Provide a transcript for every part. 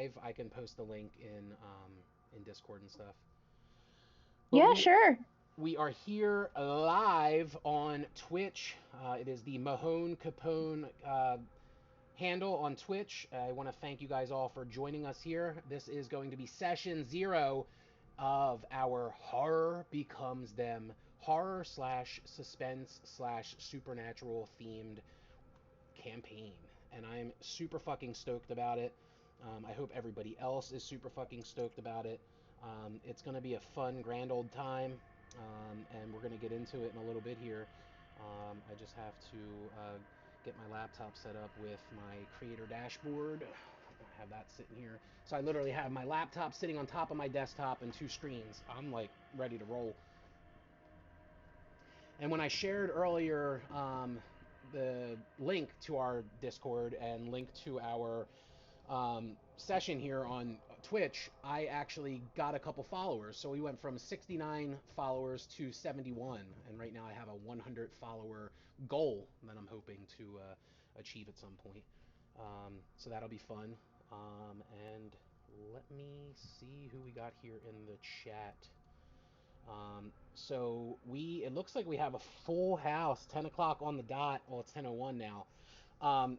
live, I can post the link in Discord and stuff. But Yeah, sure. we are here live on Twitch. It is the Mahone Capone handle on Twitch. I want to thank you guys all for joining us here. This is going to be session 0 of our Horror Becomes Them horror slash suspense slash supernatural themed campaign. And I'm super fucking stoked about it. I hope everybody else is super fucking stoked about it. It's going to be a fun, grand old time, and we're going to get into it in a little bit here. I just have to get my laptop set up with my creator dashboard. I have that sitting here. So I literally have my laptop sitting on top of my desktop and 2 screens. I'm like ready to roll. And when I shared earlier the link to our Discord and link to our session here on Twitch, I actually got a couple followers. So we went from 69 followers to 71, and right now I have a 100 follower goal that I'm hoping to achieve at some point. So that'll be fun. And let me see who we got here in the chat. So it looks like we have a full house, 10 o'clock on the dot. Well, it's 10:01 now.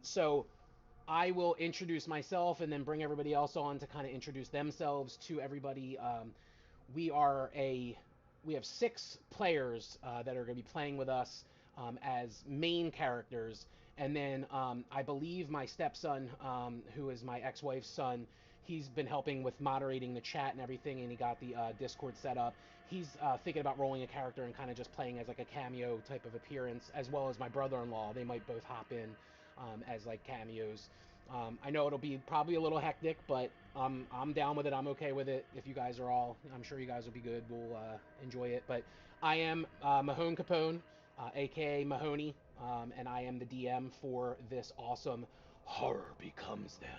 So I will introduce myself and then bring everybody else on to kind of introduce themselves to everybody. We have 6 players that are going to be playing with us as main characters, and then I believe my stepson, who is my ex-wife's son, he's been helping with moderating the chat and everything, and he got the Discord set up. He's thinking about rolling a character and kind of just playing as like a cameo type of appearance, as well as my brother-in-law. They might both hop in as like cameos. I know it'll be probably a little hectic, but I'm down with it. I'm okay with it. If you guys are all, I'm sure you guys will be good. We'll enjoy it. But I am Mahone Capone, aka Mahoney, and I am the DM for this awesome Horror Becomes Them.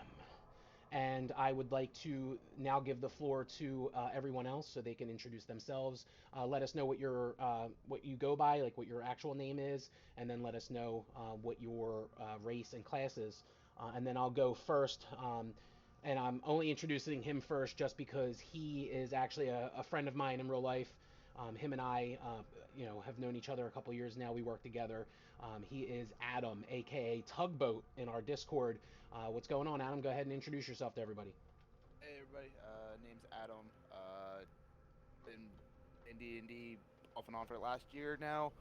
And I would like to now give the floor to everyone else so they can introduce themselves. Let us know what you go by, like what your actual name is, and then let us know what your race and class is. And then I'll go first. And I'm only introducing him first just because he is actually a friend of mine in real life. Him and I, have known each other a couple years now. We work together. He is Adam, aka Tugboat, in our Discord. What's going on, Adam? Go ahead and introduce yourself to everybody. Hey everybody, name's Adam. Been in D&D off and on for the last year now.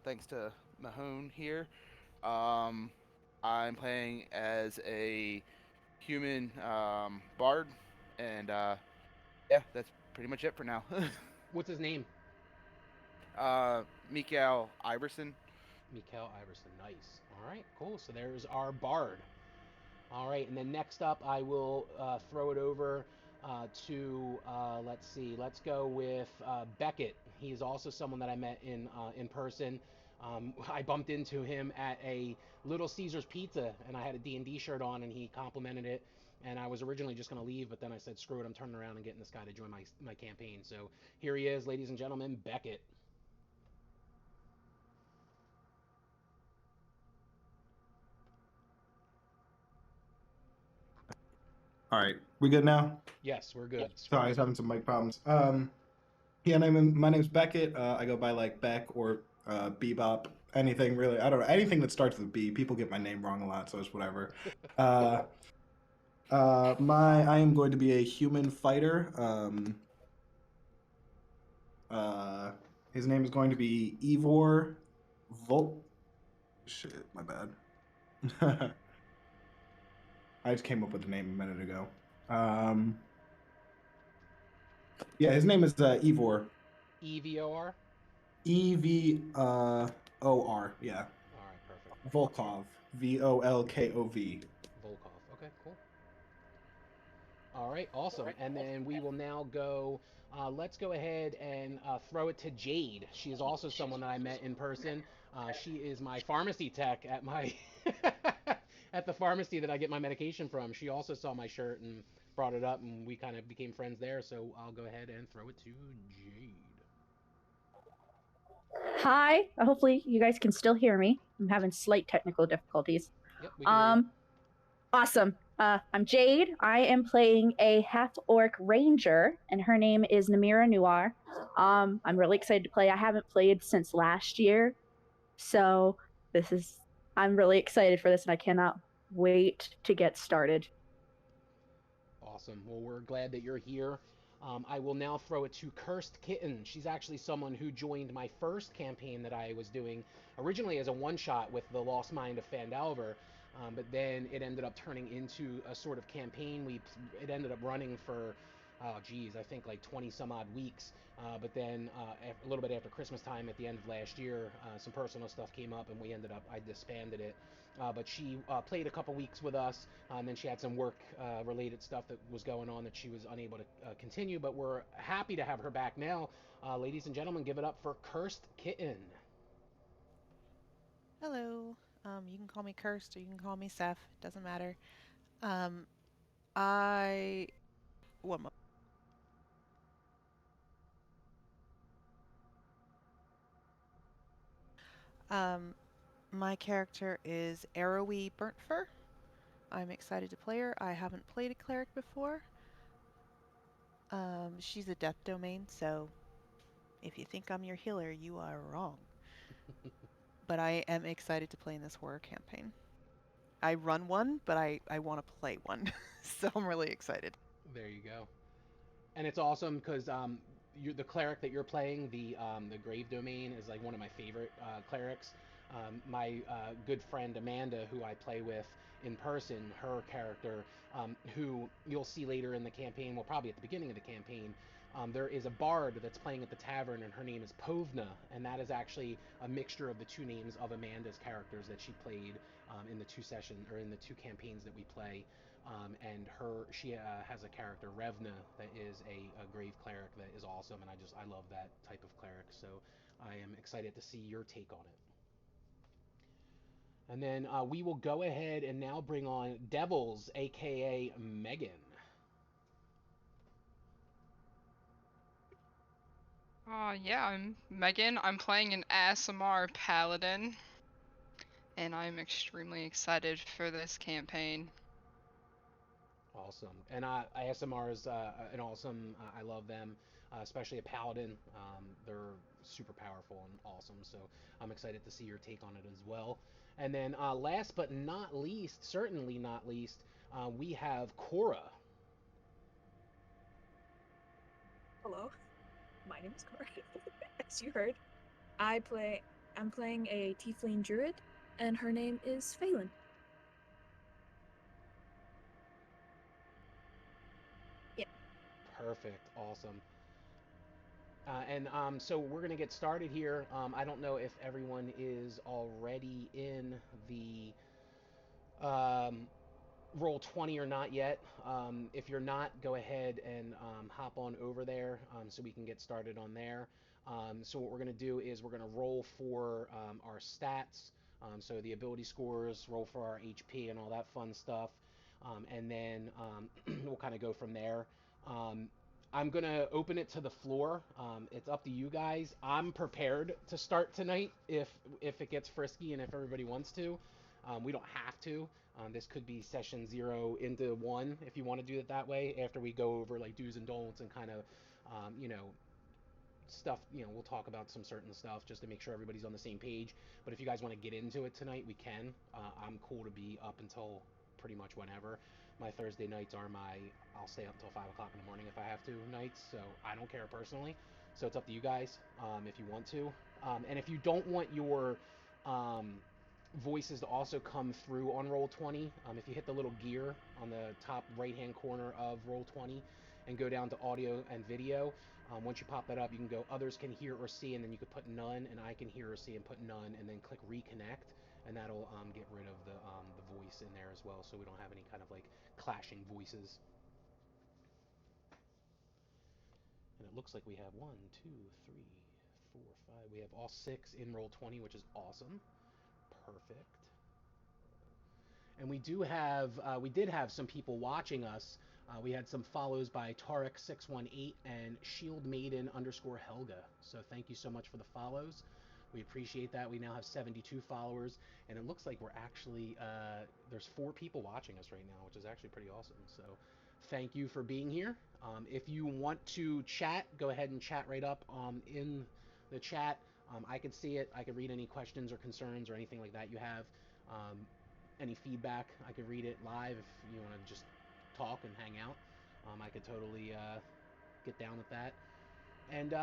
Thanks to Mahone here. Um, I'm playing as a human bard, and yeah, that's pretty much it for now. What's his name? Mikael Iverson. Mikael Iverson. Nice. All right, cool. So there's our bard. All right, and then next up, I will throw it over to let's see, let's go with Beckett. He's also someone that I met in person. I bumped into him at a Little Caesars Pizza, and I had a D&D shirt on, and he complimented it. And I was originally just going to leave, but then I said, screw it, I'm turning around and getting this guy to join my campaign. So here he is, ladies and gentlemen, Beckett. All right, we good now? Yes, we're good. Sorry, I was having some mic problems. Yeah, my name's Beckett. I go by like Beck or Bebop. Anything really? I don't know. Anything that starts with B. People get my name wrong a lot, so it's whatever. I am going to be a human fighter. His name is going to be Ivor Vol. Shit, my bad. I just came up with the name a minute ago. Yeah, his name is Ivor. EVOR? EVOR, yeah. All right, perfect. Volkov. VOLKOV. Volkov. Okay, cool. All right, awesome. And then we will now go. Let's go ahead and throw it to Jade. She is also someone that I met in person. She is my pharmacy tech at my at the pharmacy that I get my medication from. She also saw my shirt and brought it up, and we kind of became friends there. So I'll go ahead and throw it to Jade. Hi. Hopefully you guys can still hear me. I'm having slight technical difficulties. Yep, we can hear you. Awesome. I'm Jade. I am playing a half-orc ranger, and her name is Namira Noir. I'm really excited to play. I haven't played since last year, so I'm really excited for this, and I cannot wait to get started. Awesome. Well, we're glad that you're here. I will now throw it to Cursed Kitten. She's actually someone who joined my first campaign that I was doing originally as a one-shot with the Lost Mind of Fandalver, but then it ended up turning into a sort of campaign. It ended up running for, oh geez, I think like 20 some odd weeks. But then a little bit after Christmas time at the end of last year, some personal stuff came up and I disbanded it. But she played a couple weeks with us, and then she had some work related stuff that was going on that she was unable to continue. But we're happy to have her back now. Ladies and gentlemen, give it up for Cursed Kitten. Hello. You can call me Cursed or you can call me Seth. Doesn't matter. I one mo- My character is Arrowy Burntfur. I'm excited to play her. I haven't played a cleric before. She's a death domain, so if you think I'm your healer, you are wrong. But I am excited to play in this horror campaign. I run one, but I want to play one, so I'm really excited. There you go. And it's awesome because the cleric that you're playing, the Grave Domain, is like one of my favorite clerics. My good friend Amanda, who I play with in person, her character, who you'll see later in the campaign, well, probably at the beginning of the campaign, there is a bard that's playing at the tavern, and her name is Povna, and that is actually a mixture of the two names of Amanda's characters that she played in the two campaigns that we play. And she has a character Revna that is a grave cleric that is awesome, and I love that type of cleric. So I am excited to see your take on it. And then we will go ahead and now bring on Devils, aka Megan. Yeah, I'm Megan. I'm playing an ASMR paladin, and I'm extremely excited for this campaign. Awesome. And ASMR is an awesome. I love them, especially a paladin. They're super powerful and awesome. So I'm excited to see your take on it as well. And then last but not least, certainly not least, we have Cora. Hello, my name is Cora. As you heard, I'm playing a tiefling druid, and her name is Phelan. Yeah. Perfect. Awesome. So we're gonna get started here. I don't know if everyone is already in the roll 20 or not yet. If you're not, go ahead and hop on over there so we can get started on there. So what we're going to do is we're going to roll for our stats, so the ability scores, roll for our HP and all that fun stuff, and then we'll kind of go from there. Um, I'm going to open it to the floor. It's up to you guys. I'm prepared to start tonight if it gets frisky and if everybody wants to. We don't have to. This could be session 0 into 1 if you want to do it that way. After we go over like do's and don'ts and kind of, stuff. We'll talk about some certain stuff just to make sure everybody's on the same page. But if you guys want to get into it tonight, we can. I'm cool to be up until pretty much whenever. My Thursday nights are I'll stay up until 5 o'clock in the morning if I have to nights. So I don't care personally. So it's up to you guys if you want to. And if you don't want your um, voices to also come through on Roll20. If you hit the little gear on the top right hand corner of Roll20 and go down to audio and video, once you pop that up, you can go others can hear or see, and then you could put none, and I can hear or see and put none, and then click reconnect, and that'll get rid of the voice in there as well, so we don't have any kind of like clashing voices. And it looks like we have 1, 2, 3, 4, 5. We have all 6 in Roll20, which is awesome. Perfect. And we did have some people watching us. We had some follows by Tarek618 and Shield Maiden _ Helga. So thank you so much for the follows. We appreciate that. We now have 72 followers, and it looks like we're actually there's 4 people watching us right now, which is actually pretty awesome. So, thank you for being here. If you want to chat, go ahead and chat right up in the chat. I could see it. I could read any questions or concerns or anything like that you have. Any feedback, I could read it live if you want to just talk and hang out. I could totally get down with that. And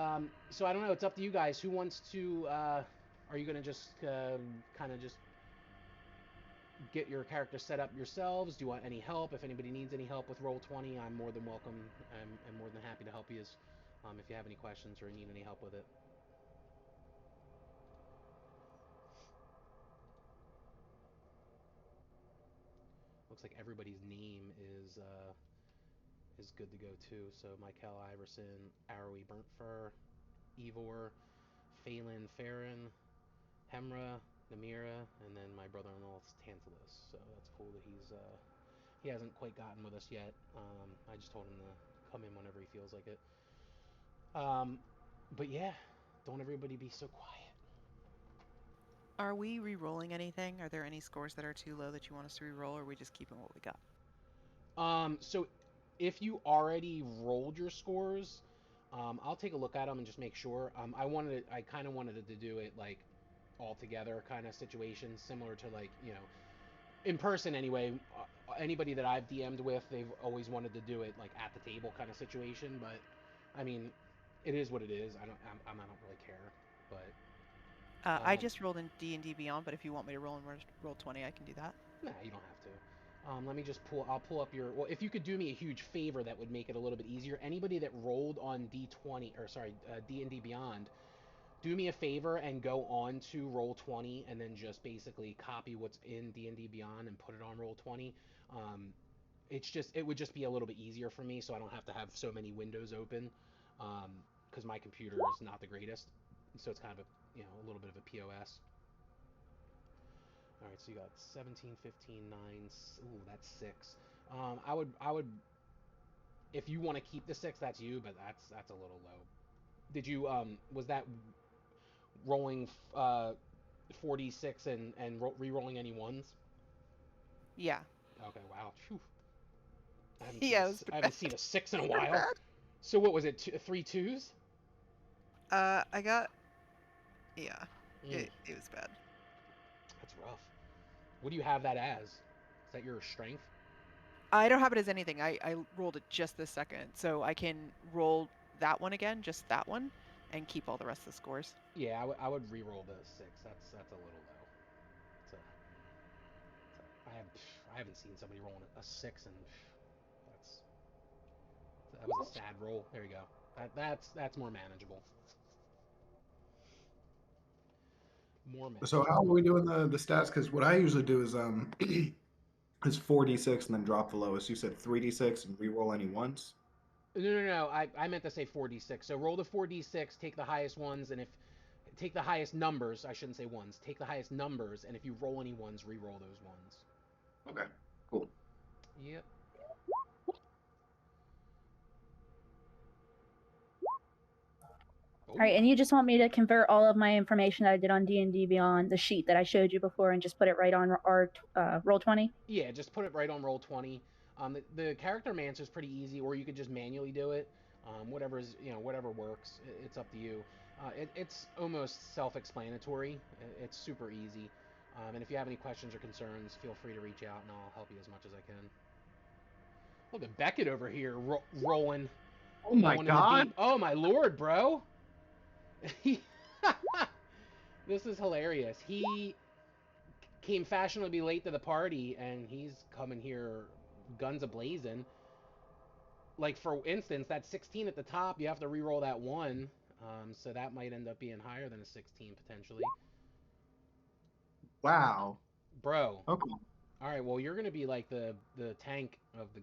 so I don't know. It's up to you guys. Who wants to? Are you gonna just kind of just get your character set up yourselves? Do you want any help? If anybody needs any help with Roll20, I'm more than welcome. I'm more than happy to help you. If you have any questions or need any help with it. Looks like everybody's name is good to go too. So Michael Iverson, Arrowy Burntfur, Ivor, Phelan Farron, Hemra, Namira, and then my brother-in-law's Tantalus. So that's cool that he hasn't quite gotten with us yet. I just told him to come in whenever he feels like it. But yeah, don't everybody be so quiet. Are we re-rolling anything? Are there any scores that are too low that you want us to re-roll, or are we just keeping what we got? So if you already rolled your scores, I'll take a look at them and just make sure. I kind of wanted to do it like all together kind of situation, similar to like, in person anyway. Anybody that I've DM'd with, they've always wanted to do it like at the table kind of situation. But I mean, it is what it is. I don't really care. But I just rolled in D&D Beyond, but if you want me to roll in Roll20, I can do that. nah, you don't have to. Let me just pull. I'll pull up your. Well, if you could do me a huge favor, that would make it a little bit easier. Anybody that rolled on D20 or sorry D&D Beyond, do me a favor and go on to Roll20 and then just basically copy what's in D&D Beyond and put it on Roll20. It would just be a little bit easier for me, so I don't have to have so many windows open, because my computer is not the greatest, so it's kind of a little bit of a POS. All right, so you got 17, 15, 9. Ooh, that's 6. I would, if you want to keep the 6, that's you, but that's a little low. Did you was that rolling 4d6 and re-rolling any ones? Yeah. Okay, wow. Phew. I haven't seen a 6 in a while. Bad. So what was it? 3 2s? I got. Yeah. Mm, It was bad. that's rough. What do you have that as? Is that your strength? I don't have it as anything. I rolled it just this second, so I can roll that one again, just that one, and keep all the rest of the scores. Yeah, I would re-roll the 6. That's a little low. I haven't seen somebody rolling a 6, and that was a sad roll. There you go. That's more manageable. More manageable. So how are we doing the stats? Because what I usually do is is 4d6 and then drop the lowest. You said 3d6 and re-roll any ones. No. I meant to say 4d6. So roll the 4d6, take the highest ones, and if take the highest numbers. I shouldn't say ones. Take the highest numbers, and if you roll any ones, re-roll those ones. Okay, cool. Yep. All right, and you just want me to convert all of my information that I did on D&D Beyond, the sheet that I showed you before, and just put it right on our Roll20? Yeah, just put it right on Roll20. The character mancer is pretty easy, or you could just manually do it. Whatever works. It's up to you. It's almost self-explanatory. It's super easy. And if you have any questions or concerns, feel free to reach out, and I'll help you as much as I can. Look at Beckett over here rolling. Oh my rolling in the god! deep. Oh my lord, bro! This is hilarious. He came fashionably late to the party, and he's coming here guns a-blazing. Like, for instance, that 16 at the top, you have to re-roll that 1. So that might end up being higher than a 16, potentially. Wow. Bro. Okay. All right, well, you're going to be like the tank of the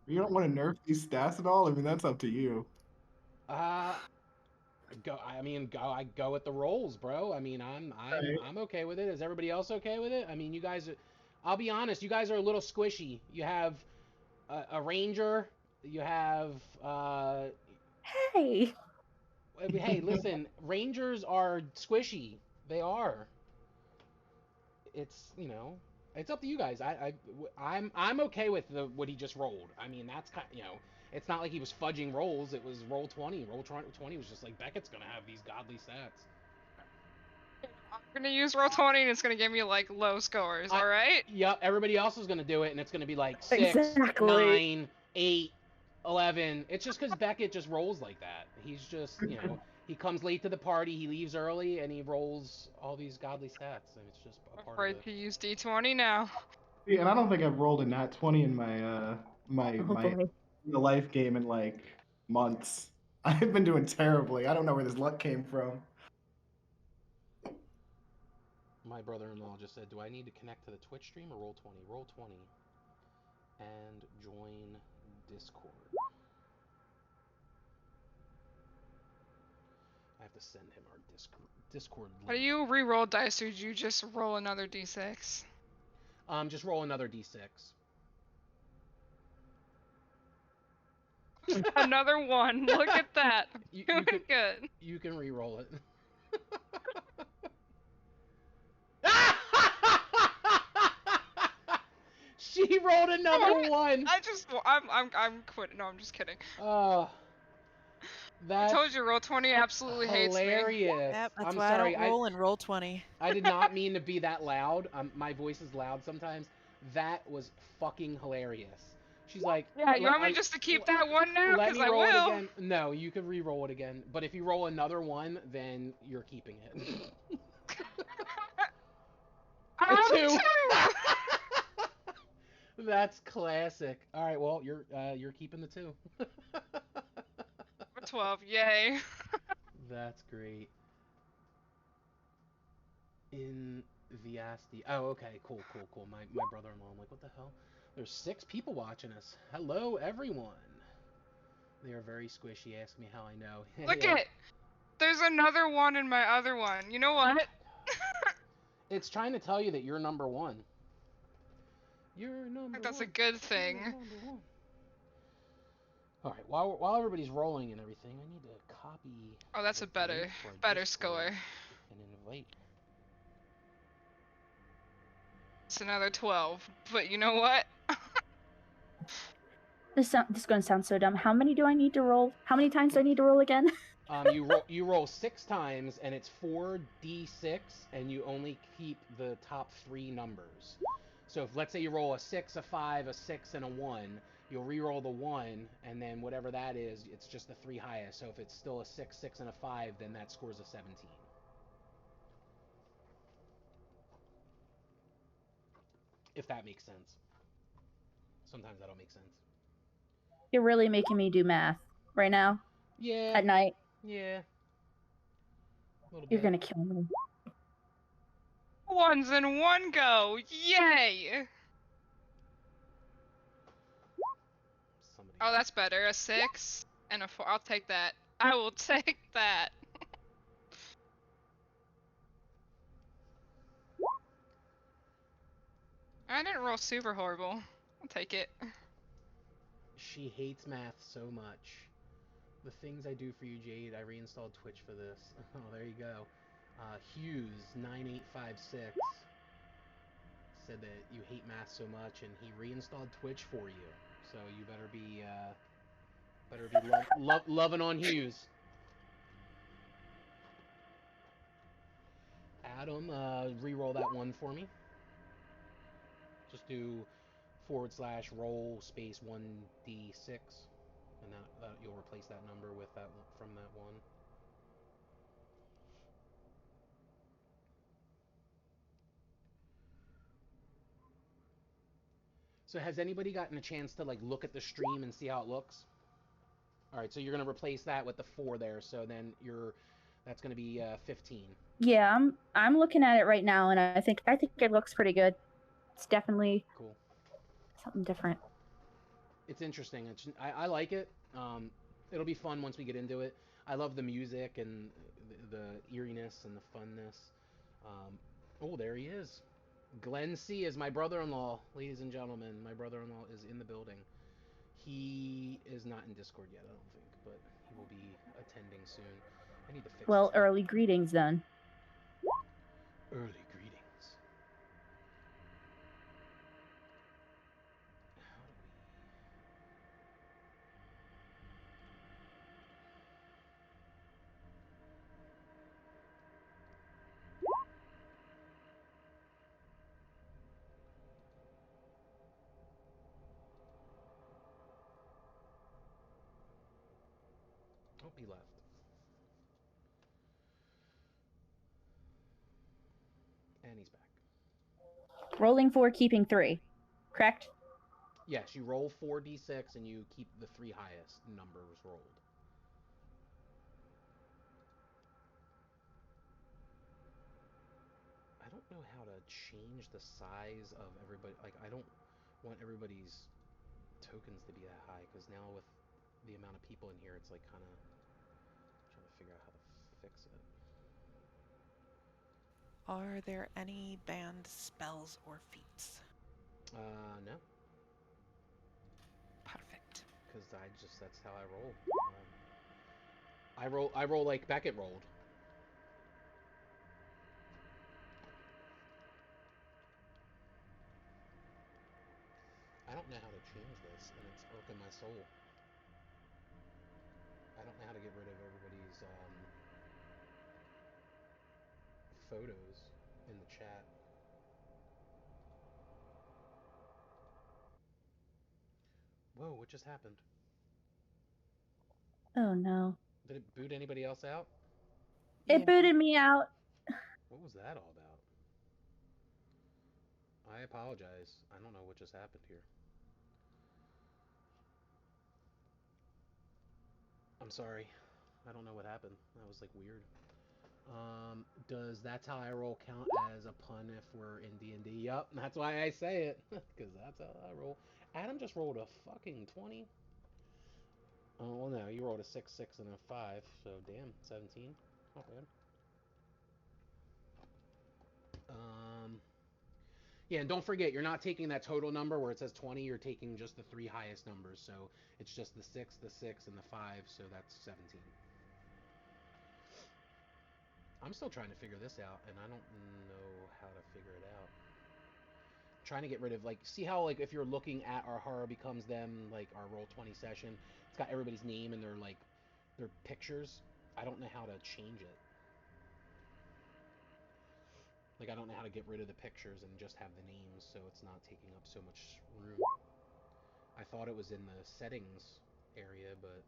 You don't want to nerf these stats at all? I mean, that's up to you. I go with the rolls, bro. I mean, I'm okay with it. Is everybody else okay with it? I mean, you guys, I'll be honest, you guys are a little squishy. You have a ranger, you have Hey! Hey, listen, Rangers are squishy. They are. It's, it's up to you guys. I'm okay with what he just rolled. I mean, that's it's not like he was fudging rolls. It was roll 20. Roll 20 was just like Beckett's gonna have these godly stats. I'm gonna use roll 20 and it's gonna give me like low scores. All right. Yep. Everybody else is gonna do it, and it's gonna be like 6, Exactly. 9, 8, 11. It's just because Beckett just rolls like that. He's just, he comes late to the party, he leaves early, and he rolls all these godly stats, and it's just a part of Afraid it. to use D20 now. Yeah, and I don't think I've rolled a nat 20 in my Oh my boy. real life game in like months. I've been doing terribly. I don't know where this luck came from. My brother-in-law just said, "Do I need to connect to the Twitch stream or roll 20? Roll 20 and join Discord." I have to send him our Discord How do link. you re-roll dice, or did you just roll another D6? Just roll another D6. Another one. Look at that. You Doing can good. you can re-roll it. She rolled another one. I'm quitting. No, I'm just kidding. Oh, I that's told you, roll 20 absolutely hates me. hilarious. Yep, that's I'm why sorry. I don't roll and roll 20. I did not mean to be that loud. My voice is loud sometimes. That was fucking hilarious. She's like, Yeah, you want me just to keep that one now? let Because me I roll it will. again. No, you can re-roll it again. But if you roll another one, then you're keeping it. A 2. That's classic. All right, well, you're keeping the 2. 12, yay. That's great. In Viasti. Oh, okay, cool. My brother-in-law. I'm like, what the hell? There's 6 people watching us. Hello, everyone. They are very squishy. Ask me how I know. Look Yeah. it. There's another one in my other one. You know what? It's trying to tell you that you're number 1. You're number I think that's 1. a good thing. You're number 1. All right. While everybody's rolling and everything, I need to copy. Oh, that's the a better link for our Discord score. and invite. It's another 12. But you know what? This is going to sound so dumb. How many do I need to roll? How many times do I need to roll again? You roll 6 times, and it's 4d6, and you only keep the top 3 numbers. So if, let's say, you roll a 6, a 5, a 6, and a 1, you'll re-roll the 1, and then whatever that is, it's just the 3 highest. So if it's still a 6, 6, and a 5, then that scores a 17. If that makes sense. Sometimes that don't make sense. You're really making me do math right now. Yeah. At night. Yeah. A little bit. You're going to kill me. Ones in one go. Yay. Oh, that's better. A 6 and a 4. I'll take that. I will take that. I didn't roll super horrible. I'll take it. She hates math so much. The things I do for you, Jade. I reinstalled Twitch for this. Oh, there you go. Hughes9856 said that you hate math so much, and he reinstalled Twitch for you. So you better be loving on Hughes. Adam, re-roll that one for me. Just do /roll space 1d6, and that you'll replace that number with that from that one. So has anybody gotten a chance to look at the stream and see how it looks? All right, so you're gonna replace that with the 4 there. So then that's gonna be 15. Yeah, I'm looking at it right now, and I think it looks pretty good. It's definitely cool. Something different. It's interesting. I like it. It'll be fun once we get into it. I love the music and the eeriness and the funness. Oh, there he is. Glenn C. is my brother-in-law, ladies and gentlemen. My brother-in-law is in the building. He is not in Discord yet, I don't think, but he will be attending soon. I need to fix Well, this. early greetings then. Early greetings. Oh, he left. And he's back. Rolling 4, keeping 3. Correct? Yes, you roll 4d6 and you keep the 3 highest numbers rolled. I don't know how to change the size of everybody. Like, I don't want everybody's tokens to be that high, because now with the amount of people in here, it's like kind of trying to figure out how to fix it. Are there any banned spells or feats? No, Perfect. because that's how I roll. I roll like Beckett rolled. I don't know how to change this, and it's irking my soul. I don't know how to get rid of everybody's photos in the chat. Whoa, what just happened? Oh no. Did it boot anybody else out? It booted me out. What was that all about? I apologize. I don't know what just happened here. I'm sorry. I don't know what happened. That was like weird. Does That's How I Roll count as a pun if we're in D&D? Yup, that's why I say it. Because that's how I roll. Adam just rolled a fucking 20. Oh, well, no, you rolled a 6, 6, and a 5. So, damn, 17. Not bad. Yeah, and don't forget, you're not taking that total number where it says 20. You're taking just the 3 highest numbers. So, it's just the 6, and the 5. So, that's 17. I'm still trying to figure this out, and I don't know how to figure it out. I'm trying to get rid of, like, see how, like, if you're looking at our Horror Becomes Them, like, our Roll20 session, it's got everybody's name and their pictures. I don't know how to change it. Like, I don't know how to get rid of the pictures and just have the names so it's not taking up so much room. I thought it was in the settings area, but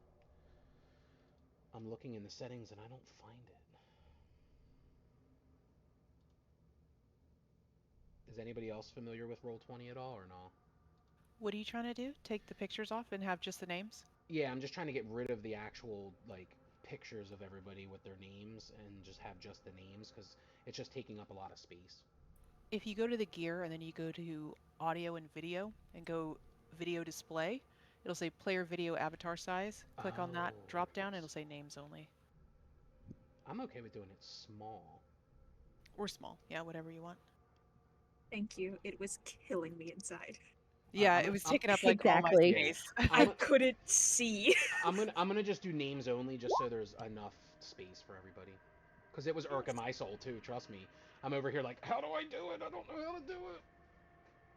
I'm looking in the settings and I don't find it. Is anybody else familiar with Roll20 at all or no? What are you trying to do? Take the pictures off and have just the names? Yeah, I'm just trying to get rid of the actual, like, pictures of everybody with their names and just have just the names, because it's just taking up a lot of space. If you go to the gear and then you go to audio and video and go video display, it'll say player video avatar size. Click on that drop down, it'll say names only. I'm okay with doing it small. Or small, yeah, whatever you want. Thank you. It was killing me inside. Yeah, it was taking up like all my space. I couldn't see. I'm gonna just do names only, just so there's enough space for everybody. Because it was irking my soul too. Trust me. I'm over here like, how do I do it? I don't know how to do it.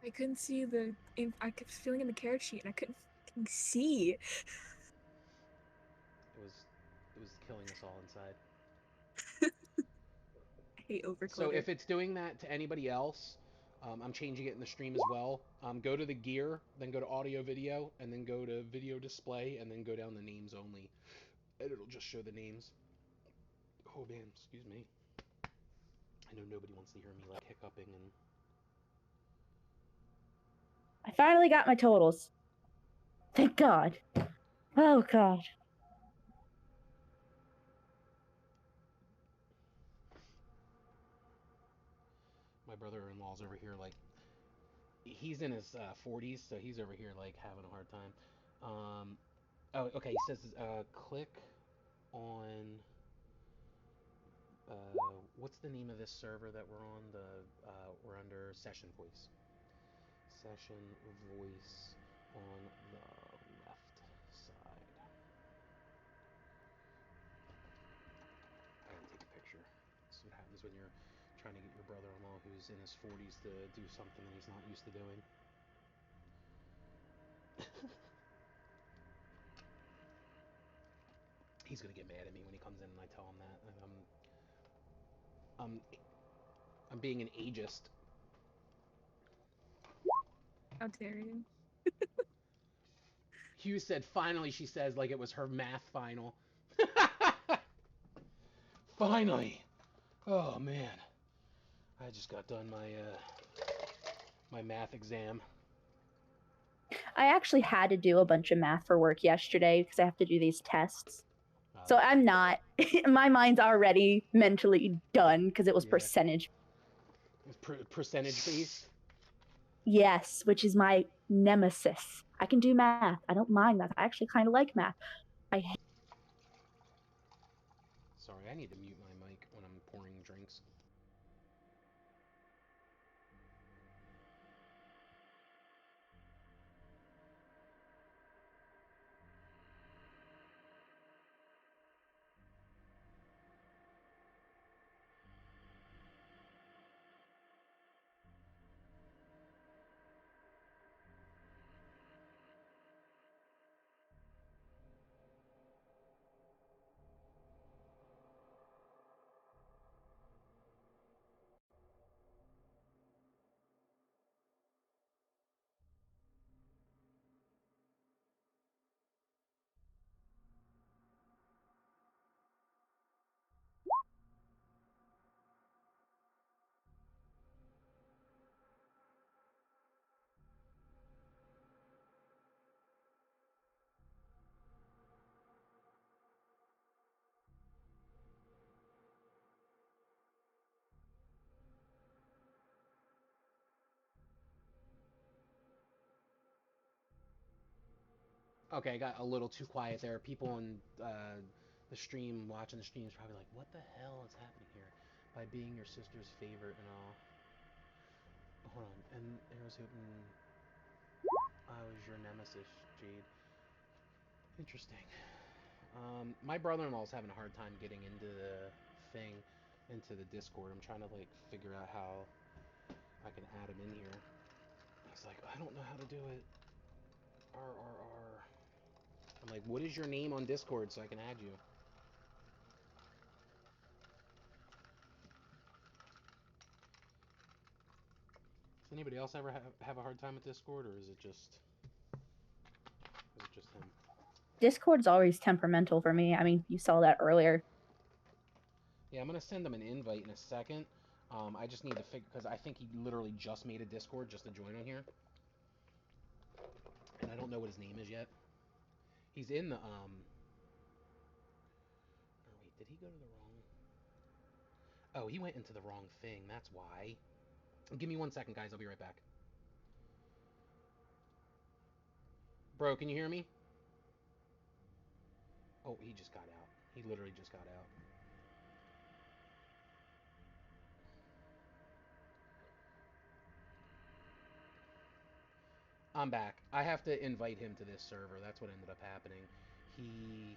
I couldn't see I kept filling in the character sheet and I couldn't fucking see. It was killing us all inside. I hate overclutter. So if it's doing that to anybody else, I'm changing it in the stream as well. Go to the gear, then go to audio video, and then go to video display, and then go down the names only. And it'll just show the names. Oh man, excuse me. I know nobody wants to hear me like hiccuping and... I finally got my totals. Thank God. Oh God. My brother-in-law's over here like... He's in his 40s, so he's over here like having a hard time. Oh, okay, he says click on... what's the name of this server that we're on? We're under Session Voice. Session Voice on the left. when you're trying to get your brother-in-law who's in his 40s to do something that he's not used to doing. He's gonna get mad at me when he comes in and I tell him that. I'm I'm being an ageist. How dare you? Hugh said finally, she says, like it was her math final. Finally. Oh man. I just got done my math exam. I actually had to do a bunch of math for work yesterday because I have to do these tests. So I'm not. My mind's already mentally done because it was percentage. Percentage based? Yes, which is my nemesis. I can do math. I don't mind math. I actually kind of like math. Sorry, I need to mute my mic when I'm pouring drinks. Okay, I got a little too quiet there. People in the stream, watching the stream, is probably like, what the hell is happening here? By being your sister's favorite and all. Hold on. And Arrows hoping I was your nemesis, Jade. Interesting. My brother-in-law's having a hard time getting into the thing, into the Discord. I'm trying to like figure out how I can add him in here. He's like, I don't know how to do it. R. I'm like, what is your name on Discord so I can add you? Does anybody else ever have a hard time with Discord, or is it just him? Discord's always temperamental for me. I mean, you saw that earlier. Yeah, I'm gonna send him an invite in a second. I just need to figure, because I think he literally just made a Discord just to join on here, and I don't know what his name is yet. He's in the Oh wait, did he go to the wrong? Oh, he went into the wrong thing. That's why. Give me 1 second, guys. I'll be right back. Bro, can you hear me? Oh, he just got out. He literally just got out. I'm back. I have to invite him to this server. That's what ended up happening. Yeah,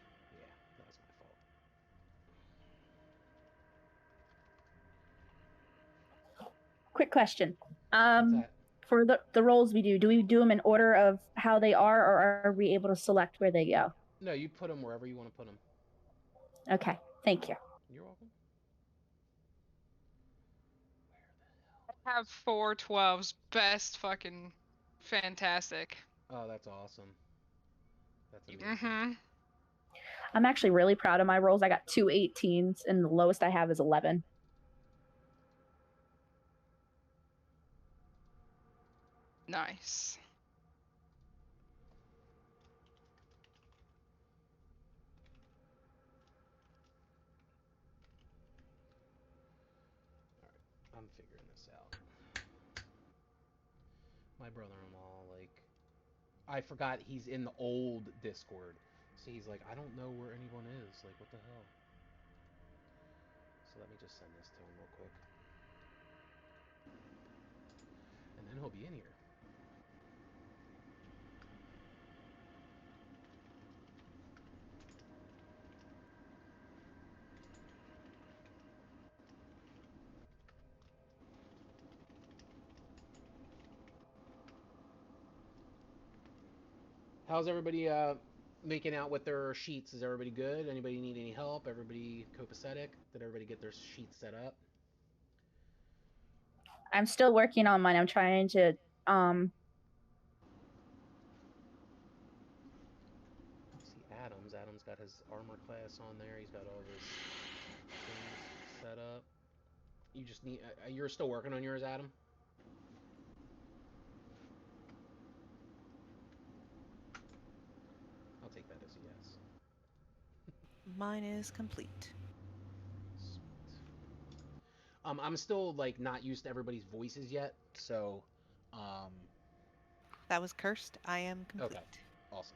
that was my fault. Quick question. What's that? For the roles we do we do them in order of how they are, or are we able to select where they go? No, you put them wherever you want to put them. Okay, thank you. You're welcome. I have 4 12s. Best fucking fantastic. Oh, that's awesome. That's amazing. Mm-hmm. I'm actually really proud of my rolls. I got 2 18s, and the lowest I have is 11. Nice. Alright, I'm figuring this out. My brother-in-law, like, I forgot he's in the old Discord. So he's like, I don't know where anyone is. Like, what the hell? So let me just send this to him real quick. And then he'll be in here. How's everybody making out with their sheets? Is everybody good? Anybody need any help? Everybody copacetic? Did everybody get their sheets set up? I'm still working on mine. I'm trying to See Adams. Adams got his armor class on there. He's got all of his things set up. You just need. You're still working on yours, Adam. I'll take that as a yes. Mine is complete. Sweet. I'm still like not used to everybody's voices yet, so That was cursed. I am complete. okay, awesome.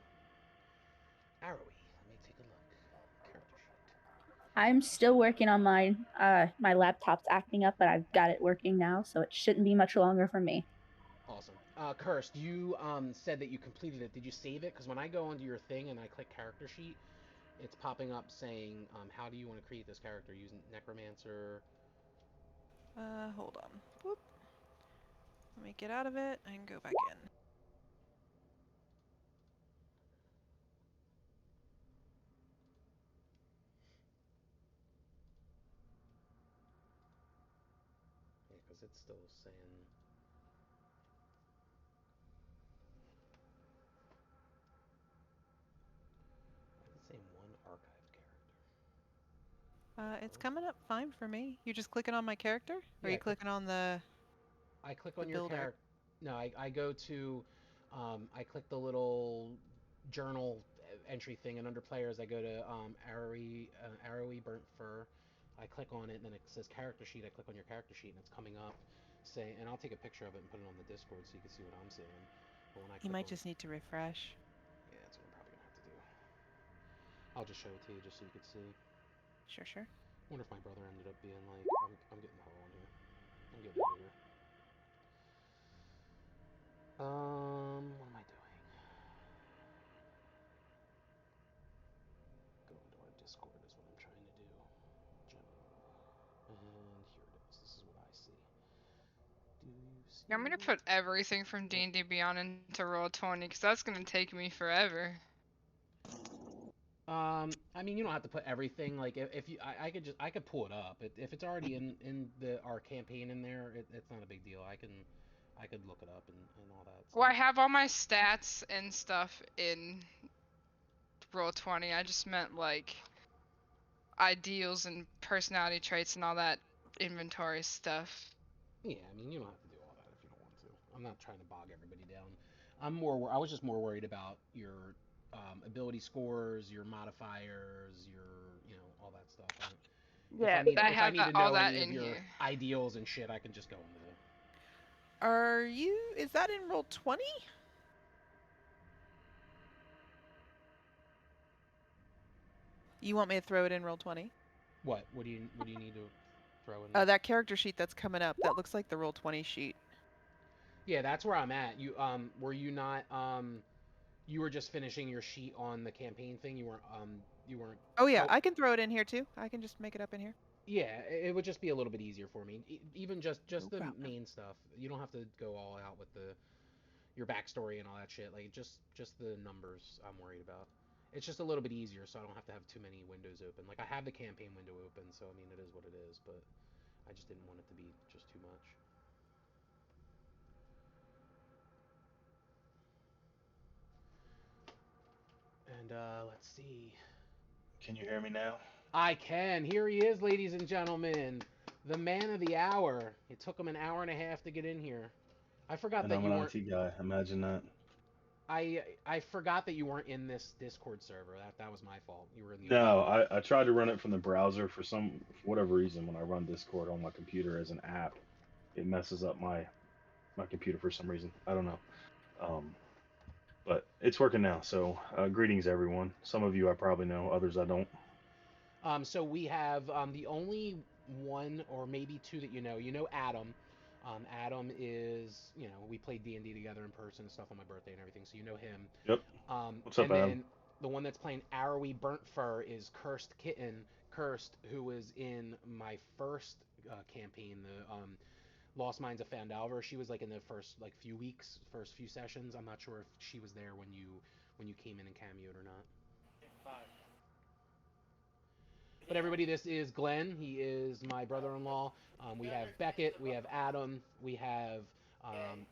Arrowy, let me take a look. Character sheet. I'm still working on mine. My laptop's acting up, but I've got it working now, so it shouldn't be much longer for me. Awesome. Cursed, you said that you completed it. Did you save it? Because when I go onto your thing and I click character sheet, it's popping up saying, how do you want to create this character using Necromancer? Hold on. Whoop. Let me get out of it and go back in. Yeah, because it's still saying. It's saying one archived character. It's coming up fine for me. You're just clicking on my character? Or are Yeah, you clicking on the I click the on your builder? character. No, I go to, I click the little journal entry thing, and under players, I go to arrowy burnt fur. I click on it, and then it says character sheet. I click on your character sheet, and it's coming up, say, and I'll take a picture of it and put it on the Discord so you can see what I'm seeing. But when I You click might on, just need to refresh. yeah, that's what I'm probably gonna have to do. I'll just show it to you just so you can see. Sure, sure. Wonder if my brother ended up being like, I'm getting the hell on here. I'm getting out of here. What am I doing? Go into our Discord is what I'm trying to do. General. And here it is. This is what I see. Do you see I'm gonna it? put everything from D&D Beyond into Roll20 because that's gonna take me forever. I mean, you don't have to put everything. Like, if you, I could pull it up. If it's already in our campaign in there, it's not a big deal. I could look it up and all that Well, I stuff. have all my stats and stuff in Roll20. I just meant like ideals and personality traits and all that inventory stuff. Yeah, I mean, you don't have to do all that if you don't want to. I'm not trying to bog everybody down. I was just more worried about your ability scores, your modifiers, all that stuff. Yeah, I If I have need to all know that any of in your here. ideals and shit, I can just go into. Is that in Roll20? You want me to throw it in Roll20? What? What do you need to throw in? That character sheet that's coming up, that looks like the Roll20 sheet. Yeah, that's where I'm at. Were you not you were just finishing your sheet on the campaign thing. You weren't. Oh yeah, I can throw it in here too. I can just make it up in here. Yeah, it would just be a little bit easier for me. Even just No the problem. main stuff. You don't have to go all out with your backstory and all that shit. Like just the numbers I'm worried about. It's just a little bit easier, so I don't have to have too many windows open. Like I have the campaign window open, so I mean it is what it is. But I just didn't want it to be just too much. And let's see. Can you hear me now? I can. Here he is, ladies and gentlemen. The man of the hour. It took him an hour and a half to get in here. I forgot And that I'm you an weren't. IT guy. Imagine that. I forgot that you weren't in this Discord server. That was my fault. You were in the. No, I tried to run it from the browser for whatever reason. When I run Discord on my computer as an app, it messes up my computer for some reason. I don't know. Um, but it's working now. So greetings, everyone. Some of you I probably know, others I don't. So we have the only one or maybe two that you know. You know Adam. Adam is, we played D&D together in person and stuff on my birthday and everything, so you know him. Yep. What's up, And Adam? then the one that's playing Arrowy Burnt Fur is Cursed Kitten. Cursed, who was in my first campaign, the Lost Minds of Fandalver. She was like in the first few weeks, first few sessions. I'm not sure if she was there when you when you came in and cameoed or not. But everybody, this is Glenn. He is my brother-in-law. We have Beckett, we have Adam, we have um,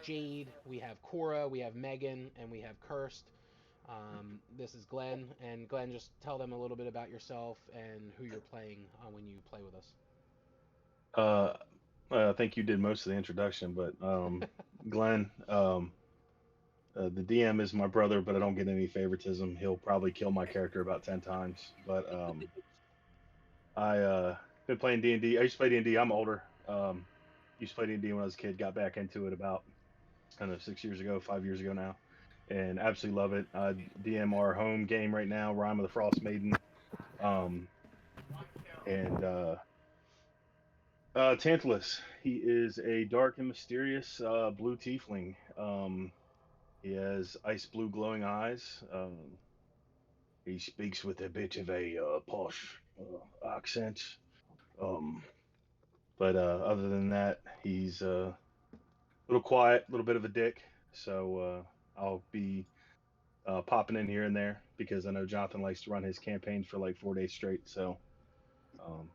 Jade, we have Cora, we have Megan, and we have Kirst. This is Glenn, and Glenn, just tell them a little bit about yourself and who you're playing when you play with us. I think you did most of the introduction, but Glenn, the DM is my brother, but I don't get any favoritism. He'll probably kill my character about 10 times. But I been playing D&D. I used to play D&D. I'm older. Used to play D&D when I was a kid. Got back into it about, I don't know, 6 years ago, 5 years ago now, and absolutely love it. DM our home game right now, Rime of the Frost Maiden, and Tantalus. He is a dark and mysterious blue tiefling. He has ice blue glowing eyes. He speaks with a bit of a posh accent. Um, but other than that, he's a little quiet, a little bit of a dick. So I'll be popping in here and there because I know Jonathan likes to run his campaigns for like 4 days straight. So um,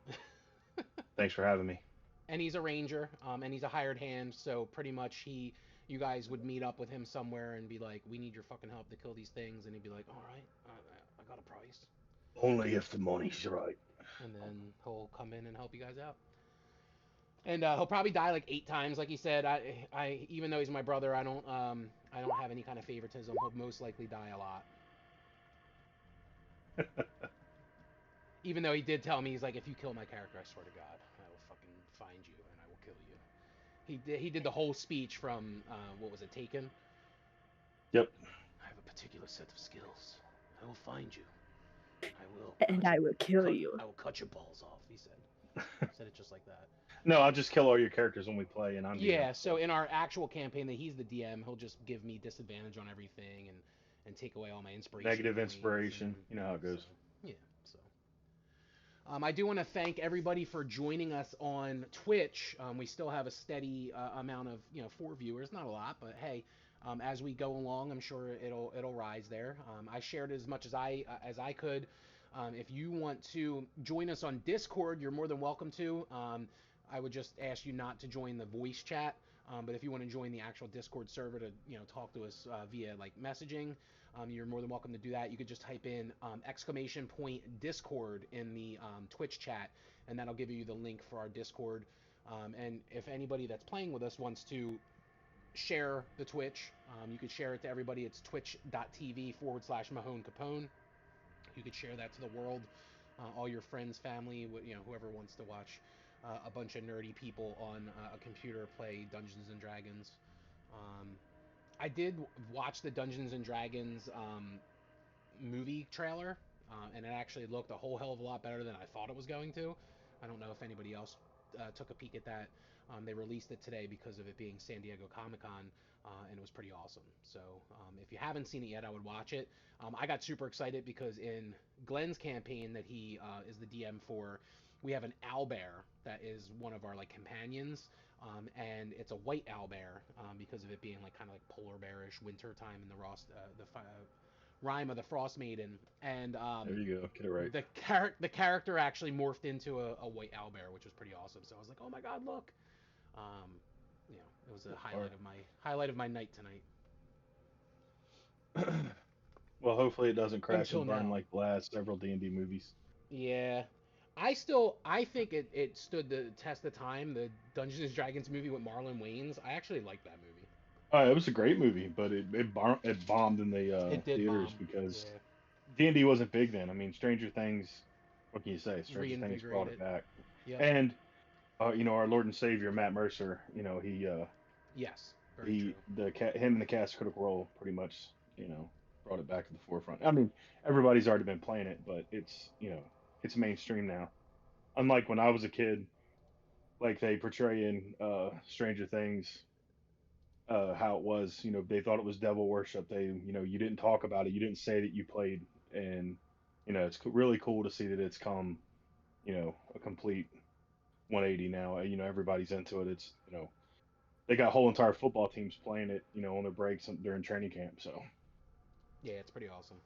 thanks for having me. And he's a ranger, and he's a hired hand, so pretty much you guys would meet up with him somewhere and be like, we need your fucking help to kill these things, and he'd be like, all right, I got a price. Only if the money's right. And then he'll come in and help you guys out. And he'll probably die like 8 times, like he said. Even though he's my brother, I don't have any kind of favoritism. He'll most likely die a lot. Even though he did tell me, he's like, if you kill my character, I swear to God, I will fucking find you and I will kill you. He did the whole speech from what was it, Taken? Yep. I have a particular set of skills. I will find you. I will kill you. I will cut your balls off. He said. Said it just like that. No, I'll just kill all your characters when we play, and I'm yeah. DM. So in our actual campaign, that he's the DM, he'll just give me disadvantage on everything and take away all my inspiration. Negative inspiration. You know how it goes. So, yeah. So. I do want to thank everybody for joining us on Twitch. We still have a steady amount of 4 viewers, not a lot, but hey, as we go along, I'm sure it'll rise there. I shared as much as I could. If you want to join us on Discord, you're more than welcome to. I would just ask you not to join the voice chat. But if you want to join the actual Discord server to talk to us via like messaging, you're more than welcome to do that. You could just type in !Discord in the Twitch chat, and that'll give you the link for our Discord. And if anybody that's playing with us wants to share the Twitch, you could share it to everybody. It's twitch.tv/Mahone Capone. You could share that to the world, all your friends, family, whoever wants to watch a bunch of nerdy people on a computer play Dungeons and Dragons. I did watch the Dungeons and Dragons movie trailer, and it actually looked a whole hell of a lot better than I thought it was going to. I don't know if anybody else took a peek at that. They released it today because of it being San Diego Comic-Con, and it was pretty awesome. So if you haven't seen it yet, I would watch it. I got super excited because in Glenn's campaign that he is the DM for, we have an owlbear that is one of our like companions, and it's a white owlbear because of it being like kind of like polar bearish winter time in the Rime of the Frost Maiden, and there you go, get it right. The character actually morphed into a white owlbear, which was pretty awesome. So I was like, oh my god, look! It was a highlight of my night tonight. Well, hopefully it doesn't crash Until and burn now. like the last several D&D movies. Yeah. I think it stood the test of time. The Dungeons and Dragons movie with Marlon Wayans. I actually liked that movie. It was a great movie, but it bombed in the It did theaters bomb. because Yeah. D&D wasn't big then. I mean, Stranger Things. What can you say? Stranger Things brought it Reinvigorated. back. Yep. And our Lord and Savior Matt Mercer. Yes. Very true. Him and the cast of Critical Role pretty much brought it back to the forefront. I mean, everybody's already been playing it, but it's mainstream now. Unlike when I was a kid, like they portray in Stranger Things, how it was. They thought it was devil worship. You didn't talk about it. You didn't say that you played, and it's really cool to see that it's come, a complete 180 now. Everybody's into it. They got whole entire football teams playing it, on their breaks during training camp. So Yeah, it's pretty awesome.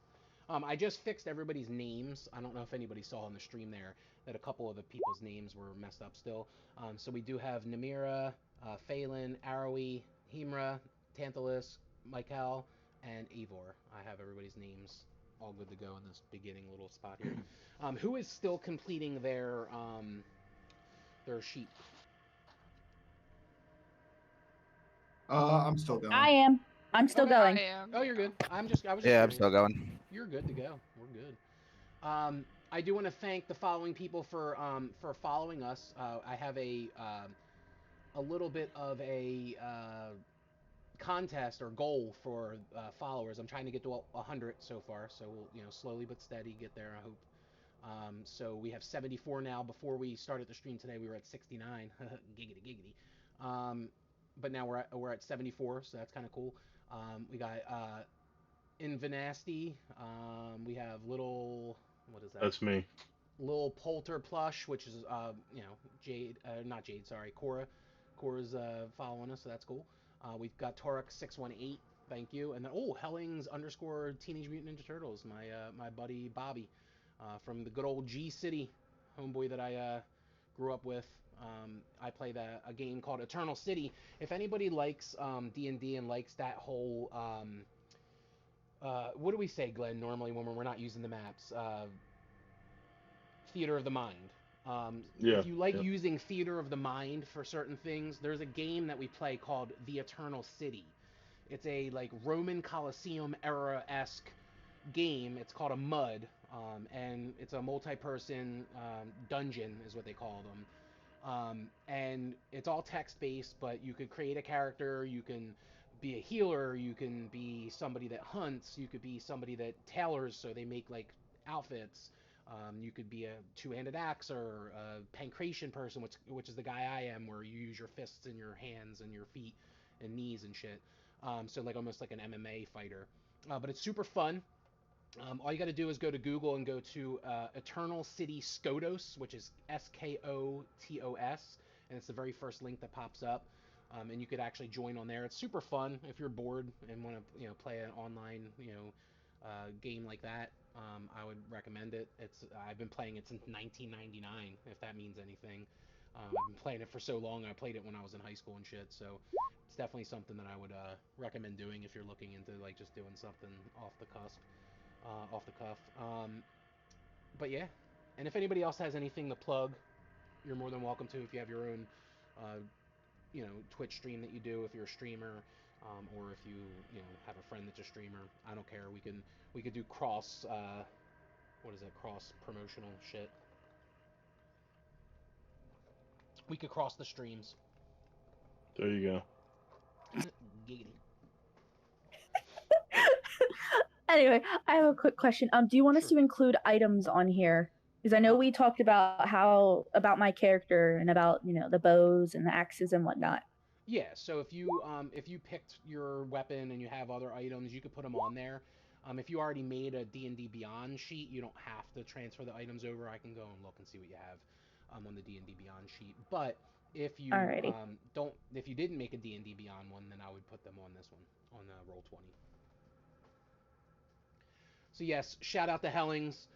I just fixed everybody's names. I don't know if anybody saw on the stream there that a couple of the people's names were messed up still. So we do have Namira, Phelan, Arawi, Himra, Tantalus, Michael, and Eivor. I have everybody's names all good to go in this beginning little spot here. Who is still completing their sheet? I'm still going. I am. I'm still Okay. going. I am. Oh, you're good. I was just Yeah, I'm curious. still going. You're good to go. We're good. I do want to thank the following people for following us. I have a little bit of a contest or goal for followers. I'm trying to get to 100 so far, so we'll slowly but steady get there. I hope. So we have 74 now. Before we started the stream today, we were at 69. Giggity giggity. But now we're at 74, so that's kind of cool. We got Invinasty. We have little, what is that? That's me. Little Polter plush, which is Jade, not Jade, sorry, Cora. Cora's following us, so that's cool. We've got Torek618, thank you, and then Hellings underscore Teenage Mutant Ninja Turtles, my buddy Bobby, from the good old G City, homeboy that I grew up with. I play a game called Eternal City. If anybody likes D&D and likes that whole what do we say, Glenn, normally when we're not using the maps? Theater of the mind. Yeah. If you like yeah. using theater of the mind for certain things, there's a game that we play called The Eternal City. It's a like Roman Colosseum era esque game. It's called a MUD, and it's a multi-person dungeon, is what they call them. And it's all text based, but you could create a character. You can be a healer. You can be somebody that hunts. You could be somebody that tailors, so they make like outfits. You could be a two-handed axe or a pancration person, which is the guy I am, where you use your fists and your hands and your feet and knees and shit. So like almost like an MMA fighter. But it's super fun. All you got to do is go to Google and go to Eternal City Skotos, which is Skotos, and it's the very first link that pops up. And you could actually join on there. It's super fun if you're bored and want to play an online game like that. I would recommend it. I've been playing it since 1999, if that means anything. I've been playing it for so long. I played it when I was in high school and shit. So it's definitely something that I would recommend doing if you're looking into like just doing something off the cusp off the cuff. But yeah, and if anybody else has anything to plug, you're more than welcome to. If you have your own, uh, Twitch stream that you do, if you're a streamer, or if you have a friend that's a streamer, I don't care. We could do cross. What is it? Cross promotional shit. We could cross the streams. There you go. Giggity. Anyway, I have a quick question. Do you want us Sure. to include items on here? Because I know we talked about about my character and about the bows and the axes and whatnot. Yeah, so if you picked your weapon and you have other items, you could put them on there. If you already made a D&D Beyond sheet, you don't have to transfer the items over. I can go and look and see what you have on the D&D Beyond sheet. But if you Alrighty. if you didn't make a D&D Beyond one, then I would put them on this one on Roll20. So yes, shout out to Hellings.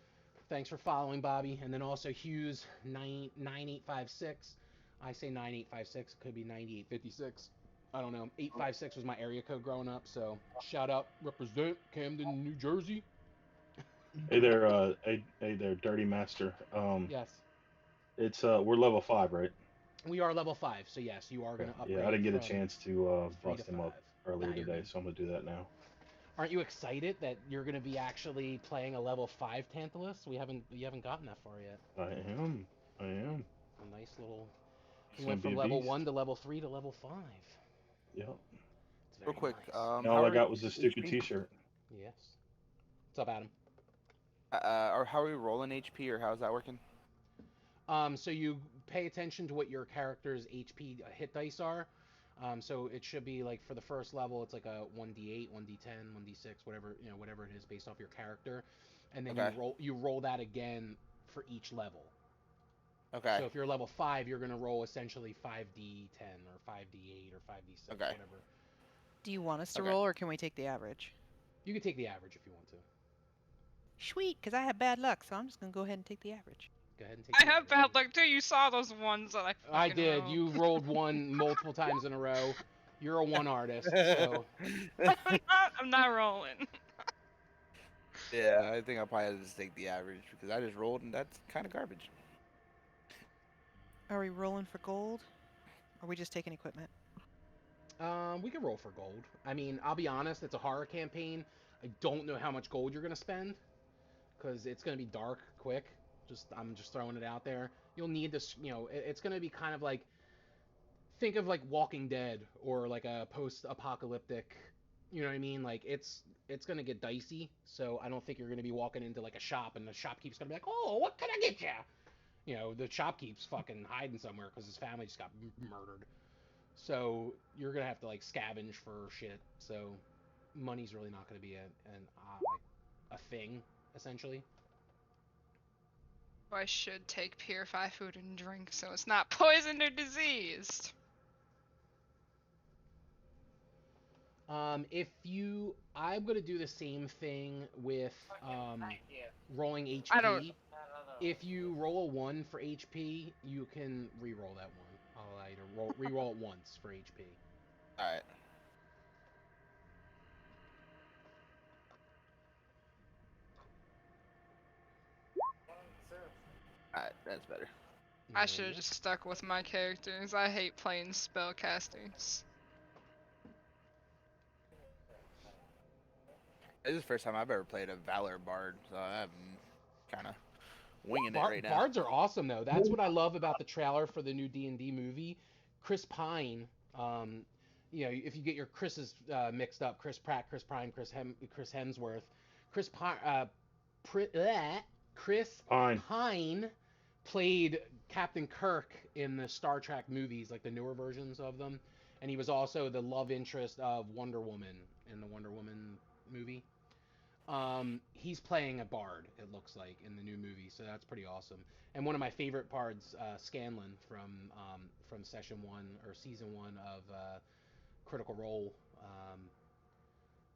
Thanks for following, Bobby, and then also Hughes 9856. I say 9856. It could be 9856. I don't know. 856 was my area code growing up. So shout out, represent Camden, New Jersey. Hey there, hey there, Dirty Master. Yes, It's we're level 5, right? we are level 5. So yes, you are Okay. gonna Yeah, I upgrade didn't get a from chance to 3 to bust 5. him up Nah, earlier you're today, good. so I'm gonna do that now. Aren't you excited that you're gonna be actually playing a level 5 Tantalus? You haven't gotten that far yet. I am. I am. A nice little. It's We gonna went be from a level beast. 1 to level 3 to level 5. Yep. It's Real very quick, nice. And how all I are got was a stupid HP? T-shirt. Yes. What's up, Adam? Or how are we rolling HP, or how's that working? So you pay attention to what your character's HP hit dice are. So it should be like for the first level, it's like a 1d8, 1d10, 1d6, whatever it is based off your character, and then Okay. you roll that again for each level. Okay. So if you're level 5, you're gonna roll essentially 5d10 or 5d8 or 5d6, Okay. whatever. Do you want us to Okay. roll, or can we take the average? You can take the average if you want to. Sweet, because I have bad luck, so I'm just going to go ahead and take the average. Go ahead and take I the have average. bad luck too. You saw those ones that I fucking I did. rolled. You rolled 1 multiple times in a row. You're a 1 artist, so I'm not rolling. Yeah, I think I'll probably just take the average because I just rolled and that's kind of garbage. Are we rolling for gold? Or are we just taking equipment? we can roll for gold. I mean, I'll be honest, it's a horror campaign. I don't know how much gold you're gonna spend because it's gonna be dark quick. I'm just throwing it out there. You'll need this, it's gonna be kind of like, think of like Walking Dead or like a post-apocalyptic, you know what I mean? Like it's gonna get dicey. So I don't think you're gonna be walking into like a shop and the shopkeeper's gonna be like, oh, what can I get you? The shopkeep's fucking hiding somewhere because his family just got murdered. So you're gonna have to like scavenge for shit. So money's really not gonna be like a thing essentially. I should take purified food and drink so it's not poisoned or diseased. I'm gonna do the same thing with rolling HP. I don't. If you roll a 1 for HP, you can re-roll that one. I'll allow you to re-roll it once for HP. All right. All right, that's better. I should have just stuck with my characters. I hate playing spellcasters. This is the first time I've ever played a Valor Bard, so I'm kind of winging it right now. Bards are awesome though. That's what I love about the trailer for the new D&D movie. Chris Pine, if you get your Chris's mixed up, Chris Pratt, Chris Pine, Chris Hemsworth, Chris Pine, Chris Pine played Captain Kirk in the Star Trek movies, like the newer versions of them, and he was also the love interest of Wonder Woman in the Wonder Woman movie. He's playing a bard, it looks like, in the new movie, so that's pretty awesome. And one of my favorite bards, Scanlan from session 1 or season 1 of Critical Role,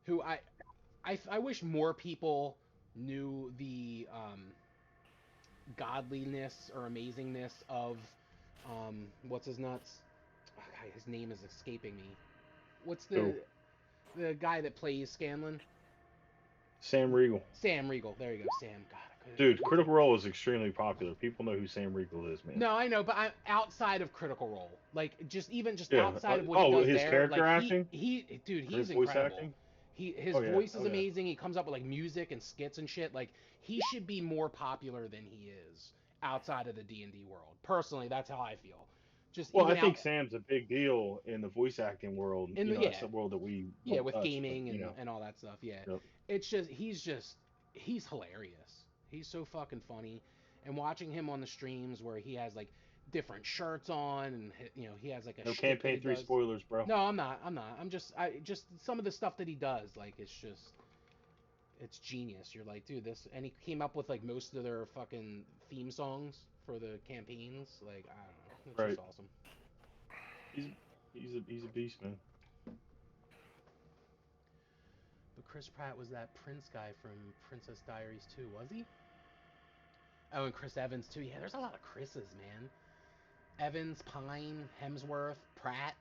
who I wish more people knew the godliness or amazingness of what's his nuts? Oh, God, his name is escaping me. What's the guy that plays Scanlan? Sam Riegel. Sam Riegel. There you go, Sam. God, dude, Critical Role is extremely popular. People know who Sam Riegel is, man. No, I know, but I'm outside of Critical Role, like just outside of what he does his there, character like acting. He's incredible. His voice is amazing. He comes up with like music and skits and shit. Like he should be more popular than he is outside of the D&D world. Personally, that's how I feel. I think Sam's a big deal in the voice acting world. It's the world that we with touch, gaming and all that stuff. Yeah, yep. It's he's hilarious. He's so fucking funny, and watching him on the streams where he has like different shirts on, and he has like a campaign 3 spoilers, bro. No, I'm not. I'm just some of the stuff that he does, like it's genius. You're like, dude, and he came up with like most of their fucking theme songs for the campaigns. Like, I don't know, it's just awesome. He's a beast, man. But Chris Pratt was that Prince guy from Princess Diaries 2, was he? Oh, and Chris Evans too. Yeah, there's a lot of Chris's, man. Evans, Pine, Hemsworth, Pratt,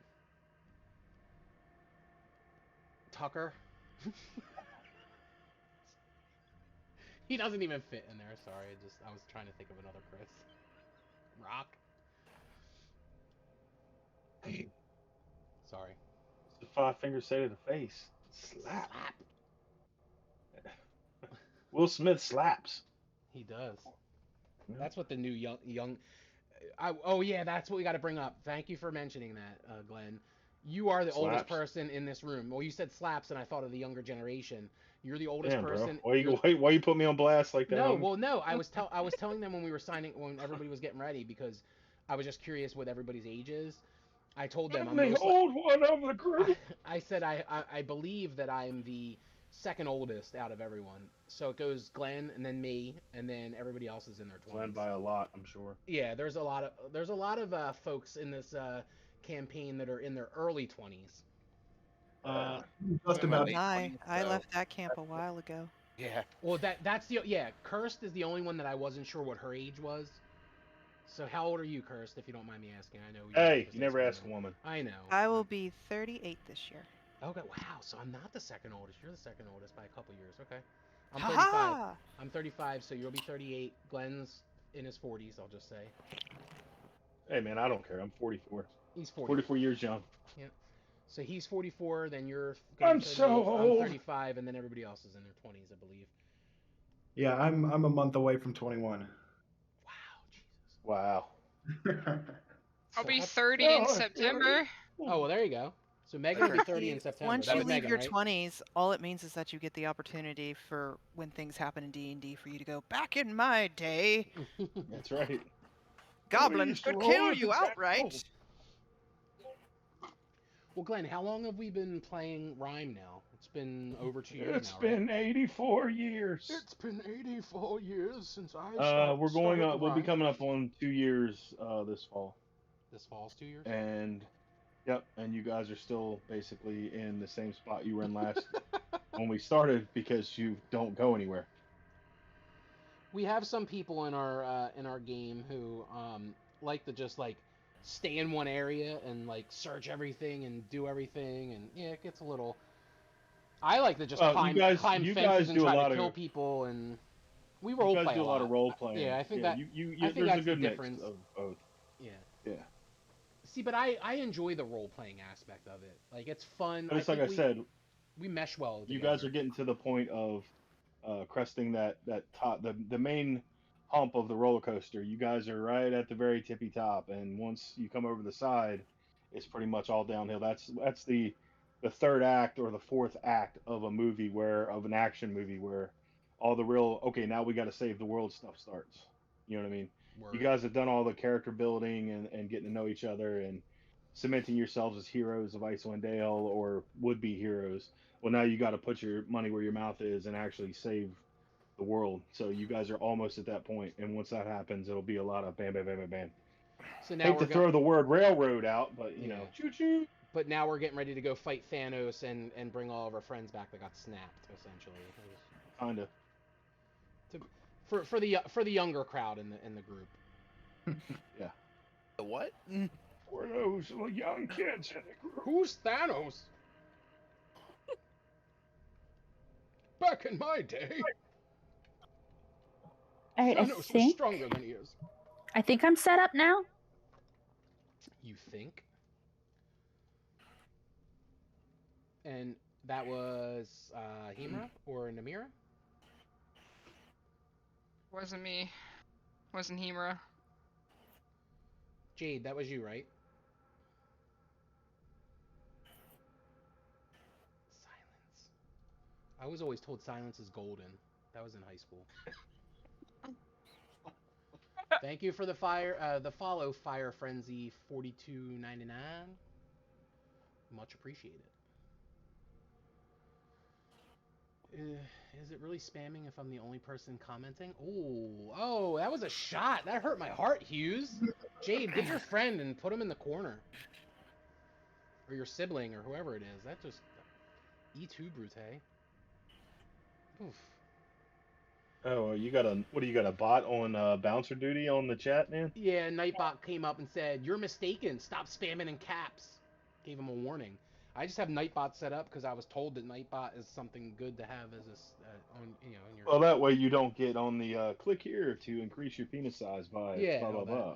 Tucker. He doesn't even fit in there. Sorry, I was trying to think of another Chris. Rock. Sorry. It's the 5-finger say to the face. Slap. Will Smith slaps. He does. Yeah. That's what the new young. Oh yeah, that's what we got to bring up. Thank you for mentioning that, Glenn. You are the oldest person in this room. Well, you said slaps, and I thought of the younger generation. You're the oldest person. Bro. Why you put me on blast like that? No. I was telling them when we were signing, when everybody was getting ready, because I was just curious what everybody's age is. I told them I'm the old one of the group. I said I believe that I'm the second oldest out of everyone. So it goes Glenn and then me and then everybody else is in their 20s. Glenn by a lot, I'm sure. Yeah, there's a lot of folks in this campaign that are in their early 20s. Just in my about. late I 20s, so- left that camp a while ago. Yeah. Well, that's the Cursed is the only one that I wasn't sure what her age was. So how old are you, Cursed? If you don't mind me asking, I know. Hey, you never ask a woman. I know. I will be 38 this year. Okay, wow. So I'm not the second oldest. You're the second oldest by a couple years. Okay. I'm Ha 35. ha! I'm 35, so you'll be 38. Glenn's in his 40s, I'll just say. Hey, man, I don't care. I'm 44. He's 40. 44 years young. Yeah. So he's 44, then you're I'm 38, so old. I'm 35, and then everybody else is in their 20s, I believe. Yeah, I'm a month away from 21. Wow, Jesus. Wow. I'll be So- 30 in September. Oh, well, there you go. So Megan will be 30 in September. Once That you was leave Megan, your right? 20s, all it means is that you get the opportunity for when things happen in D&D for you to go, back in my day, That's right. goblins used to could roll kill with you the outright. Well, Glenn, how long have we been playing Rhyme now? It's been over 2 years It's now, been right? 84 years. It's been 84 years since I We're going up. We'll be coming up on 2 years this fall. This fall's 2 years? And yep, and you guys are still basically in the same spot you were in last when we started because you don't go anywhere. We have some people in our game who like to just like stay in one area and like search everything and do everything, and yeah, it gets a little. I like to just climb you guys fences and do a try lot to of- kill people, and we You role guys play do a lot of role playing. Yeah, I think yeah, that you I think there's that's a good the mix difference. of both. Yeah. Yeah. See, but I enjoy the role playing aspect of it. Like it's fun. But it's like I said, we mesh well together. you guys are getting to the point of cresting that top, the main hump of the roller coaster. You guys are right at the very tippy top, and once you come over the side, it's pretty much all downhill. That's the third act or the fourth act of a movie of an action movie where all the real now we got to save the world stuff starts. You know what I mean? Word. You guys have done all the character building and getting to know each other and cementing yourselves as heroes of Icewind Dale or would be heroes. Well, now you got to put your money where your mouth is and actually save the world. So you guys are almost at that point, and once that happens, it'll be a lot of bam, bam, bam, bam, bam. So now Hate to throw the word railroad out, but you know, choo choo. But now we're getting ready to go fight Thanos and bring all of our friends back that got snapped, essentially. Kinda. For the younger crowd in the group. Yeah. The what? For those young kids in the group. Who's Thanos? Back in my day, All right, Thanos was stronger than he is. I think I'm set up now. You think? And that was Himra or Namira? Wasn't me. Wasn't Himra. Jade, that was you, right? Silence. I was always told silence is golden. That was in high school. Thank you for the follow, Fire Frenzy 42.99. Much appreciated. Is it really spamming if I'm the only person commenting? Oh, that was a shot. That hurt my heart, Hughes. Jade, get your friend and put him in the corner. Or your sibling, or whoever it is. That just... E2 Brute. Oof. Oh, you got a bot on bouncer duty on the chat, man? Yeah, Nightbot came up and said, "You're mistaken. Stop spamming in caps." Gave him a warning. I just have Nightbot set up because I was told that Nightbot is something good to have as a on in your. Well, that way you don't get on the click here to increase your penis size by blah blah blah.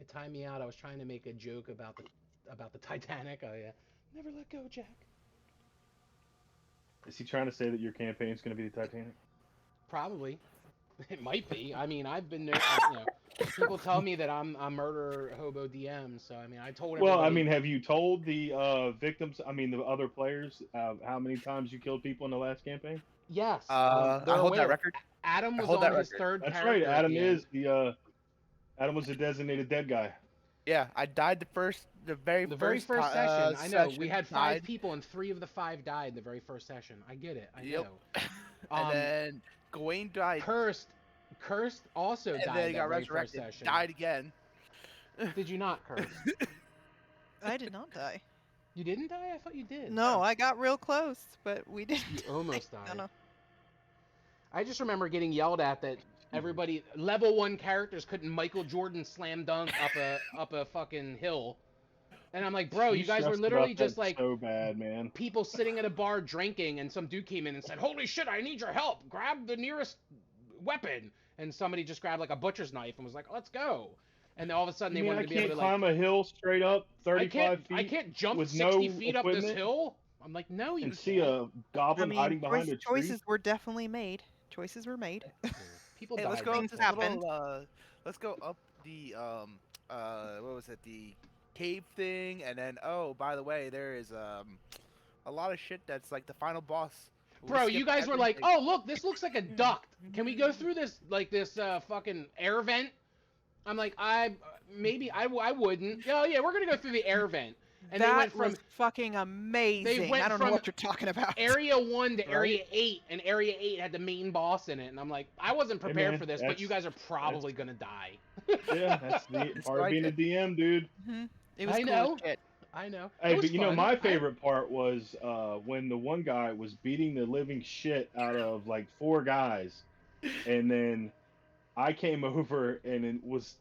It timed me out. I was trying to make a joke about the Titanic. Never let go, Jack. Is he trying to say that your campaign's going to be the Titanic? Probably. It might be. I mean, I've been there. People tell me that I'm a murder hobo DM. So I mean, I told everybody. Well, I mean, have you told the victims? I mean, the other players how many times you killed people in the last campaign? Yes. I hold that record. Adam was on his third That's character. right. Adam is Adam was the designated dead guy. Yeah, I died the very first session. I know. We had 5 died. people, and 3 of the 5 died the very first session. I get it. I Yep. know. And then Gawain died. Cursed also and died then he that got very first resurrected. session. Died again. Did you not, Cursed? I did not die. You didn't die? I thought you did. No, I got real close, but we didn't. You almost die. died. No. I just remember getting yelled at that everybody level 1 characters couldn't Michael Jordan slam dunk up a fucking hill. And I'm like, bro, you guys were stressed literally about that just like so bad, man. people sitting at a bar drinking, and some dude came in and said, "Holy shit, I need your help. Grab the nearest weapon." And somebody just grabbed like a butcher's knife and was like, "Let's go." And then all of a sudden You they mean wanted I to be able can't to like climb a hill straight up 35 feet I can't jump with 60 no feet up this equipment hill. I'm like, "No, you and can't." see a goblin I hiding mean, behind a tree? choices were definitely made. Choices were made. People Hey, died. let's go up Things this happened. little. Let's go up the what was it? The cave thing, and then by the way, there is a lot of shit that's like the final boss. We Bro, you skipped guys were like, everything. "Oh, look, this looks like a duct. Can we go through this like this fucking air vent?" I'm like, maybe I wouldn't. Oh yeah, we're gonna go through the air vent. And they went That from was fucking amazing. went I don't know from what you're talking about. Area 1 to Right? Area 8, and Area 8 had the main boss in it. And I'm like, I wasn't Hey, prepared man, for this, but you guys are probably gonna die. Yeah, that's the It's part of like being a it. DM, dude. It was I cool know. as shit. I know. Hey, It was but you know, fun. my favorite part was when the one guy was beating the living shit out of like 4 guys, and then I came over and it was,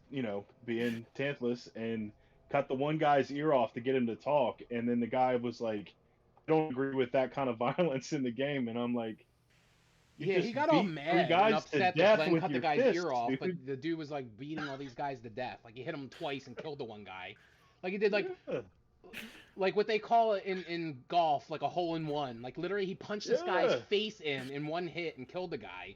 being Tantalus and cut the one guy's ear off to get him to talk, and then the guy was like, "I don't agree with that kind of violence in the game," and I'm like, "You Yeah, just he got all beat 3 mad and guys to upset that death Glenn with cut the your guy's fists, ear off, but dude." the dude was like beating all these guys to death. Like he hit him twice and killed the one guy. Like he did Yeah, like what they call it in golf, like a hole in one. Like literally he punched this guy's yeah. face in one hit and killed the guy.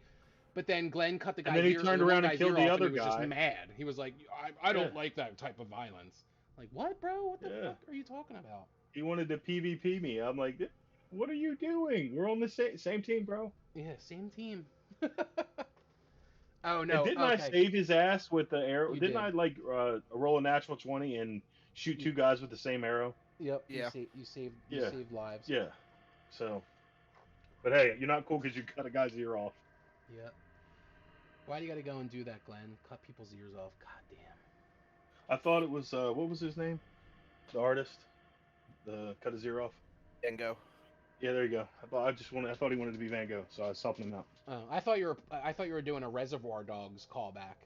But then Glenn cut the And guy's then he ear, turned the one around and guy's killed ear the off, and other he was just guy. mad. He was like, I don't Yeah, like that type of violence. Like, what, bro? What the yeah. fuck are you talking about? He wanted to PvP me. I'm like, "What are you doing? We're on the same team, bro." Yeah, same team. Oh And no, didn't I okay. save his ass with the arrow? You Didn't did. I like roll a natural 20 and shoot You, 2 guys with the same arrow? yep, Yeah. you Yeah, saved lives. yeah. So, but hey, you're not cool because you cut a guy's ear off. Yep. Why do you gotta go and do that, Glenn? Cut people's ears off. God damn. I thought it was what was his name? The artist, the cut his ear off. And go. Yeah, there you go. I thought he wanted to be Van Gogh, so I was helping him out. Oh, I thought you were doing a Reservoir Dogs callback.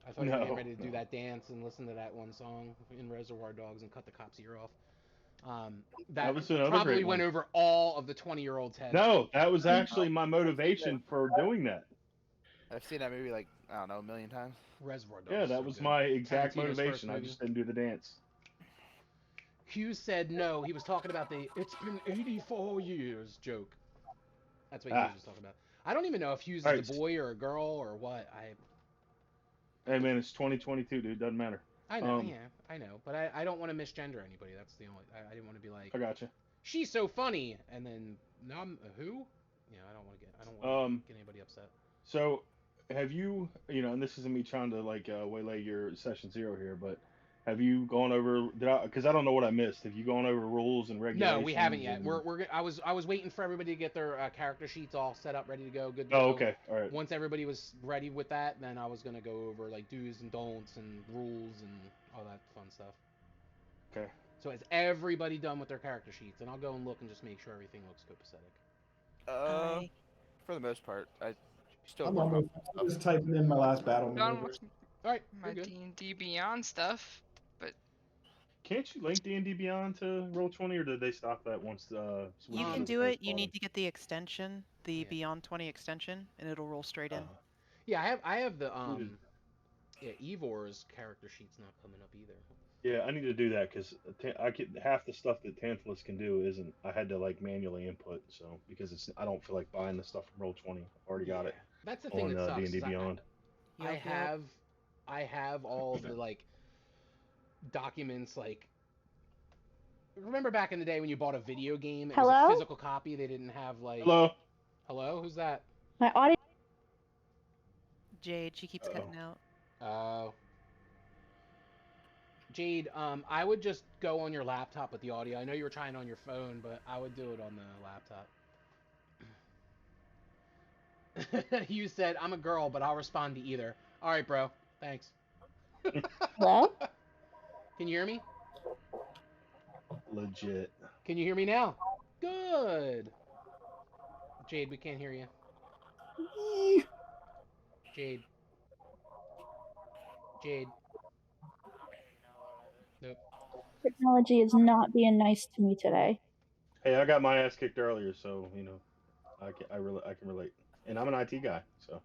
I thought you were getting No, ready to do no. that dance and listen to that one song in Reservoir Dogs and cut the cop's ear off. That That was another probably great went one. over all of the 20-year-olds' heads. No, that was Oh, actually my motivation for doing that. I've seen that movie like I don't know a million times. Reservoir Dogs. Yeah, is that so was good. my exact Tarantino's first motivation. I movie. just didn't do the dance. Hughes said no. He was talking about the "it's been 84 years" joke. That's what Ah. Hughes was talking about. I don't even know if Hughes All is right. a boy or a girl or what. Hey man, it's 2022, dude. Doesn't matter. I know, yeah, I know, but I don't want to misgender anybody. That's the only. I didn't want to be like, I gotcha. she's so funny, and then no, I'm who? Yeah, I don't want to get anybody upset. So, have you, and this isn't me trying to like waylay your session 0 here, but have you gone over? Because I don't know what I missed. Have you gone over rules and regulations? No, we haven't yet. and- We're I was waiting for everybody to get their character sheets all set up, ready to go, good to Oh, go. okay, all right. Once everybody was ready with that, then I was gonna go over like do's and don'ts and rules and all that fun stuff. Okay. So is everybody done with their character sheets? And I'll go and look and just make sure everything looks copacetic. For the most part, I still. I'm working almost on just typing in my last battle Done maneuvers. with All right, my you're good. D&D Beyond stuff, but Can't you link D&D Beyond to Roll20, or did they stop that once? You Um, can do it. You need to get the extension, the Yeah. Beyond 20 extension, and it'll roll straight in. Yeah, I have the Dude. yeah, Evor's character sheet's not coming up either. Yeah, I need to do that because half the stuff that Tantalus can do isn't. I had to like manually input, so because I don't feel like buying the stuff from Roll20. Already got it That's the thing on that sucks. D&D is Beyond. I have all the like documents like. Remember back in the day when you bought a video game, it was Hello? a physical copy. They didn't have like. Hello. Hello, who's that? My audio. Jade, she keeps cutting out. Jade, I would just go on your laptop with the audio. I know you were trying on your phone, but I would do it on the laptop. You said, I'm a girl, but I'll respond to either. All right, bro. Thanks. Hello? Can you hear me? Legit. Can you hear me now? Good. Jade, we can't hear you. Jade. Jade. Nope. Technology is not being nice to me today. Hey, I got my ass kicked earlier, so you know, I can relate. And I'm an IT guy, so.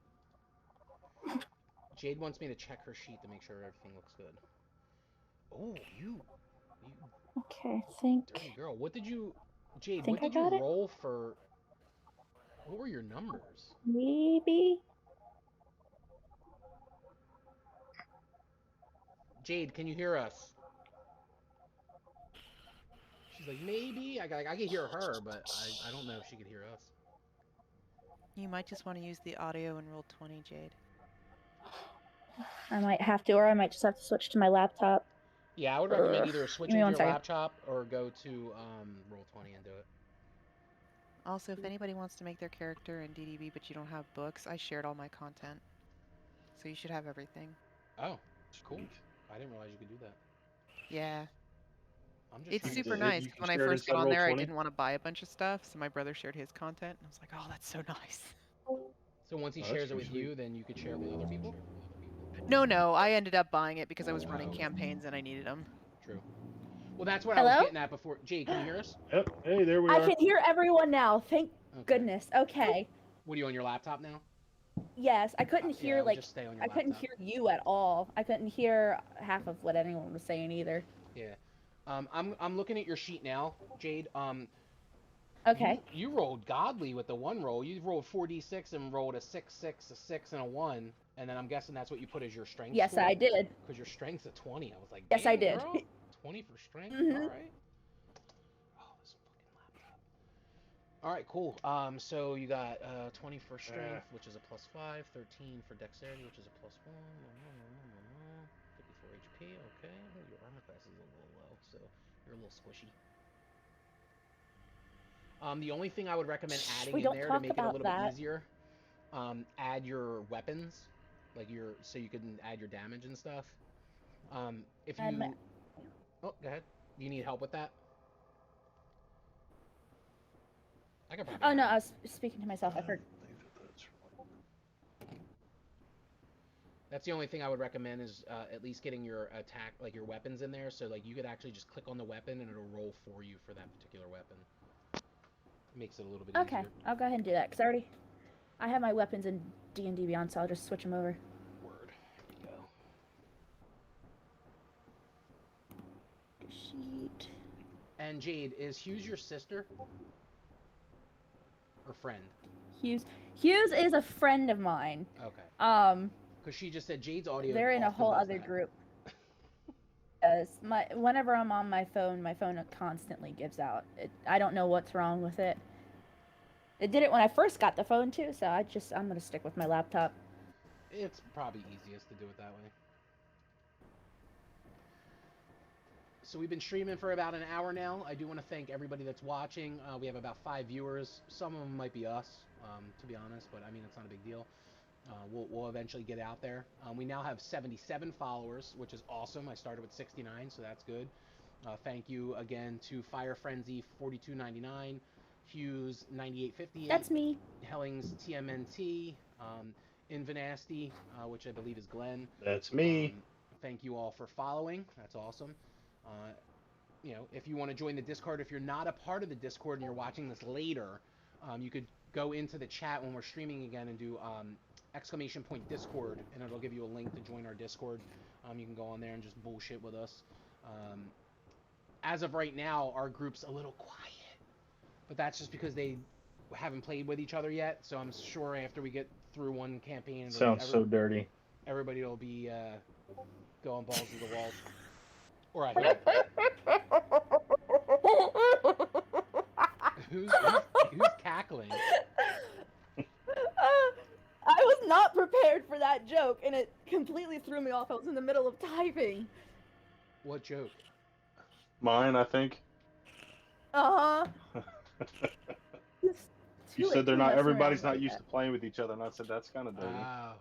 Jade wants me to check her sheet to make sure everything looks good. Oh, you Okay, I think dirty girl. What did you, Jade? think What I did you got it. roll for? What were your numbers? Maybe. Jade, can you hear us? She's like, maybe. I can hear her, but I don't know if she could hear us. You might just want to use the audio in Roll20, Jade. I might have to, or I might just have to switch to my laptop. Yeah, I would recommend either switching Give me to one your second. laptop or go to Roll20 and do it. Also, if anybody wants to make their character in DDB but you don't have books, I shared all my content. So you should have everything. Oh, cool. Sweet. I didn't realize you could do that. Yeah. I'm just It's trying super to. nice You because can when I share it first got inside on there, I Roll20. didn't want to buy a bunch of stuff, so my brother shared his content, and I was like, oh, that's so nice. So once he Oh, that's shares it with pretty you, then you could share it with other people? No, I ended up buying it because I was running Oh, campaigns and I needed them. true. Well, that's what I was Hello? getting at before. Jade, can you hear us? Yep. Hey, there we I are. can hear everyone now. Thank Okay. goodness. Okay. What are you on your laptop now? Yes, I couldn't hear Yeah, just stay on your I couldn't laptop. hear you at all. I couldn't hear half of what anyone was saying either. Yeah. I'm looking at your sheet now, Jade. Okay. You rolled godly with the one roll. You rolled 4d6 and rolled a 6, 6, a 6, and a 1. And then I'm guessing that's what you put as your strength Yes, score? I did. Because your strength's a 20. I was like, Yes, damn, I did. girl. 20 for strength? Mhm. All right. Oh, this fucking laptop. All right, cool. So you got 20 for strength, which is a +5, 13 for dexterity, which is a +1, 54 HP. Okay. Oh, your armor class is a little low, so you're a little squishy. The only thing I would recommend adding We in don't there to talk make it a about little bit that. easier, add your weapons, like so you can add your damage and stuff. If you, oh, go ahead. Do you need help with that? I could probably. Oh no, I was speaking to myself. I heard. That's the only thing I would recommend is at least getting your attack, like your weapons in there, so like you could actually just click on the weapon and it'll roll for you for that particular weapon. It makes it a little bit Okay, easier. I'll go ahead and do that because I have my weapons in D&D Beyond, so I'll just switch them over. Word. There you go. Sheet. And Jade, is Hughes your sister or friend? Hughes is a friend of mine. Okay. Because she just said Jade's audio. They're in a whole does other that. group. Whenever I'm on my phone constantly gives out. I don't know what's wrong with it. It did it when I first got the phone too, so I'm gonna stick with my laptop. It's probably easiest to do it that way. So we've been streaming for about an hour now. I do want to thank everybody that's watching. We have about 5 viewers. Some of them might be us, to be honest, but I mean, it's not a big deal. We'll eventually get out there. We now have 77 followers, which is awesome. I started with 69, so that's good. Thank you again to Fire Frenzy 42.99, Hughes 98.58. That's me. Hellings TMNT, Invinasty, which I believe is Glenn. That's me. Thank you all for following. That's awesome. You know, if you want to join the Discord, if you're not a part of the Discord and you're watching this later, you could go into the chat when we're streaming again and do !Discord, and it'll give you a link to join our Discord. You can go on there and just bullshit with us. As of right now, our group's a little quiet, but that's just because they haven't played with each other yet. So I'm sure after we get through one campaign, Sounds so dirty. Everybody will be going balls to the walls. Or I hope. Who's cackling? I was not prepared for that joke, and it completely threw me off. I was in the middle of typing. What joke? Mine, I think. Uh-huh. You said everybody's not used to playing with each other, and I said that's kind of dirty. Wow.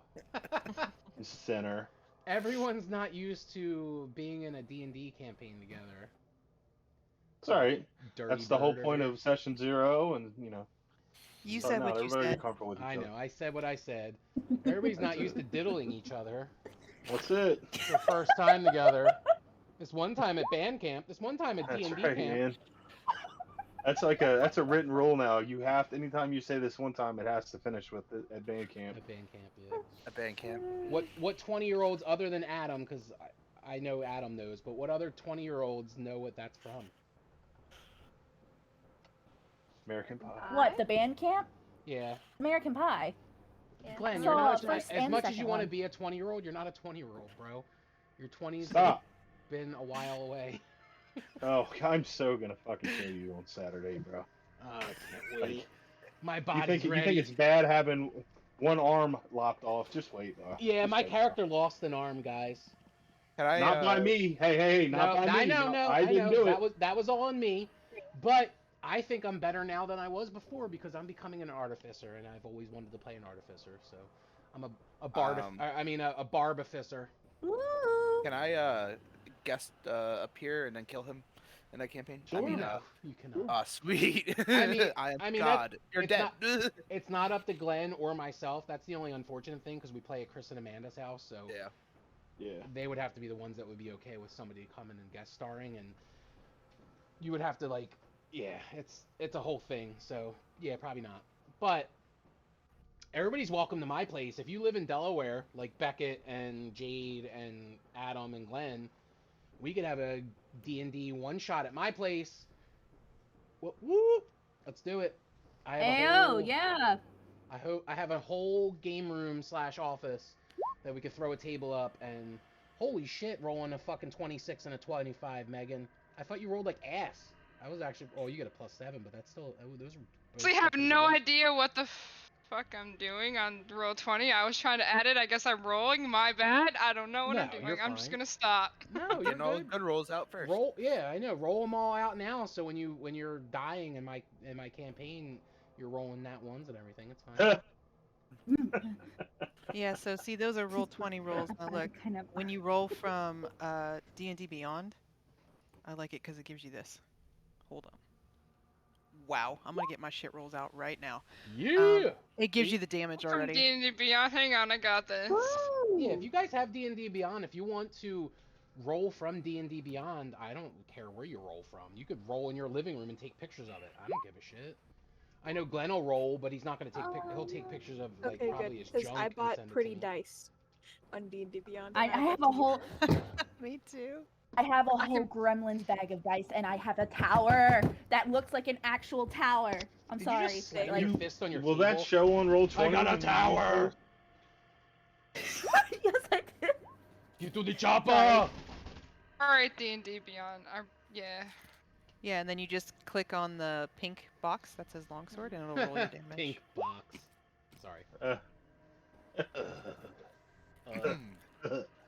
You sinner. Everyone's not used to being in a D&D campaign together. It's all right. Dirty That's the whole bird point over of session 0, and You starting said out, what you everybody said. get comfortable with each I other. know. I said what I said. Everybody's not That's used to it. diddling each other. That's it. It's their first time together. This one time at band camp. This one time at That's D&D right, camp. man. That's a written rule now. You have to, anytime you say this one time, it has to finish with it at band camp. At band camp, yeah. A band camp. What 20-year-olds other than Adam, because I know Adam knows, but what other 20-year-olds know what that's from? American Pie. What, the band camp? Yeah. American Pie. Yeah. Glenn, So, you're not first as and much as second you want to one. be a 20-year-old, you're not a 20-year-old, bro. Your 20's Stop. been a while away. Oh, I'm so gonna fucking kill you on Saturday, bro. Oh, I can't Like, wait. My you body's think ready. it's bad having one arm lopped off? Just wait, bro. Yeah, Just my wait, bro. character lost an arm, guys. Can I? Not by me. Hey, not by me. I know, I didn't do it. That was all on me. But I think I'm better now than I was before because I'm becoming an artificer, and I've always wanted to play an artificer. So I'm a bard. A barbificer. Woo! Can I guest appear and then kill him in that campaign? Sure. No, you cannot. Sweet. I mean, God. You're it's dead. It's not up to Glenn or myself. That's the only unfortunate thing because we play at Chris and Amanda's house, so Yeah. they would have to be the ones that would be okay with somebody coming and guest starring, and you would have to it's a whole thing. So yeah, probably not. But everybody's welcome to my place. If you live in Delaware, like Beckett and Jade and Adam and Glenn, we could have a D&D one shot at my place. Whoop. Let's do it. Yeah. I have a whole game room / office that we could throw a table up and holy shit, rolling a fucking 26 and a 25, Megan. I thought you rolled like ass. I was actually you got a +7, but that's still those are. So you have no idea what the fuck I'm doing on Roll20. I was trying to add it. I guess I'm rolling. My bad. I don't know what I'm No, doing. you're I'm just fine. gonna stop. No, you're Getting all the good. good rolls out first. Yeah, I know. Roll them all out now. So when you're dying in my campaign, you're rolling nat ones and everything. It's fine. Yeah, so see, those are Roll20 rolls. Now look, when you roll from D&D Beyond, I like it because it gives you this. Hold on. Wow, I'm gonna get my shit rolls out right now. Yeah. It gives you the damage From already. D&D Beyond. Hang on, I got this. Yeah, if you guys have D&D Beyond, if you want to roll from D&D Beyond, I don't care where you roll from. You could roll in your living room and take pictures of it. I don't give a shit. I know Glenn will roll, but he's not going to take he'll take pictures of like Okay, probably good. his Because junk I and bought send it pretty to me. dice on D&D Beyond. I have a whole Me too. I have a whole Gremlins bag of dice, and I have a tower that looks like an actual tower. I'm Did sorry. you just slam like, your fist on your Will table? that show on Roll20? I got a tower! yes, I did. Get to the chopper! Sorry. Alright, D&D Beyond. Yeah. Yeah, and then you just click on the pink box that says longsword, and it'll roll your damage. Pink box. Sorry.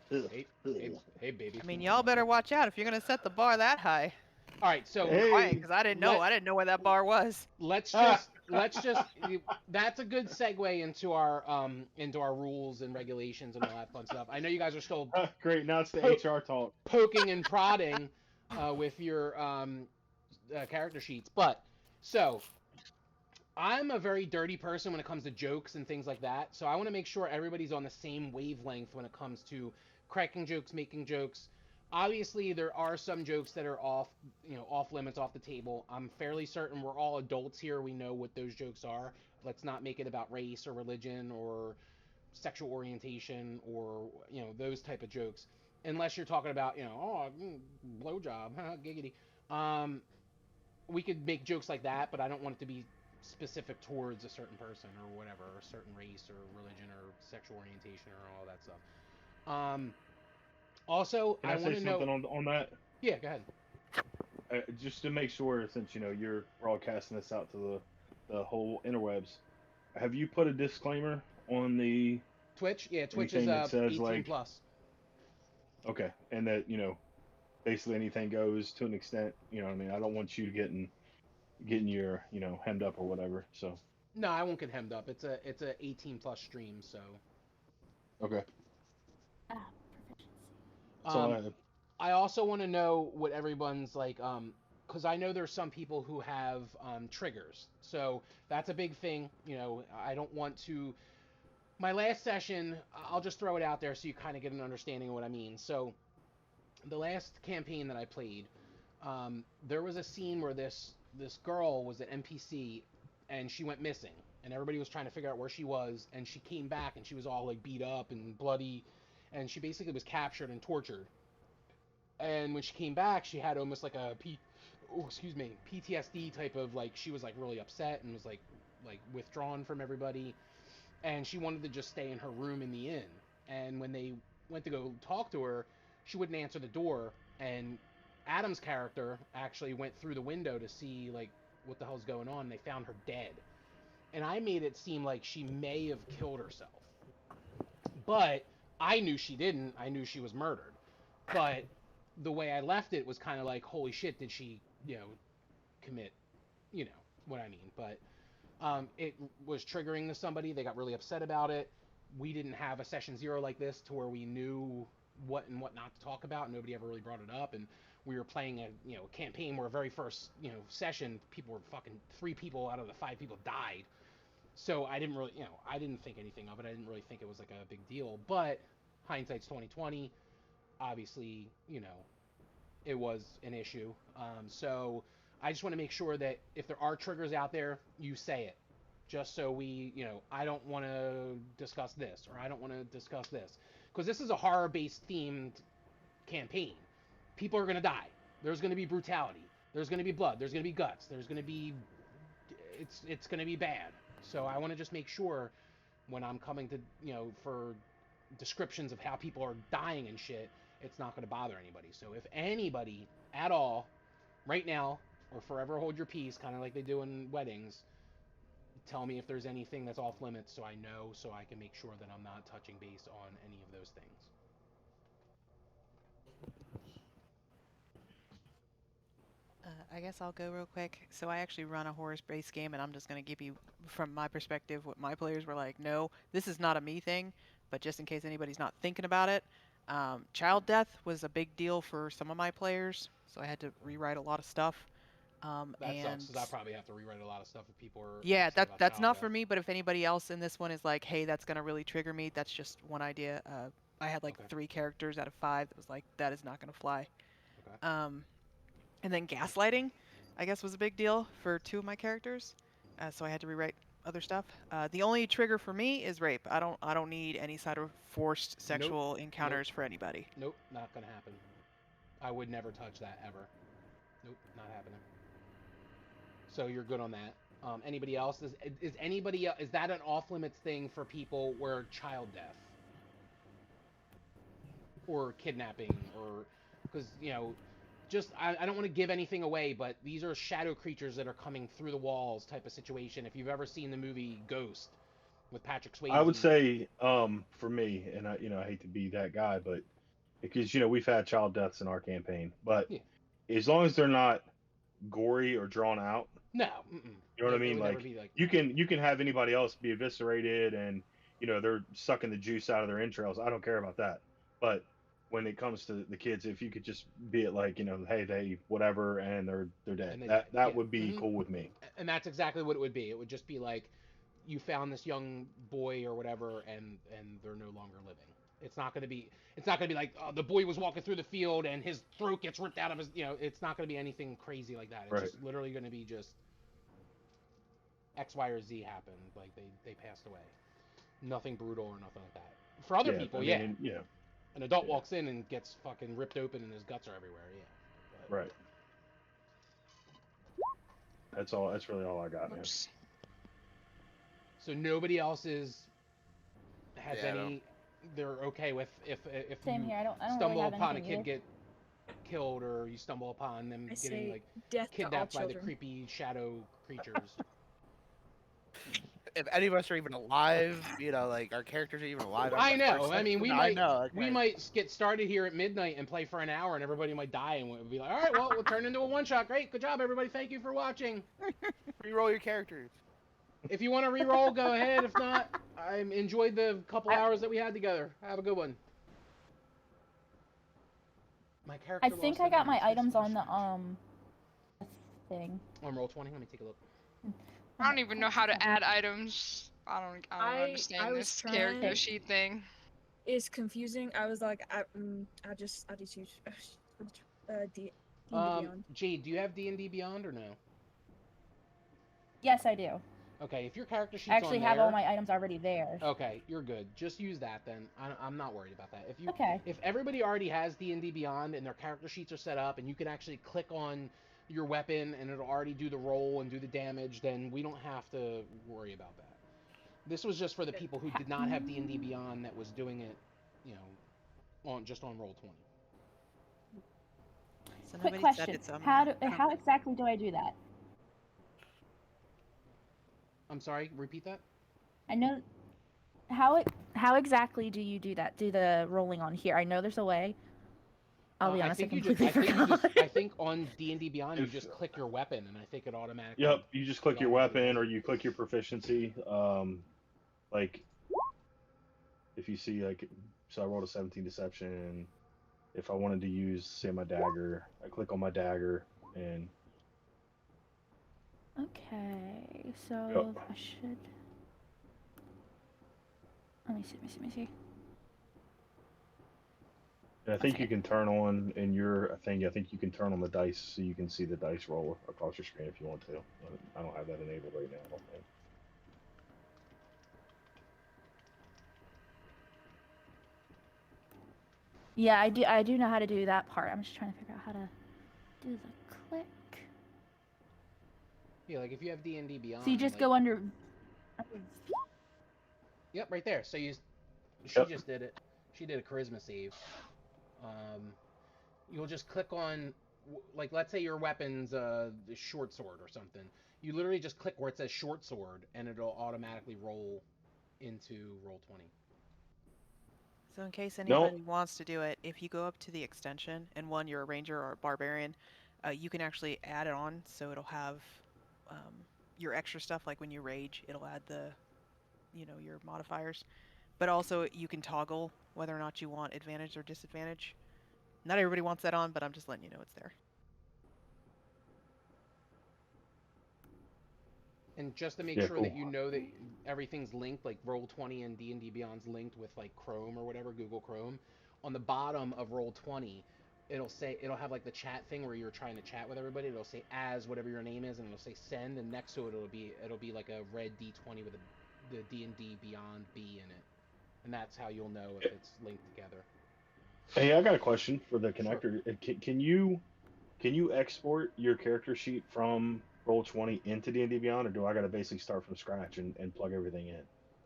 Hey, baby. I mean, y'all better watch out if you're gonna set the bar that high. All right, so Hey. Because I didn't know. I didn't know where that bar was. let's just that's a good segue into our rules and regulations and all that fun stuff. I know you guys are still Great, now it's the HR talk. poking and prodding with your character sheets, but so I'm a very dirty person when it comes to jokes and things like that. So I want to make sure everybody's on the same wavelength when it comes to cracking jokes, making jokes. Obviously, there are some jokes that are off limits, off the table. I'm fairly certain we're all adults here. We know what those jokes are. Let's not make it about race or religion or sexual orientation or, those type of jokes. Unless you're talking about, blowjob, giggity. We could make jokes like that, but I don't want it to be specific towards a certain person or whatever, or a certain race or religion or sexual orientation or all that stuff. Also, Can I want say to know. something on that? Yeah, go ahead. Just to make sure, since you're broadcasting this out to the whole interwebs, have you put a disclaimer on the Twitch? Yeah, Twitch anything is that says 18 like plus. Okay, and that basically anything goes to an extent. I mean, I don't want you getting your hemmed up or whatever. So No, I won't get hemmed up. It's a 18 plus stream, so. okay. Proficiency. So I also want to know what everyone's like because I know there's some people who have triggers. So that's a big thing. I don't want to. My last session, I'll just throw it out there so you kind of get an understanding of what I mean. So the last campaign that I played, there was a scene where this girl was an NPC and she went missing, and everybody was trying to figure out where she was, and she came back and she was all like beat up and bloody, and she basically was captured and tortured. And when she came back, she had almost like PTSD type of, like, she was like really upset and was like withdrawn from everybody, and she wanted to just stay in her room in the inn. And when they went to go talk to her, she wouldn't answer the door, and Adam's character actually went through the window to see like what the hell's going on. They found her dead, and I made it seem like she may have killed herself, but I knew she didn't. I knew she was murdered, but the way I left it was kind of like, holy shit, did she, commit, what I mean. But it was triggering to somebody. They got really upset about it. We didn't have a session 0 like this to where we knew what and what not to talk about. Nobody ever really brought it up, and we were playing a campaign where very first session, people were fucking 3 people out of the 5 people died. So I didn't really, I didn't think anything of it. I didn't really think it was like a big deal. But hindsight's 2020. Obviously, it was an issue. So I just want to make sure that if there are triggers out there, you say it. Just so we, I don't want to discuss this, or I don't want to discuss this. Because this is a horror-based themed campaign. People are going to die. There's going to be brutality. There's going to be blood. There's going to be guts. There's going to be... It's going to be bad. So I want to just make sure when I'm coming to, for descriptions of how people are dying and shit, it's not going to bother anybody. So if anybody at all, right now, or forever hold your peace, kind of like they do in weddings, tell me if there's anything that's off limits so I know, so I can make sure that I'm not touching base on any of those things. I guess I'll go real quick. So I actually run a horror-based game, and I'm just going to give you, from my perspective, what my players were like. No, this is not a me thing, but just in case anybody's not thinking about it, child death was a big deal for some of my players, so I had to rewrite a lot of stuff. That and sucks, because I probably have to rewrite a lot of stuff if people are yeah, upset about that's child not death. for me. But if anybody else in this one is like, hey, that's going to really trigger me, that's just one idea. I had like Okay. 3 characters out of 5 that was like, that is not going to fly. Okay. And then gaslighting, I guess, was a big deal for 2 of my characters, so I had to rewrite other stuff. The only trigger for me is rape. I don't need any sort of forced sexual encounters for anybody. Nope, not gonna happen. I would never touch that ever. Nope, not happening. So you're good on that. Anybody else? Is anybody is that an off limits thing for people where child death or kidnapping, or because just I don't want to give anything away, but these are shadow creatures that are coming through the walls type of situation. If you've ever seen the movie Ghost with Patrick Swayze, I would say, for me, and I hate to be that guy, but because we've had child deaths in our campaign, but yeah, as long as they're not gory or drawn out, no, you know what I it mean? would never Like be like you can have anybody else be eviscerated and they're sucking the juice out of their entrails. I don't care about that. But when it comes to the kids, if you could just be it like hey, they whatever, and they're dead, and they that died. Yeah. would be cool with me. And that's exactly what it would be. It would just be like, you found this young boy or whatever, and they're no longer living. It's not gonna be like, oh, the boy was walking through the field and his throat gets ripped out of his. It's not gonna be anything crazy like that. It's Right. just literally gonna be just X, Y, or Z happened. Like they passed away. Nothing brutal or nothing like that. For other people, I mean, yeah. yeah. An adult walks in and gets fucking ripped open and his guts are everywhere. Yeah. But, Right. That's all. That's really all I got, man. Oops. So nobody else has Yeah, any. They're okay with if Same you here. I don't stumble really have upon a anything kid either. get killed, or you stumble upon them I getting say like death to all kidnapped by the children. creepy shadow creatures. If any of us are even alive, like our characters are even alive. I after the know. first I mean, session, I know. we okay. might get started here at midnight and play for an hour, and everybody might die, and we'll be like, all right, well, we'll turn into a one shot. Great, good job, everybody. Thank you for watching. Reroll your characters. If you want to re-roll, go ahead. If not, I enjoyed the couple hours that we had together. Have a good one. My character. I think I got my items on the thing. On Roll20, let me take a look. I don't even know how to add items. I don't I understand was this trying- character sheet thing. It's confusing. I was like, I just use D&D Beyond. Jade, do you have D&D Beyond or no? Yes, I do. Okay, if your character sheet's I actually on have there, all my items already there. okay, you're good. Just use that then. I'm not worried about that. Okay. If everybody already has D&D Beyond and their character sheets are set up and you can actually click on your weapon and it'll already do the roll and do the damage, then we don't have to worry about that. This was just for the people who did not have D&D Beyond that was doing it, you know, on Roll20. So Quick nobody said question: it, so I'm how gonna- exactly do I do that? I'm sorry, repeat that? I know how exactly do you do that? Do the rolling on here? I know there's a way. I'll be honest, I completely forgot. I think on D&D Beyond you If- just click your weapon and I think it automatically. Yep, you just click your automatically weapon rolls. or you click your proficiency. Like if you see like, so I rolled a 17 deception. If I wanted to use, say, my dagger, I click on my dagger and. Okay, so Yep. I should. Let me see. And I think you can turn on in your thing. I think you can turn on the dice so you can see the dice roll across your screen if you want to. I don't have that enabled right now. I don't think. Yeah, I do know how to do that part. I'm just trying to figure out how to do the click. Yeah, like if you have D&D Beyond. So you just like, go under. Yep, right there. So she Yep. just did it. She did a charisma save. You'll just click on, like, let's say your weapon's the short sword or something. You literally just click where it says short sword, and it'll automatically roll into Roll20. So in case anybody wants to do it, if you go up to the extension and you're a ranger or a barbarian, you can actually add it on so it'll have your extra stuff, like when you rage, it'll add your modifiers. But also you can toggle whether or not you want advantage or disadvantage. Not everybody wants that on, but I'm just letting you know it's there. And just to make Yeah, sure cool. that you know that everything's linked, like Roll20 and D&D Beyond's linked with like Chrome or whatever, Google Chrome. On the bottom of Roll20, it'll have like the chat thing where you're trying to chat with everybody. It'll say as whatever your name is, and it'll say send, and next to it it'll be like a red D20 with the D&D Beyond B in it, and that's how you'll know if it's linked together. Hey, I got a question for the Sure. connector. Can you export your character sheet from Roll20 into D&D Beyond, or do I got to basically start from scratch and plug everything in?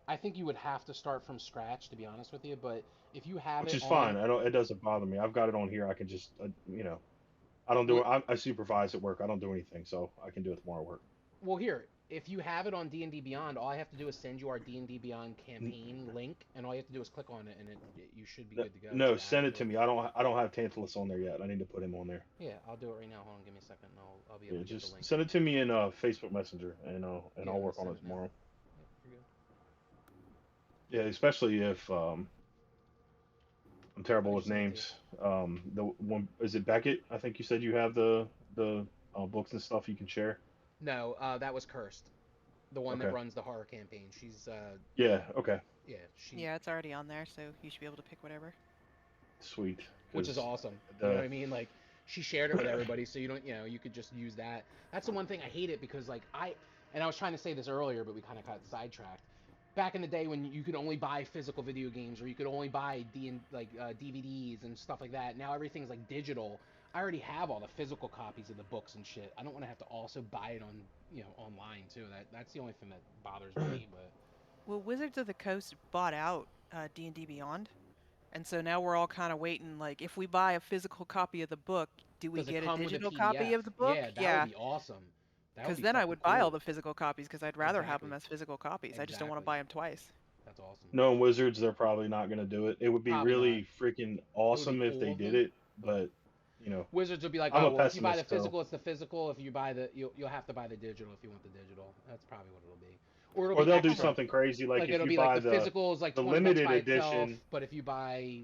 I think you would have to start from scratch, to be honest with you, but if you have Which it is on, fine. It doesn't bother me. I've got it on here. I can just I don't do it. I supervise at work. I don't do anything, so I can do it tomorrow at work. Well, here, if you have it on D&D Beyond, all I have to do is send you our D&D Beyond campaign link, and all you have to do is click on it, and you should be good to go. No, send it to me. I don't have Tantalus on there yet. I need to put him on there. Yeah, I'll do it right now. Hold on, give me a second, and I'll be able to get the Just link. send it to me in Facebook Messenger, and I'll work on send it now. tomorrow. Yep, you're good. Yeah, especially if I'm terrible I with just sent it to names. The one, is it Beckett? I think you said you have the books and stuff you can share. No, that was Cursed, the one that Okay. runs the horror campaign. She's Yeah. Okay. Yeah, it's already on there, so you should be able to pick whatever. Sweet. Which is awesome. You know what I mean? Like, she shared it with everybody, so you could just use that. That's the one thing I hate it, because like I was trying to say this earlier, but we kind of got sidetracked. Back in the day when you could only buy physical video games, or you could only buy DVDs and stuff like that. Now everything's like digital. I already have all the physical copies of the books and shit. I don't want to have to also buy it on online too. That's the only thing that bothers me. But Well, Wizards of the Coast bought out D&D Beyond, and so now we're all kind of waiting. Like, if we buy a physical copy of the book, do we does it get a come with a digital PDF? copy of the book? Yeah, that would be awesome. Because then I would buy all the physical copies, because I'd rather have them as physical copies. I just don't want to buy them twice. That's awesome. No, Wizards, they're probably not going to do it. It would be Probably really freaking awesome if cool they of did them. it, but Wizards would be like, I'm oh, a well, if you buy the pessimist, so- physical, it's the physical. If you buy you'll have to buy the digital if you want the digital. That's probably what it'll be. Or Or be they'll extra. do something crazy like if it'll you be buy like the physical is like the $20 limited by edition. itself, but if you buy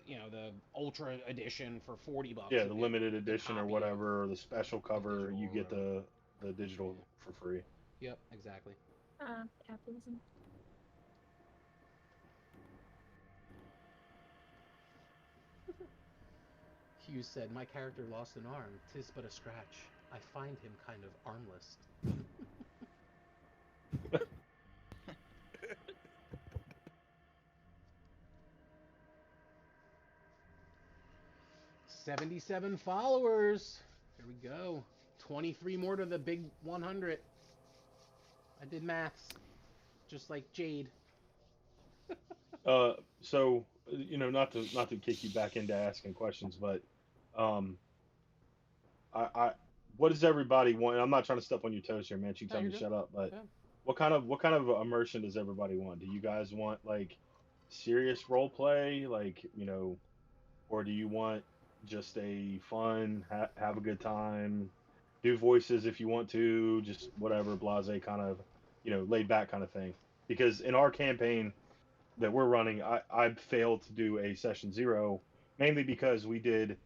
the ultra edition for $40. Yeah, You'll the get limited the edition or copy of whatever, or the special cover, digital you or get whatever. the digital for free. Yep, exactly. Capitalism. Hughes said, "My character lost an arm. 'Tis but a scratch. I find him kind of armless." 77 followers. Here we go. 23 more to the big 100. I did maths, just like Jade. So not to kick you back into asking questions, but um, I what does everybody want? I'm not trying to step on your toes here, man. You can No, tell you're me to good. shut up, but Yeah. what kind of immersion does everybody want? Do you guys want like serious role play, like or do you want just a fun, have a good time, do voices if you want to, just whatever, blase kind of, laid back kind of thing? Because in our campaign that we're running, I failed to do a session zero, mainly because we did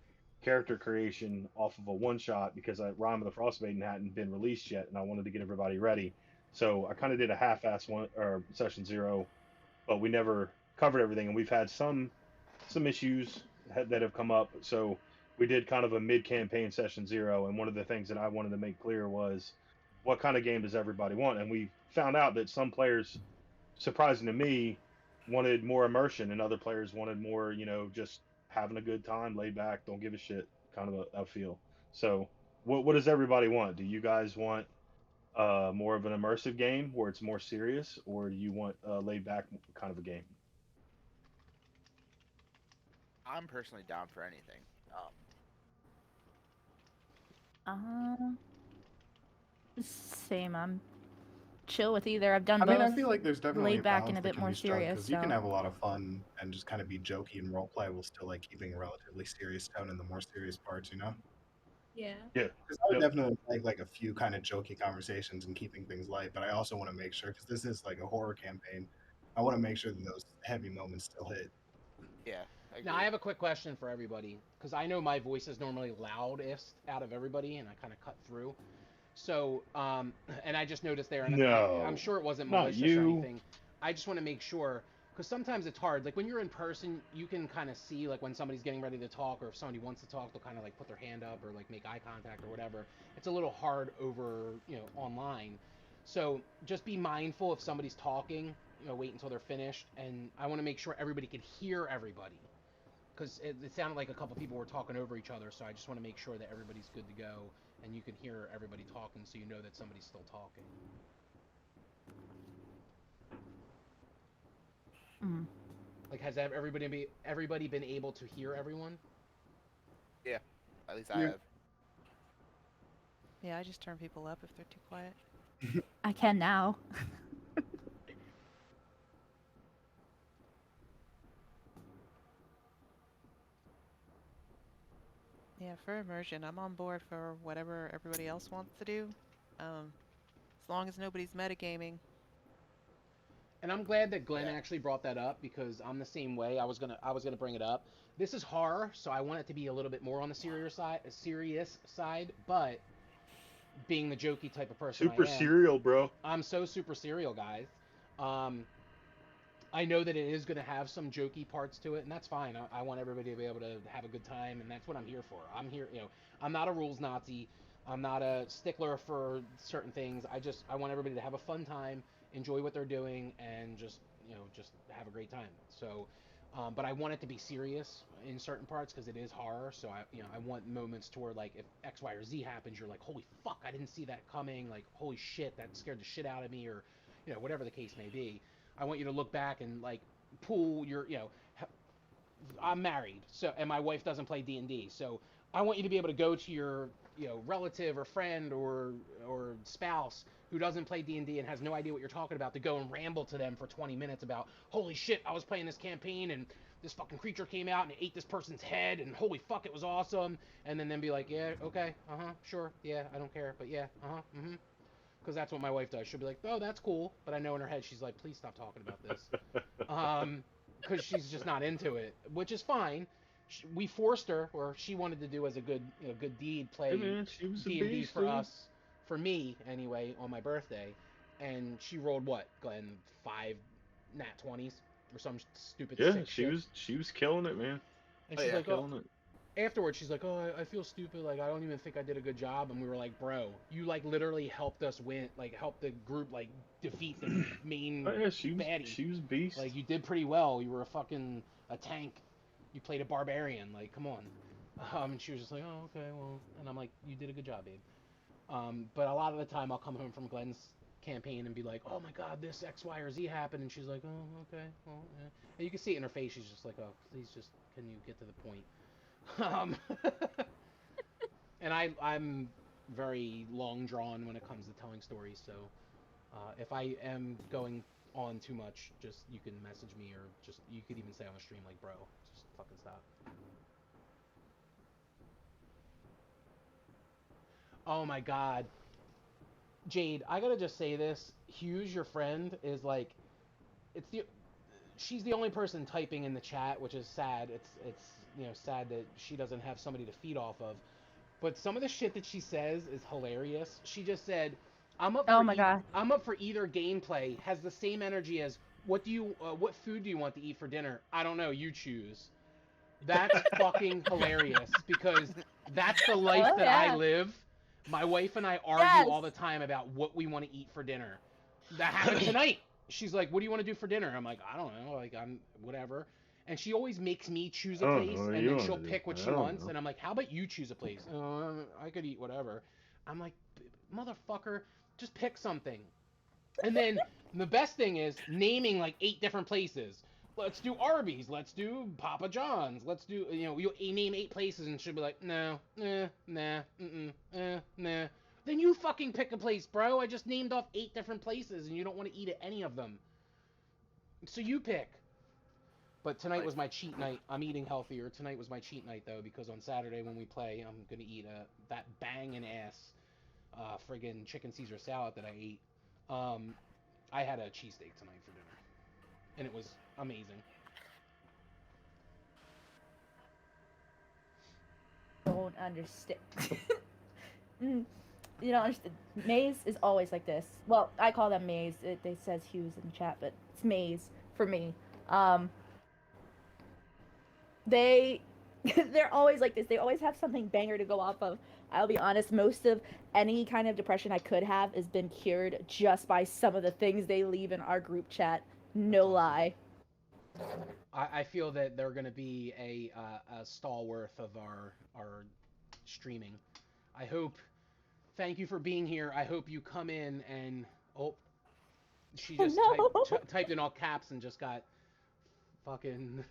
character creation off of a one shot because Rhyme of the Frostmaiden hadn't been released yet, and I wanted to get everybody ready. So I kind of did a half-ass one or session zero, but we never covered everything, and we've had some issues that have come up. So we did kind of a mid-campaign session zero, and one of the things that I wanted to make clear was what kind of game does everybody want, and we found out that some players, surprising to me, wanted more immersion, and other players wanted more, just having a good time, laid back, don't give a shit, kind of a feel. So, what does everybody want? Do you guys want more of an immersive game where it's more serious, or do you want a laid back kind of a game? I'm personally down for anything. Uh, Same. I'm chill with either. I've done I mean, I both. feel like there's definitely a Laid back balance and a that bit can more be struck serious. because you can So have a lot of fun and just kind of be jokey and role play while still like keeping a relatively serious tone in the more serious parts, you know? Yeah. Yeah. Because I would Yep. definitely like a few kind of jokey conversations and keeping things light, but I also want to make sure because this is like a horror campaign, I want to make sure that those heavy moments still hit. Yeah, I Now I agree. have a quick question for everybody because I know my voice is normally loudest out of everybody, and I kind of cut through. So, and I just noticed there, and I'm No, sure it wasn't not malicious or you. anything. I just want to make sure because sometimes it's hard. Like when you're in person, you can kind of see like when somebody's getting ready to talk, or if somebody wants to talk, they'll kind of like put their hand up or like make eye contact or whatever. It's a little hard over online. So just be mindful if somebody's talking. Wait until they're finished, and I want to make sure everybody can hear everybody because it sounded like a couple people were talking over each other. So I just want to make sure that everybody's good to go and you can hear everybody talking, so you know that somebody's still talking. mm. Like, has everybody been able to hear everyone? Yeah, at least I Yeah. have. Yeah, I just turn people up if they're too quiet. I can now. Yeah, for immersion, I'm on board for whatever everybody else wants to do. As long as nobody's metagaming. And I'm glad that Glenn Yeah. actually brought that up because I'm the same way. I was gonna bring it up. This is horror, so I want it to be a little bit more on the serious side. But being the jokey type of person I Super am, serial, bro. I'm so super serial, guys. Um, I know that it is going to have some jokey parts to it, and that's fine. I want everybody to be able to have a good time, and that's what I'm here for. I'm here, I'm not a rules Nazi. I'm not a stickler for certain things. I want everybody to have a fun time, enjoy what they're doing, and just have a great time. So, but I want it to be serious in certain parts because it is horror. So I want moments to where like if X, Y, or Z happens, you're like, holy fuck, I didn't see that coming. Like, holy shit, that scared the shit out of me, or whatever the case may be. I want you to look back and like pull your, I'm married, so and my wife doesn't play D&D, so I want you to be able to go to your, relative or friend or spouse who doesn't play D&D and D and has no idea what you're talking about to go and ramble to them for 20 minutes about, holy shit, I was playing this campaign and this fucking creature came out and it ate this person's head and holy fuck, it was awesome. And then be like, yeah, okay, sure, yeah, I don't care, but yeah, because that's what my wife does. She'll be like, "Oh, that's cool," but I know in her head she's like, "Please stop talking about this," because she's just not into it, which is fine. We forced her, or she wanted to do as a good good deed, play Hey man, she was a D&D beast, for dude. us, for me anyway, on my birthday, and she rolled what, Glenn, 5 nat 20s or some stupid Yeah, sick she shit. was killing it, man. And Oh, she's yeah. like, oh, Killing it. afterwards, she's like, oh, I feel stupid. Like, I don't even think I did a good job. And we were like, bro, you like literally helped us win, like helped the group like defeat the main Oh, yeah, she baddie. was a beast. Like, you did pretty well. You were a tank. You played a barbarian. Like, come on. And she was just like, oh, okay, well. And I'm like, you did a good job, babe. But a lot of the time, I'll come home from Glenn's campaign and be like, oh my god, this X, Y, or Z happened. And she's like, oh, okay, well, yeah. And you can see it in her face. She's just like, oh, please just, can you get to the point? And I'm very long drawn when it comes to telling stories, so if I am going on too much, just you can message me, or just you could even say on the stream like, bro, just fucking stop. Oh my god, Jade, I gotta just say this. Hughes, your friend, is like, she's the only person typing in the chat, which is sad. It's sad that she doesn't have somebody to feed off of. But some of the shit that she says is hilarious. She just said, "I'm up Oh for my god. I'm up for either gameplay." Has the same energy as what food do you want to eat for dinner? I don't know. You choose. That's fucking hilarious because that's the life Oh, that I yeah. live. My wife and I argue Yes. all the time about what we want to eat for dinner. That happened tonight. She's like, "What do you want to do for dinner?" I'm like, "I don't know. Like, I'm whatever." And she always makes me choose a I don't place, know what and you then wanna she'll do. pick what I she don't wants. know. And I'm like, "How about you choose a place?" I could eat whatever. I'm like, "Motherfucker, just pick something." And then the best thing is naming like 8 different places. Let's do Arby's. Let's do Papa John's. Let's do, you name 8 places, and she'll be like, no, nah, nah. Then you fucking pick a place, bro. I just named off 8 different places, and you don't want to eat at any of them. So you pick. But tonight was my cheat night. I'm eating healthier. Tonight was my cheat night, though, because on Saturday when we play, I'm going to eat that banging ass friggin' chicken Caesar salad that I ate. I had a cheesesteak tonight for dinner, and it was amazing. Don't understand. You don't understand. Maze is always like this. Well, I call them Maze. They says Hughes in the chat, but it's Maze for me. They're always like this. They always have something banger to go off of. I'll be honest, most of any kind of depression I could have has been cured just by some of the things they leave in our group chat. No lie. I feel that they're going to be a stalwart of our streaming. I hope. Thank you for being here. I hope you come in and she just typed in all caps and just got fucking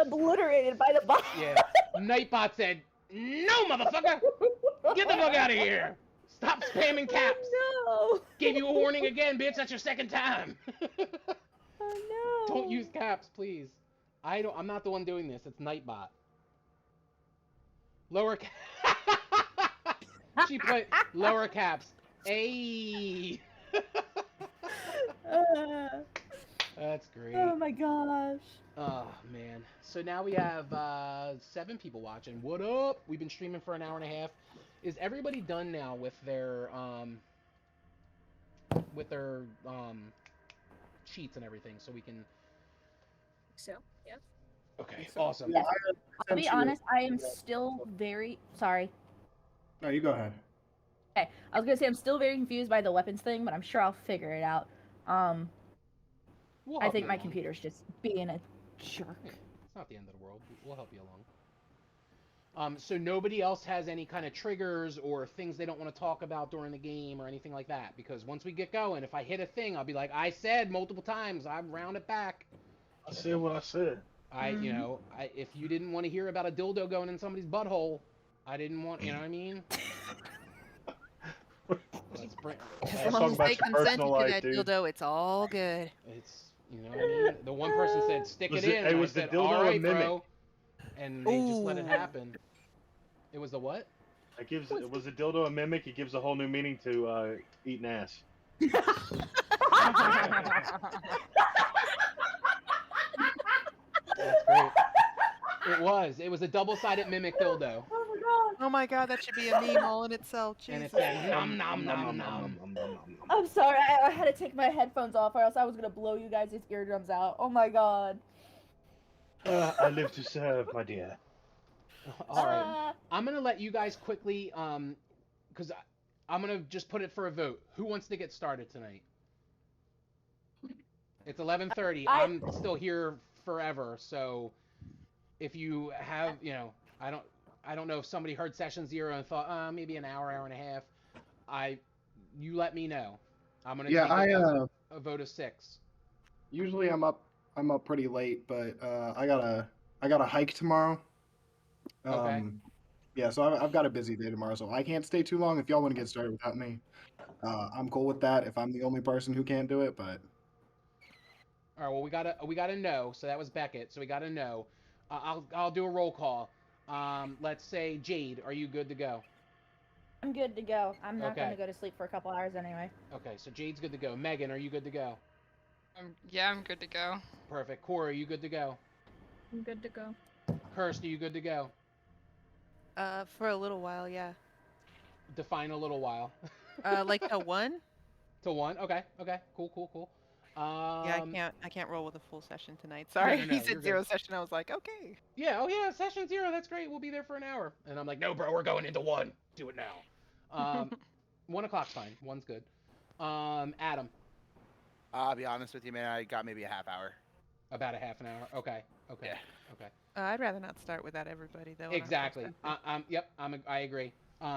obliterated by the bot. Yeah, Nightbot said, "No, motherfucker, get the fuck out of here! Stop spamming caps." No. Gave you a warning again, bitch. That's your second time. Oh no. Don't use caps, please. I'm not the one doing this. It's Nightbot. Lower she put lower caps. Ayy. That's great. Oh my gosh. Oh man. So now we have 7 people watching. What up? We've been streaming for an hour and a half. Is everybody done now with their sheets and everything, so we can? So, yeah. Okay. Awesome. Yes. I'll be honest, I am still very sorry. No, you go ahead. Okay, I was gonna say I'm still very confused by the weapons thing, but I'm sure I'll figure it out. I think my computer's just being a jerk. Yeah, it's not the end of the world. We'll help you along. So nobody else has any kind of triggers or things they don't want to talk about during the game or anything like that, because once we get going, if I hit a thing, I'll be like, I said multiple times, I'm round it back. I said what I said. If you didn't want to hear about a dildo going in somebody's butthole, I didn't want, you know what I mean? As long as they consented to that dildo, it's all good. It's, you know what I mean? The one person said, stick it in. It was I the said, dildo all right, a mimic? bro. And they just let it happen. It was the what? It was a dildo a mimic. It gives a whole new meaning to eating ass. It was a double-sided mimic dildo, Oh my god. Oh my god, that should be a meme all in itself. and it Jesus. said nom nom nom nom. I'm sorry, I had to take my headphones off or else I was gonna blow you guys' eardrums out. Oh my god. I live to serve, my dear. All right, I'm gonna let you guys quickly, because I'm gonna just put it for a vote. Who wants to get started tonight? It's 11:30. I'm still here forever, so if you have, I don't know if somebody heard session 0 and thought, maybe an hour, hour and a half. You let me know. I'm gonna Yeah, take a vote of 6. usually I'm up pretty late, but I got a hike tomorrow. Okay. Yeah, so I've got a busy day tomorrow, so I can't stay too long. If y'all want to get started without me, I'm cool with that. If I'm the only person who can't do it, but All right. Well, we got a no. So that was Beckett. So we got a no. I'll do a roll call. Let's say Jade. Are you good to go? I'm good to go. I'm not Okay. gonna go to sleep for a couple hours anyway. Okay. So Jade's good to go. Megan, are you good to go? Yeah, I'm good to go. Perfect. Cora, are you good to go? I'm good to go. Kirst, are you good to go? For a little while, yeah. Define a little while. Like a 1? To 1. Okay. Okay. Cool. Yeah, I can't roll with a full session tonight. Sorry, no, he you're said good. 0 session. I was like, okay. Yeah. Oh yeah. Session 0. That's great. We'll be there for an hour. And I'm like, no, bro, we're going into 1. Do it now. 1 o'clock's fine. 1's good. Adam. I'll be honest with you, man. I got maybe a half hour. About a half an hour. Okay. Yeah. Okay. I'd rather not start without everybody though. Exactly. Yep. I agree.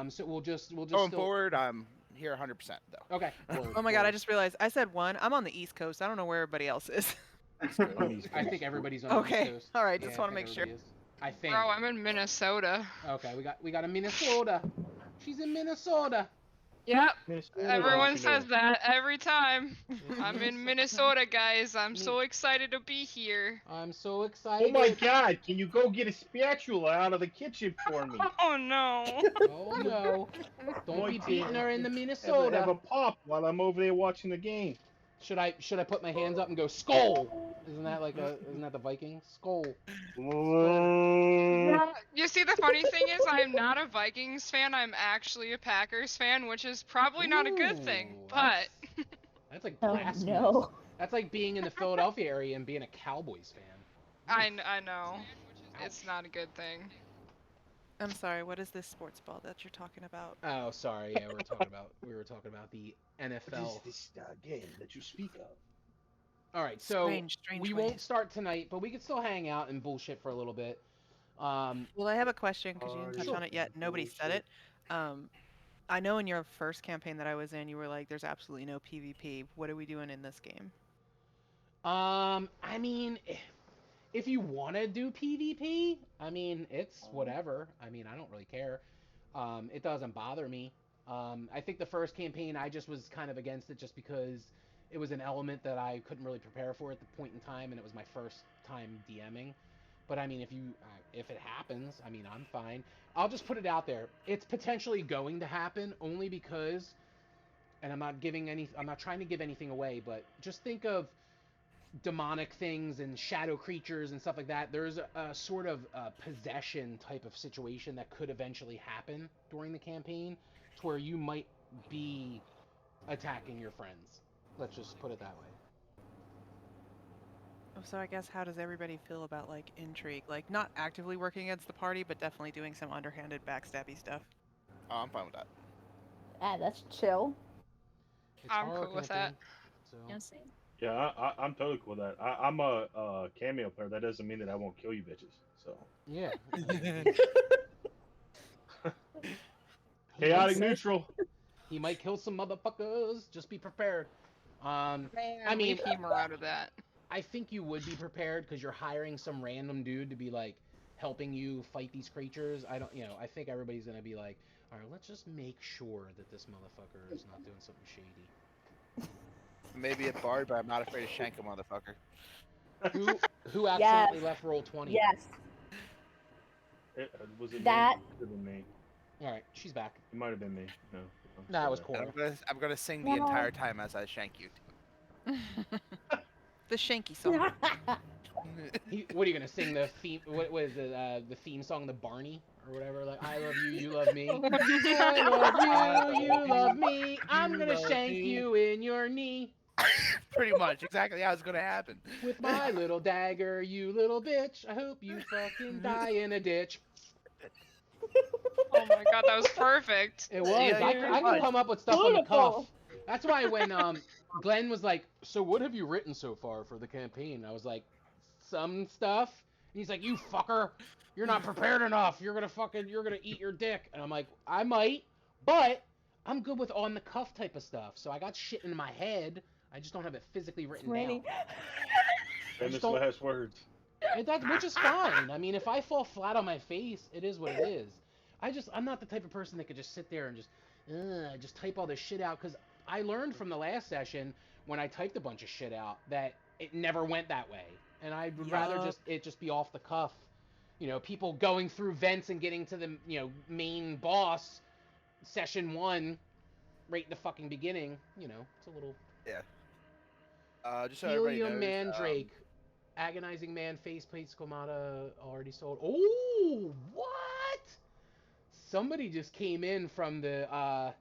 So we'll just Going still... forward, I'm here 100% though. Okay. Oh my god, I just realized I said 1. I'm on the East Coast. I don't know where everybody else is. I think everybody's on the East Okay. Coast. All right, Yeah, just I want to think make sure. everybody is. I think. Bro, I'm in Minnesota. Okay, we got a Minnesota. She's in Minnesota. Yep. Everyone says that every time. I'm in Minnesota, guys. I'm so excited to be here. I'm so excited. Oh my god, can you go get a spatula out of the kitchen for me? Oh no. Oh no. Don't be beating her in the Have Minnesota. a pop while I'm over there watching the game. Should I put my hands up and go skull? Isn't that the Viking? Skull. Yeah. You see, the funny thing is, I'm not a Vikings fan. I'm actually a Packers fan, which is probably not a good thing. Ooh, But that's like Oh blasphemous. no. That's like being in the Philadelphia area and being a Cowboys fan. I know it's not a good thing. I'm sorry. What is this sports ball that you're talking about? Oh, sorry. Yeah, we were talking about the NFL. What is this game that you speak of? All right, so Strange we ways. won't start tonight, but we can still hang out and bullshit for a little bit. Well, I have a question because you didn't touch Sure. on it yet. Nobody said it. I know in your first campaign that I was in, you were like, "There's absolutely no PvP." What are we doing in this game? I mean, if you want to do PvP, I mean, it's whatever. I mean, I don't really care. It doesn't bother me. I think the first campaign I just was kind of against it just because it was an element that I couldn't really prepare for at the point in time, and it was my first time DMing. But I mean, if it happens, I mean, I'm fine. I'll just put it out there. It's potentially going to happen only because, and I'm not trying to give anything away, but just think of demonic things and shadow creatures and stuff like that. There's a sort of possession type of situation that could eventually happen during the campaign to where you might be attacking your friends. Let's just put it that way. So I guess how does everybody feel about like intrigue? Like not actively working against the party, but definitely doing some underhanded backstabby stuff. Oh, I'm fine with that. That's chill. It's I'm horror cool with campaign, that. So. Yeah, same. Yeah, I'm totally cool with that. I'm a cameo player. That doesn't mean that I won't kill you bitches. So Yeah. chaotic neutral. He might kill some motherfuckers. Just be prepared. I mean, leave humor out of that. I think you would be prepared because you're hiring some random dude to be like helping you fight these creatures. I think everybody's gonna be like, all right, let's just make sure that this motherfucker is not doing something shady. Maybe a bard, but I'm not afraid to shank a motherfucker. Who accidentally left roll 20? Yes. Was it That- me? It could have been me. All right, she's back. It might have been me. No. Nah, it was And Cora. I'm gonna sing the entire time as I shank you. The Shanky song. What are you gonna sing the theme? What was it? The theme song, the Barney or whatever. Like, I love you, you love me. I love you, you love me. I'm You gonna love shank me. you in your knee Pretty much, exactly how it's gonna happen. with my little dagger, you little bitch. I hope you fucking die in a ditch. Oh my god, that was perfect. It was. Yeah, I pretty can much. come up with stuff on the cuff. Beautiful. That's why when Glenn was like, "So what have you written so far for the campaign?" I was like, "Some stuff." And he's like, "You fucker, you're not prepared enough. You're gonna eat your dick." And I'm like, "I might, but I'm good with on the cuff type of stuff. So I got shit in my head. I just don't have it physically written Randy. down. Famous don't- last words. Which is fine. I mean, if I fall flat on my face, it is what it is. I'm not the type of person that could just sit there and just type all this shit out, because I learned from the last session when I typed a bunch of shit out that it never went that way, and I'd rather Yup. just be off the cuff. You know, people going through vents and getting to the main boss, session 1, right in the fucking beginning. You know, it's a little Yeah. Just so everybody Helium knows. Mandrake. Agonizing Man faceplate Squamata already sold. Oh, what? Somebody just came in from the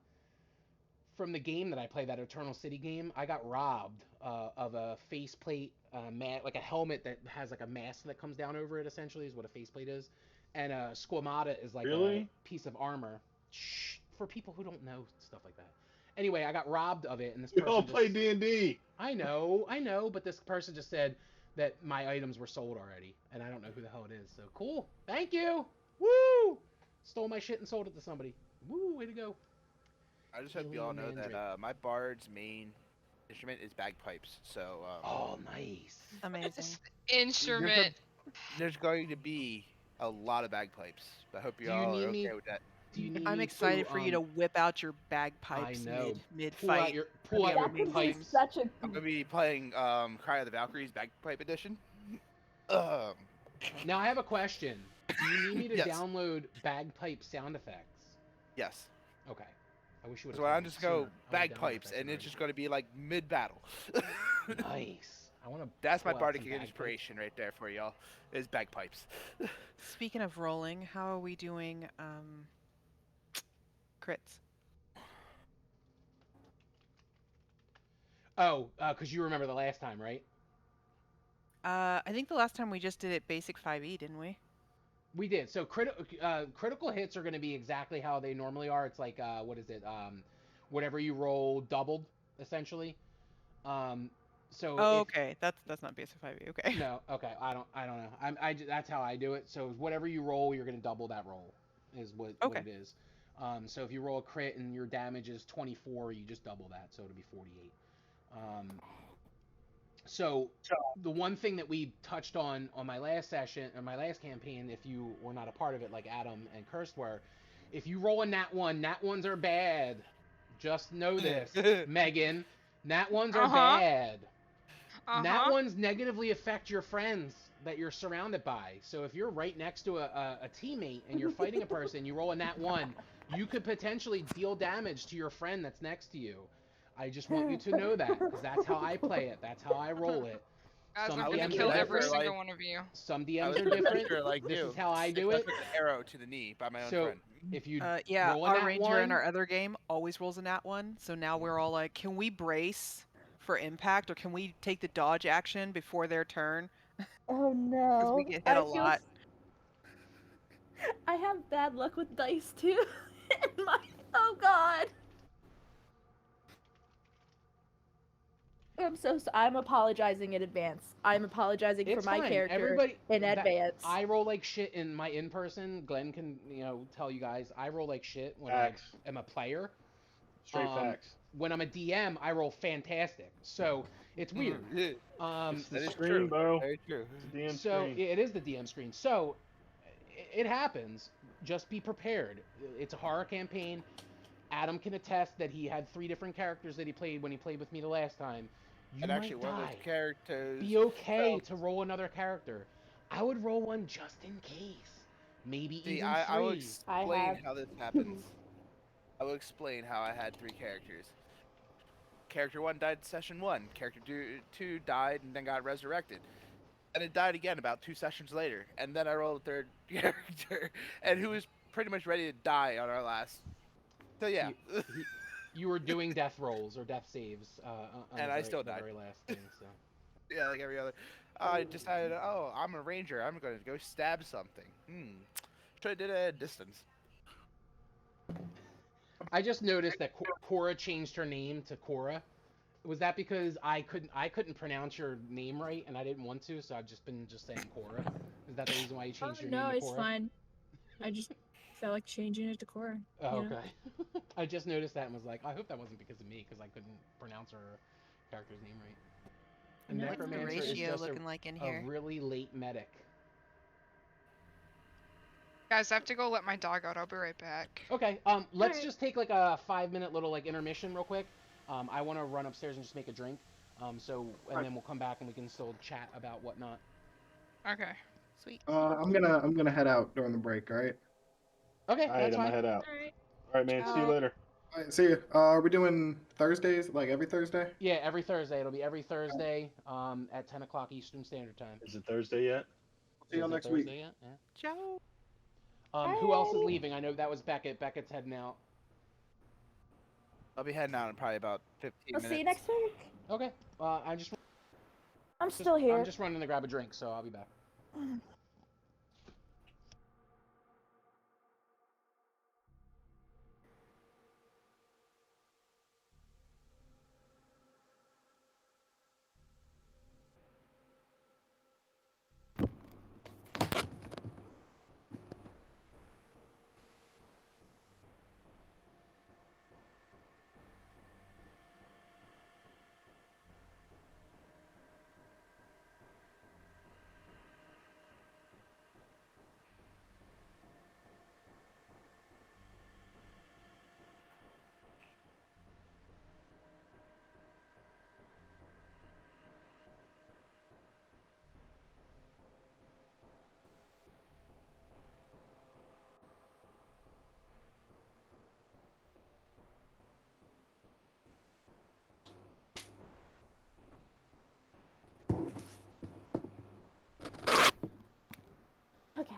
game that I play, that Eternal City game. I got robbed of a faceplate, like a helmet that has like a mask that comes down over it. Essentially, is what a faceplate is, and a Squamata is like a Really? piece of armor. Shh, for people who don't know stuff like that. Anyway, I got robbed of it, and this We person all just play D&D. I know, but this person just said that my items were sold already, and I don't know who the hell it is. So cool. Thank you. Woo! Stole my shit and sold it to somebody. Woo! Way to go. I just hope you all know Helium that Mandrake. my bard's main instrument is bagpipes. So Oh, nice. Amazing. Instrument. there's going to be a lot of bagpipes. I hope you Do you all need are me- okay with that. Do you need I'm me excited to, for you to whip out your bagpipes I know. mid pull out fight. your That could be pipes. such a. I'm gonna be playing Cry of the Valkyries bagpipe edition. Um, Now I have a question. Do you need me to Yes. download bagpipe sound effects? yes. Okay. I wish you would. So I'm just go bagpipes, and it's just gonna be like mid battle. Nice. I want to. That's my bardic inspiration right there for y'all. Is bagpipes. Speaking of rolling, how are we doing crits? Oh, because you remember the last time, right? I think the last time we just did it basic 5e, didn't we? We did. So critical hits are going to be exactly how they normally are. It's like what is it? Whatever you roll doubled, essentially. So Oh, if, okay. That's not basic 5e. Okay. no, okay. I don't know. That's how I do it. So whatever you roll, you're going to double that roll. Is what Okay. it is. So if you roll a crit and your damage is 24, you just double that, so it'll be 48. So the one thing that we touched on my last session, or my last campaign, if you were not a part of it, like Adam and Kirst were, if you roll a nat 1, nat 1s are bad. Just know this, Megan. Nat 1s are bad. Nat 1s negatively affect your friends that you're surrounded by. So if you're right next to a teammate and you're fighting a person, you roll a nat 1, you could potentially deal damage to your friend that's next to you. I just want you to know that, because that's how I play it. That's how I roll it. Guys, Some I'm gonna DMs kill are every different. single one of you. Some I DMs was are pretty different. sure like This you. is how I do Except it. with the arrow to the knee by my own So friend. if you Yeah, roll a our nat ranger 1, in our other game always rolls a nat 1, so now we're all like, can we brace for impact, or can we take the dodge action before their turn? Oh Because no! we get hit a lot. I have bad luck with dice too. Oh god! I'm apologizing in advance. I'm apologizing it's for my fine. character Everybody in advance. I roll like shit in my in-person. Glenn can tell you guys. I roll like shit when Facts. I am a player. Straight facts. When I'm a DM, I roll fantastic. So it's weird. Yeah, Um, The that is screen, true. bro. Very true. It's a DM so screen. it is the DM screen. So it happens. Just be prepared. It's a horror campaign. Adam can attest that he had 3 different characters that he played when he played with me the last time. You And might actually, one of die. those characters. Be okay to roll another character. I would roll one just in case. Maybe See, even I will 3. explain how this happens. I will explain how I had 3 characters. Character 1 died session 1. Character 2 died and then got resurrected. and it died again about 2 sessions later. And then I rolled a third character, and who was pretty much ready to die on our last. So yeah, You were doing death rolls or death saves on and I still the died. very last thing. So Yeah, like every other. I decided, oh, I'm a ranger. I'm going to go stab something. Should have did it at a distance. I just noticed that Cora changed her name to Cora. Was that because I couldn't pronounce your name right and I didn't want to, so I've just been saying Cora? Is that the reason why you changed your name No, to it's Cora? fine. I just felt like changing it to Cora. Oh, you know? okay. I just noticed that and was like, I hope that wasn't because of me, because I couldn't pronounce her character's name right. A No, What's the necromancer is ratio just looking like in a here? really late medic. Guys, I have to go let my dog out. I'll be right back. Okay, let's Alright. just take like a 5-minute little like intermission real quick. I want to run upstairs and just make a drink. And then we'll come back and we can still chat about whatnot. Okay. Sweet. I'm gonna head out during the break. All right. Okay, All right, that's I'm gonna fine. head out. Alright. All right, man. See you Ciao. later. All right. See you. Are we doing Thursdays? Like every Thursday? Yeah, every Thursday. It'll be every Thursday at 10 o'clock Eastern Standard Time. Is it Thursday yet? See y'all Is it next week. Thursday yet? Yeah. Ciao. Who else is leaving? I know that was Beckett. Beckett's heading out. I'll be heading out in probably about 15 I'll minutes. see you next week. Okay. I'm I'm still here. I'm just running to grab a drink, so I'll be back. Okay.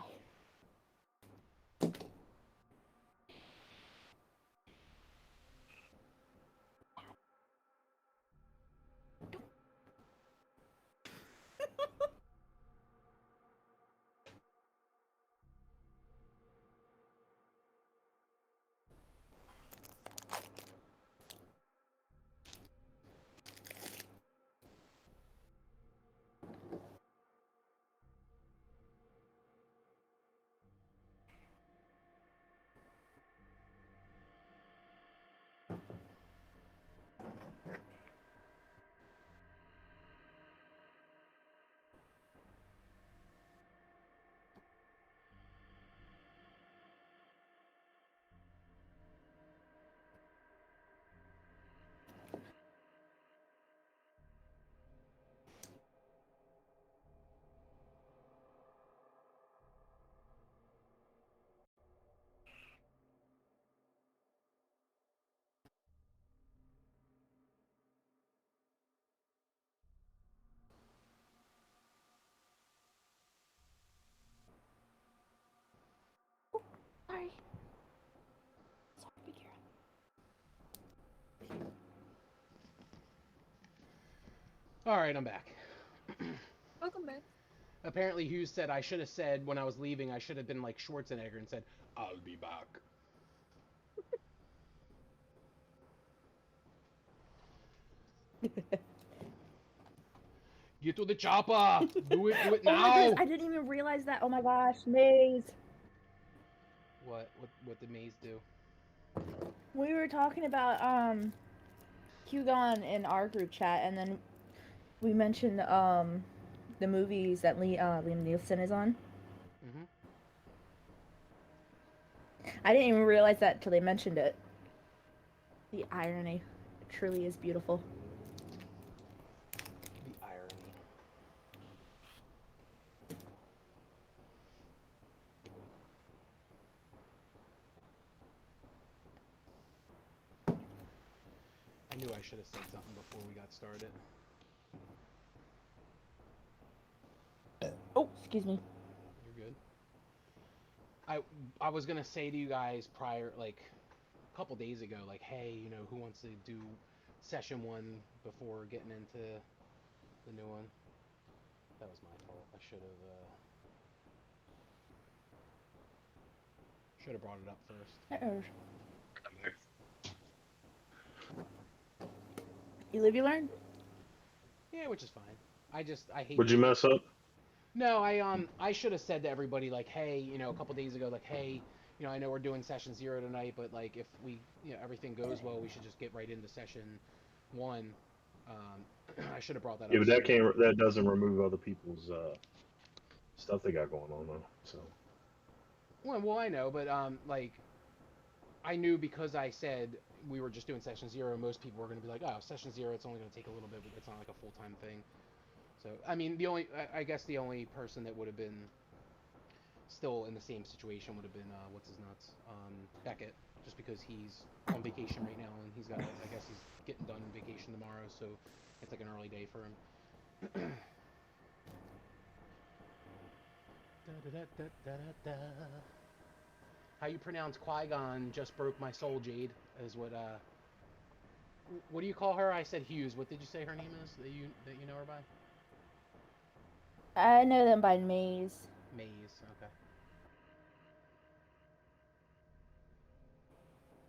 Sorry. Sorry, be careful. All right, I'm back. Welcome back. Apparently, Hughes said I should have said when I was leaving, I should have been like Schwarzenegger and said, I'll be back. Get to the chopper! Do it Oh my now! goodness, I didn't even realize that. Oh my gosh, Maze. What did Maze do? We were talking about Hugon in our group chat, and then we mentioned the movies that Liam Neeson is on. Mm-hmm. I didn't even realize that until they mentioned it. The irony. It truly is beautiful. The irony. I knew I should have said something before we got started. Excuse me. You're good. I was gonna say to you guys prior, like a couple days ago, like, hey, you know, who wants to do session 1 before getting into the new one? That was my fault. I should have brought it up first. You live, you learn. Yeah, which is fine. I hate. Would you mess up? No, I should have said to everybody like, hey, you know, a couple days ago, like, hey, you know, I know we're doing session 0 tonight, but like if we, you know, everything goes well, we should just get right into session 1. I should have brought that Yeah, up but that sooner. can't. That doesn't remove other people's stuff they got going on though. So. Well, I know, but like I knew because I said we were just doing session 0, most people were going to be like, oh, session 0, it's only going to take a little bit, but it's not like a full-time thing. So, I mean, I guess the only person that would have been still in the same situation would have been, what's his nuts? Beckett, just because he's on vacation right now, and he's got, I guess he's getting done vacation tomorrow, so it's like an early day for him. How you pronounce Qui-Gon just broke my soul, Jade, is what do you call her? I said Hughes. What did you say her name is that you know her by? I know them by Maze. Maze, okay.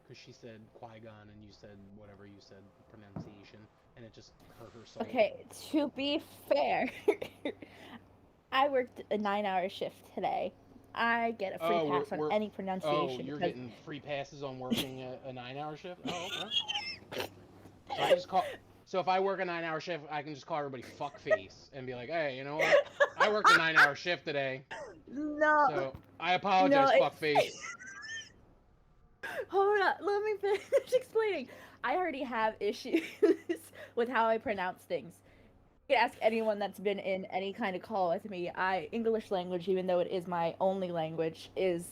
Because she said Qui-Gon and you said whatever you said, pronunciation, and it just hurt her soul. Okay, to be fair, I worked a 9-hour shift today. I get a free pass on any pronunciation. Oh, you're getting free passes on working a 9-hour shift? Oh, okay. So I just call. So if I work a 9-hour shift, I can just call everybody fuckface and be like, hey, you know what? I worked a 9-hour shift today. No. So I apologize, fuckface. Hold on, let me finish explaining. I already have issues with how I pronounce things. You can ask anyone that's been in any kind of call with me. English language, even though it is my only language, is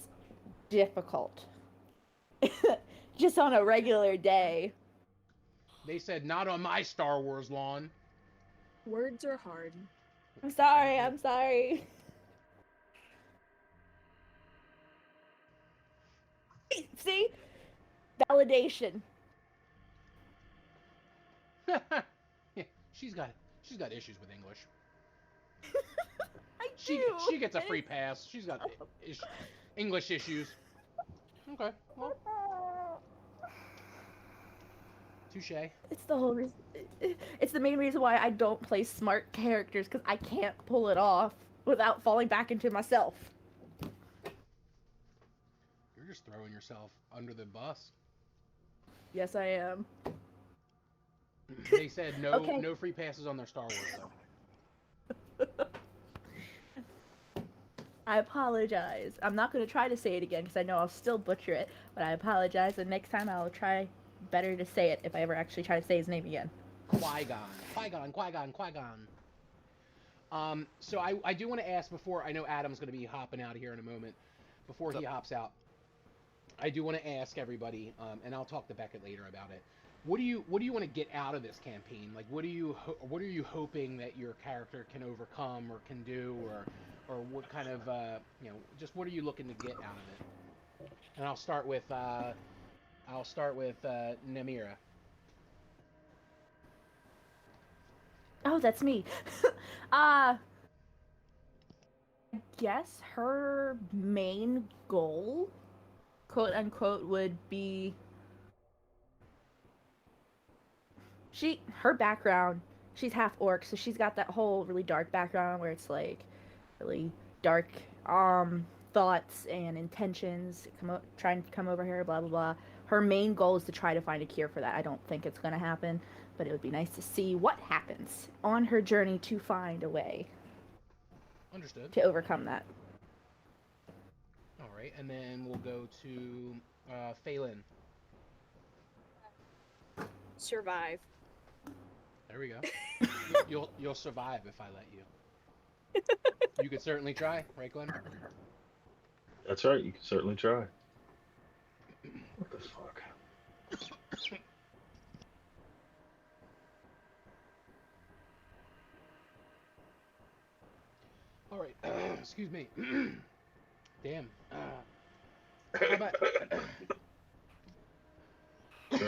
difficult. Just on a regular day. They said not on my Star Wars lawn. Words are hard. I'm sorry. See? Validation. Yeah, she's got issues with English. I do. She gets a free pass. She's got English issues. Okay, well, touche. It's the whole reason. It's the main reason why I don't play smart characters, because I can't pull it off without falling back into myself. You're just throwing yourself under the bus. Yes, I am. They said no, Okay. no free passes on their Star Wars though. I apologize. I'm not going to try to say it again because I know I'll still butcher it, but I apologize, and next time I'll try better to say it if I ever actually try to say his name again. Qui-Gon. So I do want to ask before, I know Adam's going to be hopping out of here in a moment, before he hops out, I do want to ask everybody, and I'll talk to Beckett later about it. What do you want to get out of this campaign? Like, what are you hoping that your character can overcome or can do, or what kind of just what are you looking to get out of it? And I'll start with Namira. Oh, that's me. I guess her main goal, quote unquote, would be her background. She's half orc, so she's got that whole really dark background where it's like really dark thoughts and intentions trying to come over here, blah blah blah. Her main goal is to try to find a cure for that. I don't think it's going to happen, but it would be nice to see what happens on her journey to find a way. Understood. To overcome that. All right, and then we'll go to Phelan. Survive. There we go. You'll survive if I let you. You could certainly try, right, Glenn? That's right. You can certainly try. What the fuck? All right. Excuse me. Damn. How about...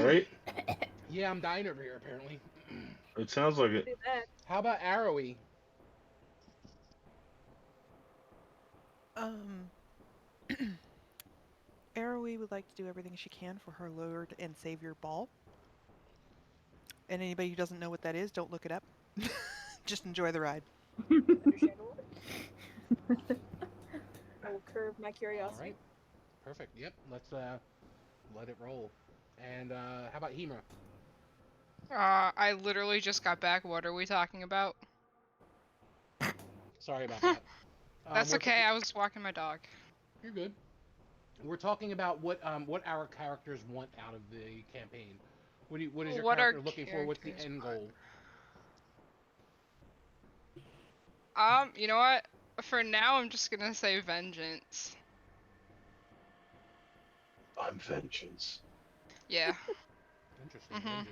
Right? Yeah, I'm dying over here, apparently. It sounds like it. Do that. How about Arrowy? Arrowy would like to do everything she can for her Lord and Savior Ball. And anybody who doesn't know what that is, don't look it up. Just enjoy the ride. Understandable. I will curb my All curiosity. right. Perfect. Yep. Let's let it roll. And how about Hemra? I literally just got back. What are we talking about? Sorry about that. That's we're- okay. I was walking my dog. You're good. We're talking about what our characters want out of the campaign. What is your What our character looking for? What's the characters end want. goal? You know what? For now, I'm just gonna say vengeance. I'm vengeance. Yeah. Interesting. Mhm. Vengeance.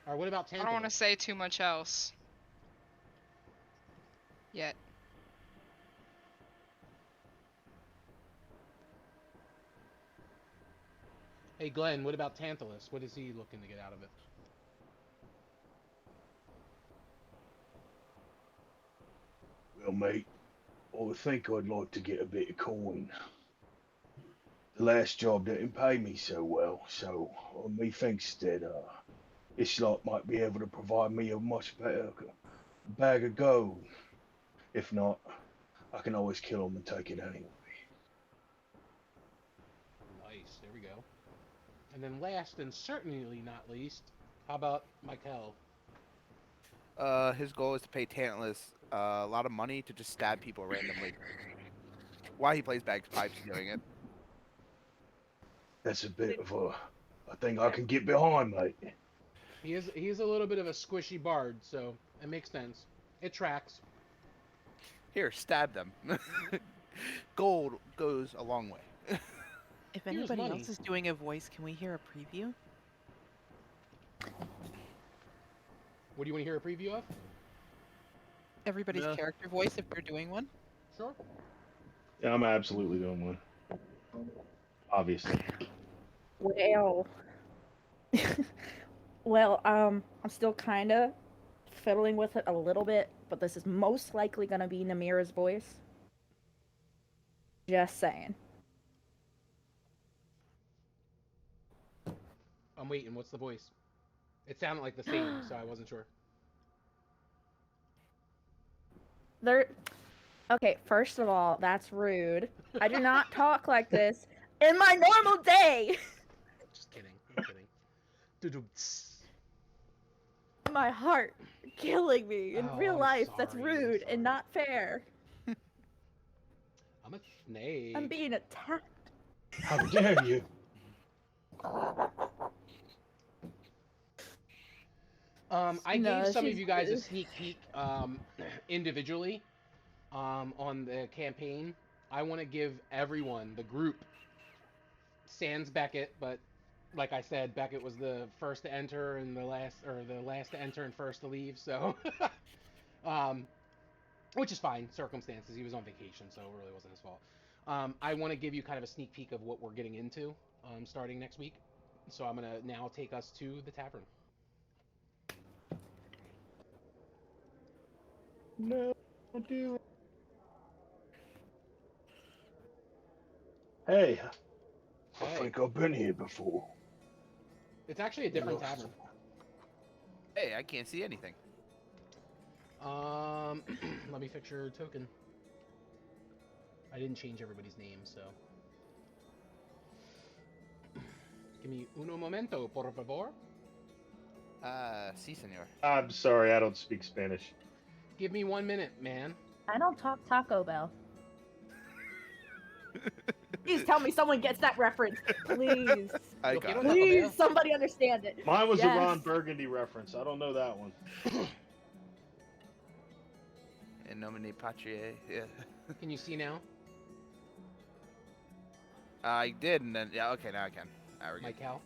All right. What about I Tantalus? don't want to say too much else. Yet. Hey, Glenn. What about Tantalus? What is he looking to get out of it? Well, mate, I think I'd like to get a bit of coin. The last job didn't pay me so well, so me thinks that this lot might be able to provide me a much better bag of gold. If not, I can always kill them and take it anyway. Nice. There we go. And then last and certainly not least, how about Michael? His goal is to pay Tantalus a lot of money to just stab people randomly. While he plays bagpipes doing it. That's a bit of a thing I can get behind, mate. He's a little bit of a squishy bard, so it makes sense. It tracks. Here, stab them. Gold goes a long way. If Here's anybody money. else is doing a voice, can we hear a preview? What do you want to hear a preview of? Everybody's No. character voice, if they're doing one. Sure. Yeah, I'm absolutely doing one. Obviously. Well, well, I'm still kind of fiddling with it a little bit, but this is most likely going to be Namira's voice. Just saying. I'm waiting. What's the voice? It sounded like the same, so I wasn't sure. Okay, first of all, that's rude. I do not talk like this in my normal day. Just kidding. I'm kidding. Doo-doo-ts. My heart killing me in Oh, real I'm life. That's sorry, I'm rude and sorry. not fair. I'm a snake. I'm being attacked. How dare you? I No, gave some of she's- you guys a sneak peek individually on the campaign. I want to give everyone, the group, sans Beckett, but like I said, Beckett was the first to enter and the last to enter and first to leave, so which is fine, circumstances. He was on vacation, so it really wasn't his fault. I want to give you kind of a sneak peek of what we're getting into starting next week. So I'm going to now take us to the tavern. No, don't do it. Hey, I Hey. think I've been here before. It's actually a different tavern. Hey, I can't see anything. Let me fix your token. I didn't change everybody's name, so. Give me uno momento, por favor. Si, senor. I'm sorry, I don't speak Spanish. Give me 1 minute, man. I don't talk Taco Bell. Please tell me someone gets that reference. Please. I Yo got quiero it. Taco Please, Bell. somebody understand it. Mine was Yes. a Ron Burgundy reference. I don't know that one. In nomine patrie. Yeah. Can you see now? I did, and then yeah. Okay, now I can. Now we're My good. Cal?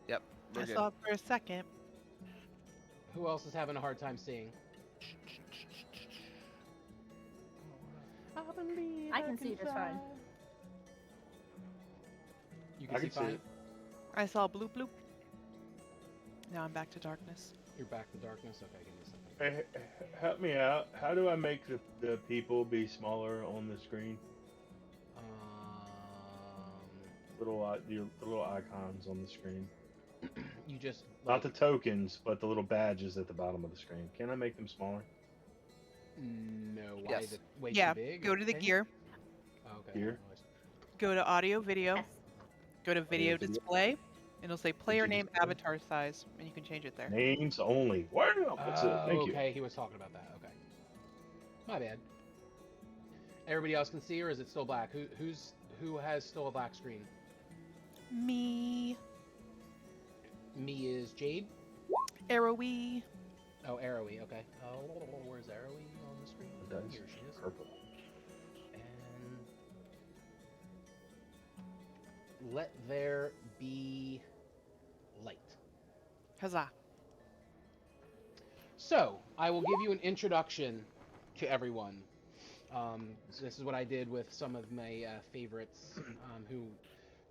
Yep. We're I good. saw it for a second. Who else is having a hard time seeing? I believe I can see just fine. You I can see can see fine? it. I saw bloop bloop. Now I'm back to darkness. You're back to darkness? Okay, give me a second. Hey, help me out. How do I make the people be smaller on the screen? The little icons on the screen. You just Not the tokens, but the little badges at the bottom of the screen. Can I make them smaller? No, why is Yes. it way Yeah, too big? go to the Can you? gear, Oh, okay. Here. go to audio video, Yes. go to video video. display, and it'll say player Video name display. avatar size, and you can change it there. Names only. Wow, that's it. Thank you. Okay, he was talking about that. Okay. My bad. Everybody else can see, or is it still black? Who has still a black screen? Me, Me is Jade. arrowy. Oh, Arrowy. Okay. Oh, where's Arrowy on the screen? That is Here she is. purple. And let there be light. Huzzah. So, I will give you an introduction to everyone. This is what I did with some of my favorites who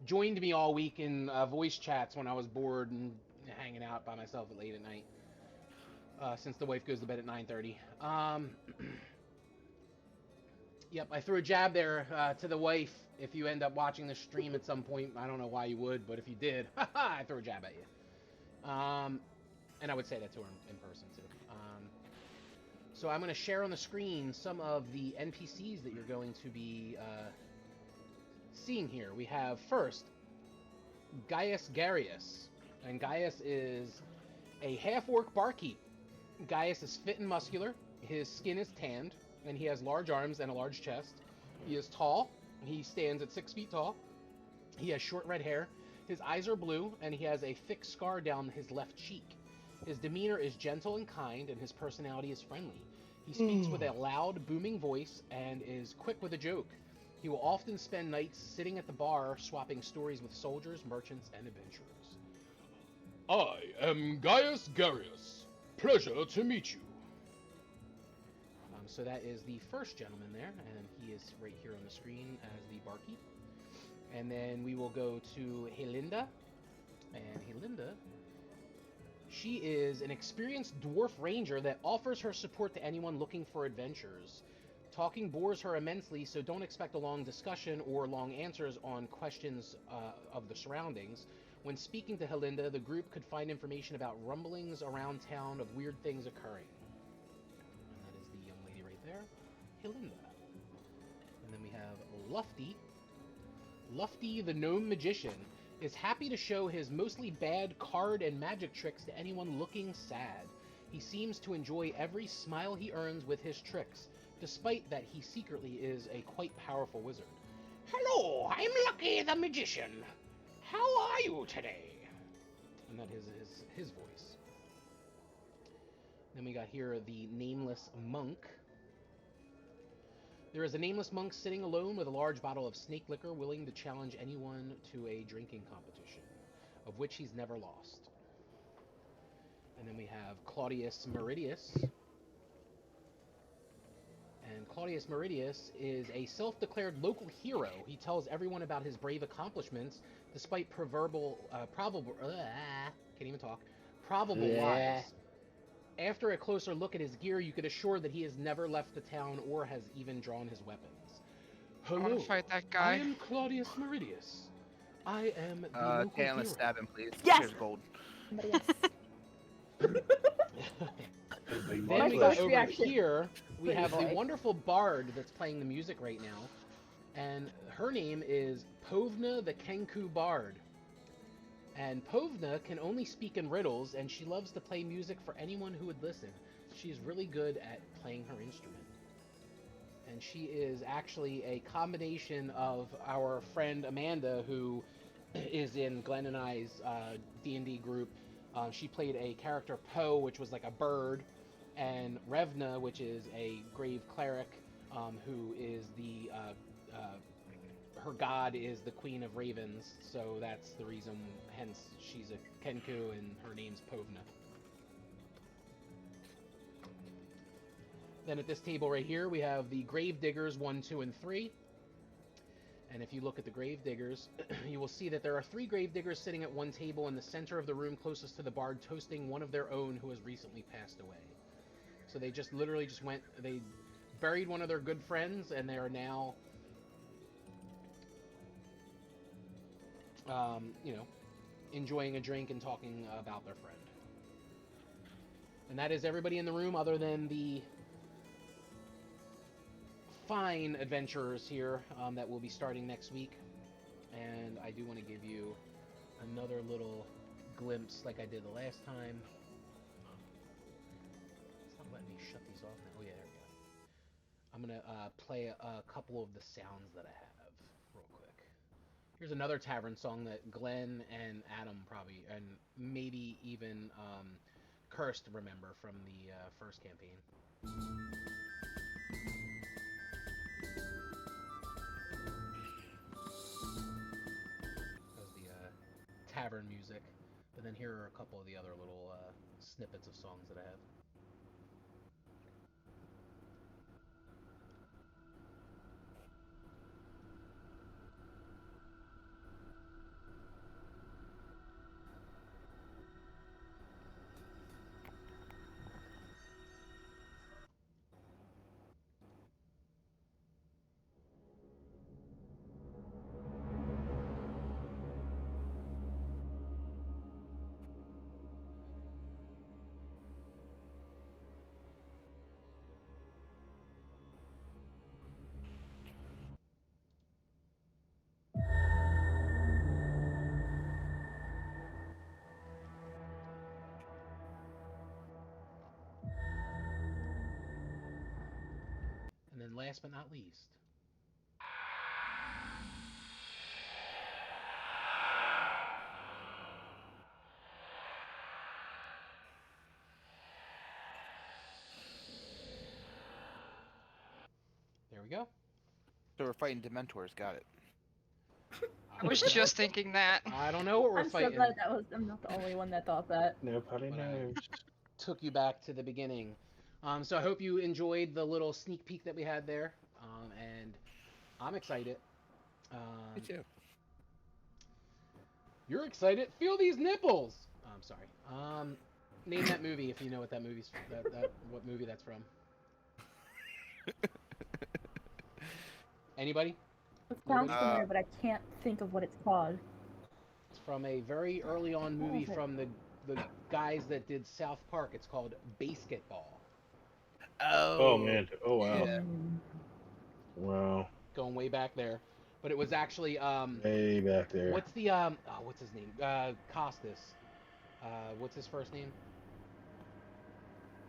joined me all week in voice chats when I was bored and hanging out by myself late at night. Since the wife goes to bed at 9:30. Yep, I threw a jab there to the wife. If you end up watching the stream at some point, I don't know why you would, but if you did, I threw a jab at you. And I would say that to her in person too. So I'm going to share on the screen some of the NPCs that you're going to be seeing here. We have first Gaius Garius, and Gaius is a half-orc barkeep. Gaius is fit and muscular. His skin is tanned, and he has large arms and a large chest. He is tall. He stands at 6 feet tall. He has short red hair. His eyes are blue, and he has a thick scar down his left cheek. His demeanor is gentle and kind, and his personality is friendly. He speaks with a loud, booming voice and is quick with a joke. He will often spend nights sitting at the bar, swapping stories with soldiers, merchants, and adventurers. I am Gaius Garius. Pleasure to meet you. So that is the first gentleman there, and he is right here on the screen as the barkeep. And then we will go to Helinda. And Helinda, she is an experienced dwarf ranger that offers her support to anyone looking for adventures. Talking bores her immensely, so don't expect a long discussion or long answers on questions of the surroundings. When speaking to Helinda, the group could find information about rumblings around town of weird things occurring. And that is the young lady right there, Helinda. And then we have Lufty. Lufty, the gnome magician, is happy to show his mostly bad card and magic tricks to anyone looking sad. He seems to enjoy every smile he earns with his tricks, despite that he secretly is a quite powerful wizard. Hello, I'm Lucky the magician. How are you today? And that is his voice. Then we got here the Nameless Monk. There is a Nameless Monk sitting alone with a large bottle of snake liquor, willing to challenge anyone to a drinking competition, of which he's never lost. And then we have Claudius Meridius. And Claudius Meridius is a self-declared local hero. He tells everyone about his brave accomplishments, despite probable lies. After a closer look at his gear, you could assure that he has never left the town or has even drawn his weapons. Hello, I want to fight that guy. I am Claudius Meridius. I am the local Caitlin, hero. stab him, please. Yes! Here's gold. Somebody else. Then My we got first over reaction. here, we Pretty have the boy. wonderful bard that's playing the music right now. And her name is Povna the Kenku Bard. And Povna can only speak in riddles, and she loves to play music for anyone who would listen. She's really good at playing her instrument. And she is actually a combination of our friend Amanda, who is in Glenn and I's D&D group. She played a character Poe, which was like a bird, and Revna, which is a grave cleric, who is the her god is the Queen of Ravens, so that's the reason, hence she's a Kenku and her name's Povna. Then at this table right here, we have the Grave Diggers 1, 2, and 3. And if you look at the Grave Diggers, you will see that there are 3 Grave Diggers sitting at one table in the center of the room closest to the bard, toasting one of their own who has recently passed away. So they just literally just went, they buried one of their good friends, and they are now, you know, enjoying a drink and talking about their friend. And that is everybody in the room other than the fine adventurers here that will be starting next week. And I do want to give you another little glimpse like I did the last time. It's not letting me shut these off now. Oh yeah, there we go. I'm going to play a couple of the sounds that I have real quick. Here's another tavern song that Glenn and Adam probably, and maybe even Cursed remember from the first campaign. That was the tavern music. But then here are a couple of the other little snippets of songs that I have. And then last but not least, there we go. So we're fighting Dementors. Got it. I was just thinking that. I don't know what we're I'm fighting. so glad I'm not the only one that thought that. Nobody But, knows. Took you back to the beginning. So I hope you enjoyed the little sneak peek that we had there. And I'm excited. Me too. You're excited? Feel these nipples! I'm sorry. Name that movie if you know what that movie's what movie that's from. Anybody? It sounds Uh, familiar, but I can't think of what it's called. It's from a very early on movie from the guys that did South Park. It's called Basketball. Oh man. Oh wow. Yeah. Wow. Going way back there. But it was actually Way back there. what's the what's his name? Costas. What's his first name?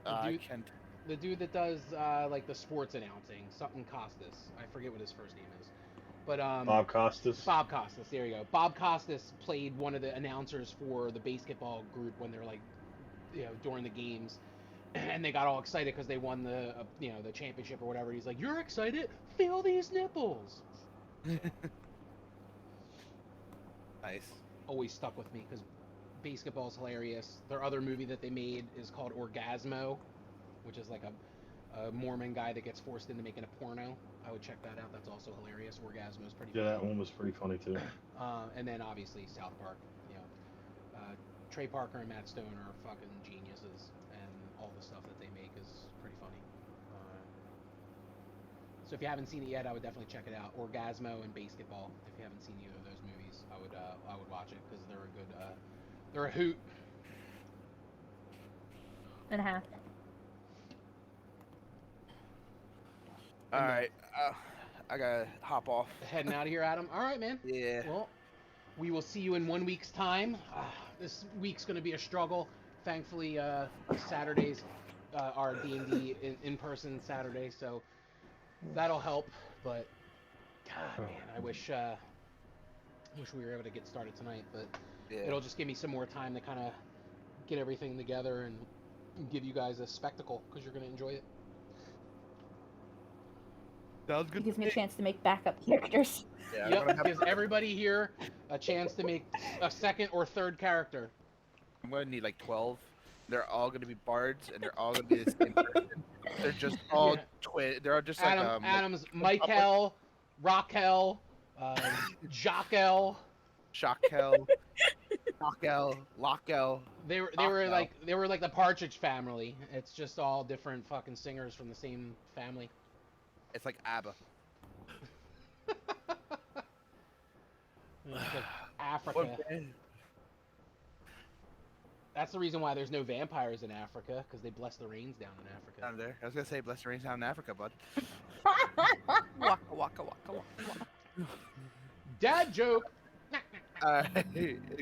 I can't. The dude that does like the sports announcing, something Costas. I forget what his first name is. But Bob Costas. Bob Costas, there you go. Bob Costas played one of the announcers for the basketball group when they're like, you know, during the games, and they got all excited because they won the you know, the championship or whatever. He's like, "You're excited? Feel these nipples." Nice. Always stuck with me because basketball's hilarious. Their other movie that they made is called Orgasmo, which is like a Mormon guy that gets forced into making a porno. I would check that out. That's also hilarious. Orgasmo is pretty Yeah, funny. that one was pretty funny too. And then obviously South Park. You know, Trey Parker and Matt Stone are fucking geniuses, and all the stuff that they make is pretty funny. So if you haven't seen it yet, I would definitely check it out. Orgasmo and Basketball. If you haven't seen either of those movies, I would watch it because they're a good they're a hoot. And a half. All right. I gotta hop off. Heading out of here, Adam. All right, man. Yeah. Well, we will see you in 1 week's time. This week's going to be a struggle. Thankfully, Saturdays are D&D in-person Saturday, so that'll help. But God, man, I wish we were able to get started tonight. But Yeah. it'll just give me some more time to kind of get everything together and give you guys a spectacle because you're going to enjoy it. Sounds It gives me a chance to make backup characters. Yeah. I'm Yep, gonna have- gives everybody here a chance to make a second or third character. I'm gonna need like 12. They're all gonna be bards, and they're all gonna be the same person. They're just all Yeah. twin. They're just Adam's Michael, Raquel, Jockel. Shakel, Lockel. They were Rockwell. like the Partridge Family. It's just all different fucking singers from the same family. It's like ABBA. It's like Africa. What band? That's the reason why there's no vampires in Africa, because they bless the rains down in Africa. Down there. I was gonna say bless the rains down in Africa, bud. Waka waka waka waka. Dad joke.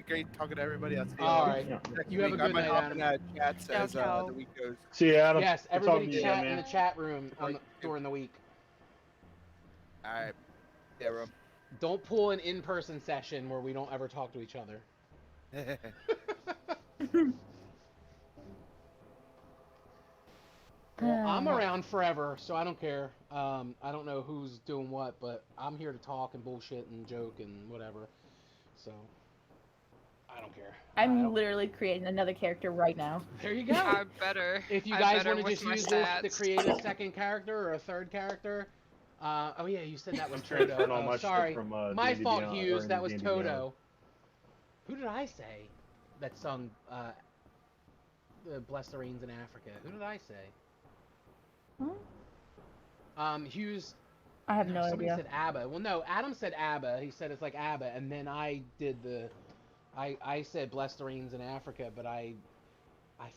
Great talking to everybody else. All right. Next You have week. a good I might night, hop Adam. in chats as Ciao. the week goes. See you, Adam. Yes, Good talking everybody to you, chat in man. the chat room during the week. All right. Yeah, bro. Don't pull an in-person session where we don't ever talk to each other. Well, I'm around forever, so I don't care. I don't know who's doing what, but I'm here to talk and bullshit and joke and whatever. So I don't care. I I'm don't- literally creating another character right now. There you go. I better. If you I guys better want to with just my use this to stats. create a second character or a third character, oh yeah, you said that was I'm transferring Toto. all my Oh, shit sorry, from, my D&D fault, Beyond, Hughes. or That was D&D Toto. Beyond. Who did I say that sung "Bless the Rains in Africa"? Who did I say? Hughes. I have no somebody idea. said ABBA. Well, no, Adam said ABBA. He said it's like ABBA, and then I did I said "Bless the Rains in Africa," but I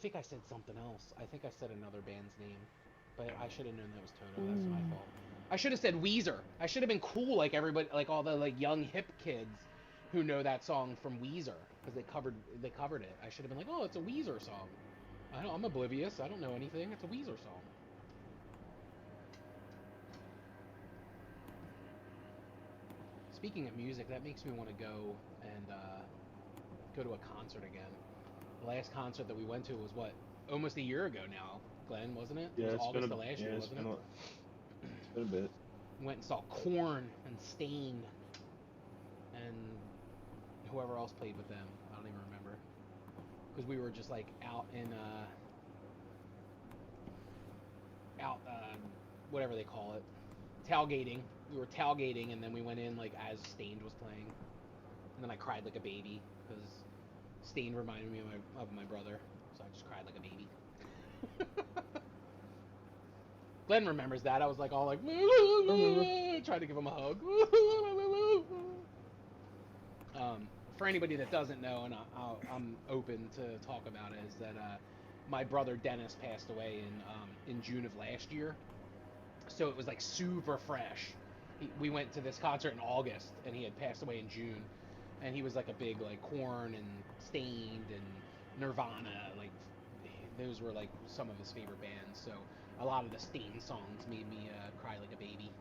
think I said something else. I think I said another band's name, but I should have known that was Toto. That's my fault. I should have said Weezer. I should have been cool like everybody, like all the like young hip kids who know that song from Weezer because they covered it. I should have been like, oh, it's a Weezer song. I'm oblivious. I don't know anything. It's a Weezer song. Speaking of music, that makes me want to go and go to a concert again. The last concert that we went to was what, almost a year ago now, Glenn, wasn't it? Yeah, It was it's August been of last year, wasn't it? It's been a bit. Went and saw Korn and Stained and whoever else played with them. I don't even remember. Because we were just like out in whatever they call it, tailgating. We were tailgating, and then we went in like as Stained was playing, and then I cried like a baby because Stained reminded me of my brother, so I just cried like a baby. Glenn remembers that. I was like all like trying to give him a hug. For anybody that doesn't know, and I'm open to talk about it, is that my brother Dennis passed away in June of last year, so it was like super fresh. We went to this concert in August, and he had passed away in June, and he was like a big like Korn and Stained and Nirvana, like those were like some of his favorite bands. So a lot of the Stained songs made me cry like a baby,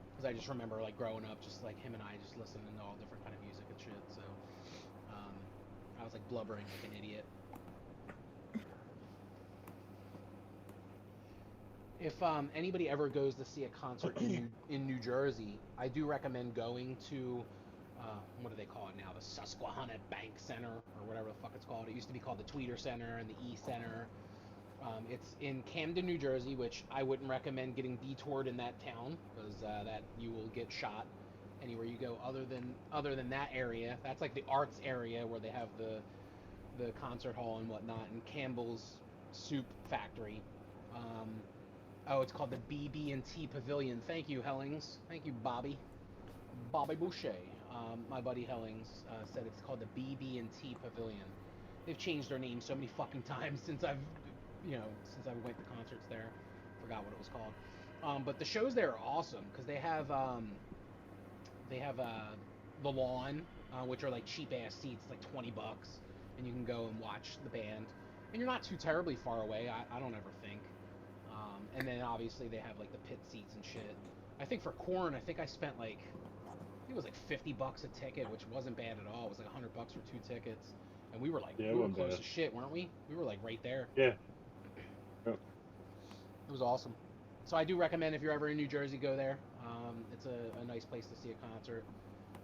because I just remember like growing up, just like him and I just listening to all different kind of music and shit. So I was like blubbering like an idiot. If anybody ever goes to see a concert in New Jersey, I do recommend going to, what do they call it now? The Susquehanna Bank Center, or whatever the fuck it's called. It used to be called the Tweeter Center and the E Center. It's in Camden, New Jersey, which I wouldn't recommend getting detoured in that town, because that you will get shot anywhere you go other than that area. That's like the arts area where they have the concert hall and whatnot, and Campbell's Soup Factory. Oh, it's called the BB&T Pavilion. Thank you, Hellings. Thank you, Bobby Boucher. My buddy Hellings said it's called the BB&T Pavilion. They've changed their name so many fucking times since I went to concerts there. Forgot what it was called. But the shows there are awesome because they have the lawn, which are like cheap ass seats, like $20, and you can go and watch the band. And you're not too terribly far away. I don't ever think. And then obviously they have like the pit seats and shit. I think for Korn, I think I spent like, I think it was like $50 a ticket, which wasn't bad at all. It was like $100 for 2 tickets, and we were like, we were close as shit, weren't we? We were like right there. Yeah. It was awesome. So I do recommend if you're ever in New Jersey, go there. It's a nice place to see a concert.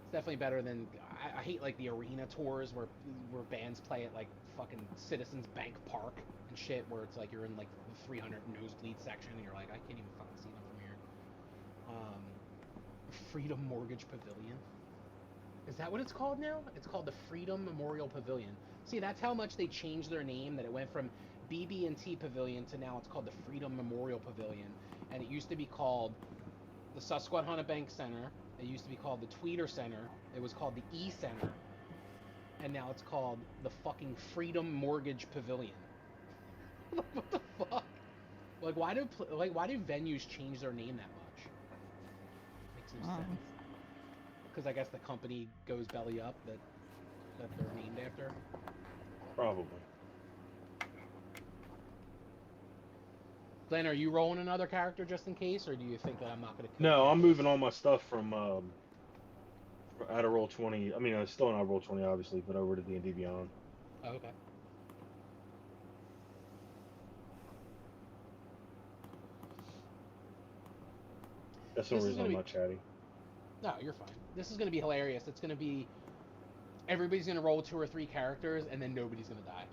It's definitely better than I hate like the arena tours where bands play at like fucking Citizens Bank Park and shit where it's like you're in like the 300 nosebleed section and you're like, I can't even fucking see them from here. Freedom Mortgage Pavilion. Is that what it's called now? It's called the Freedom Memorial Pavilion. See, that's how much they changed their name, that it went from BB&T Pavilion to now it's called the Freedom Memorial Pavilion. And it used to be called the Susquehanna Bank Center. It used to be called the Tweeter Center. It was called the E Center. And now it's called the fucking Freedom Mortgage Pavilion. What the fuck? Like, why do venues change their name that much? Makes no sense. Because I guess the company goes belly up that they're named after. Probably. Glenn, are you rolling another character just in case, or do you think that I'm not going to? No, I'm moving all my stuff from out of Roll20. I mean, I'm still not Roll20, obviously, but over to D&D Beyond. Oh, okay. That's the reason I'm not chatting. No, you're fine. This is going to be hilarious. It's going to be everybody's going to roll 2 or 3 characters, and then nobody's going to die.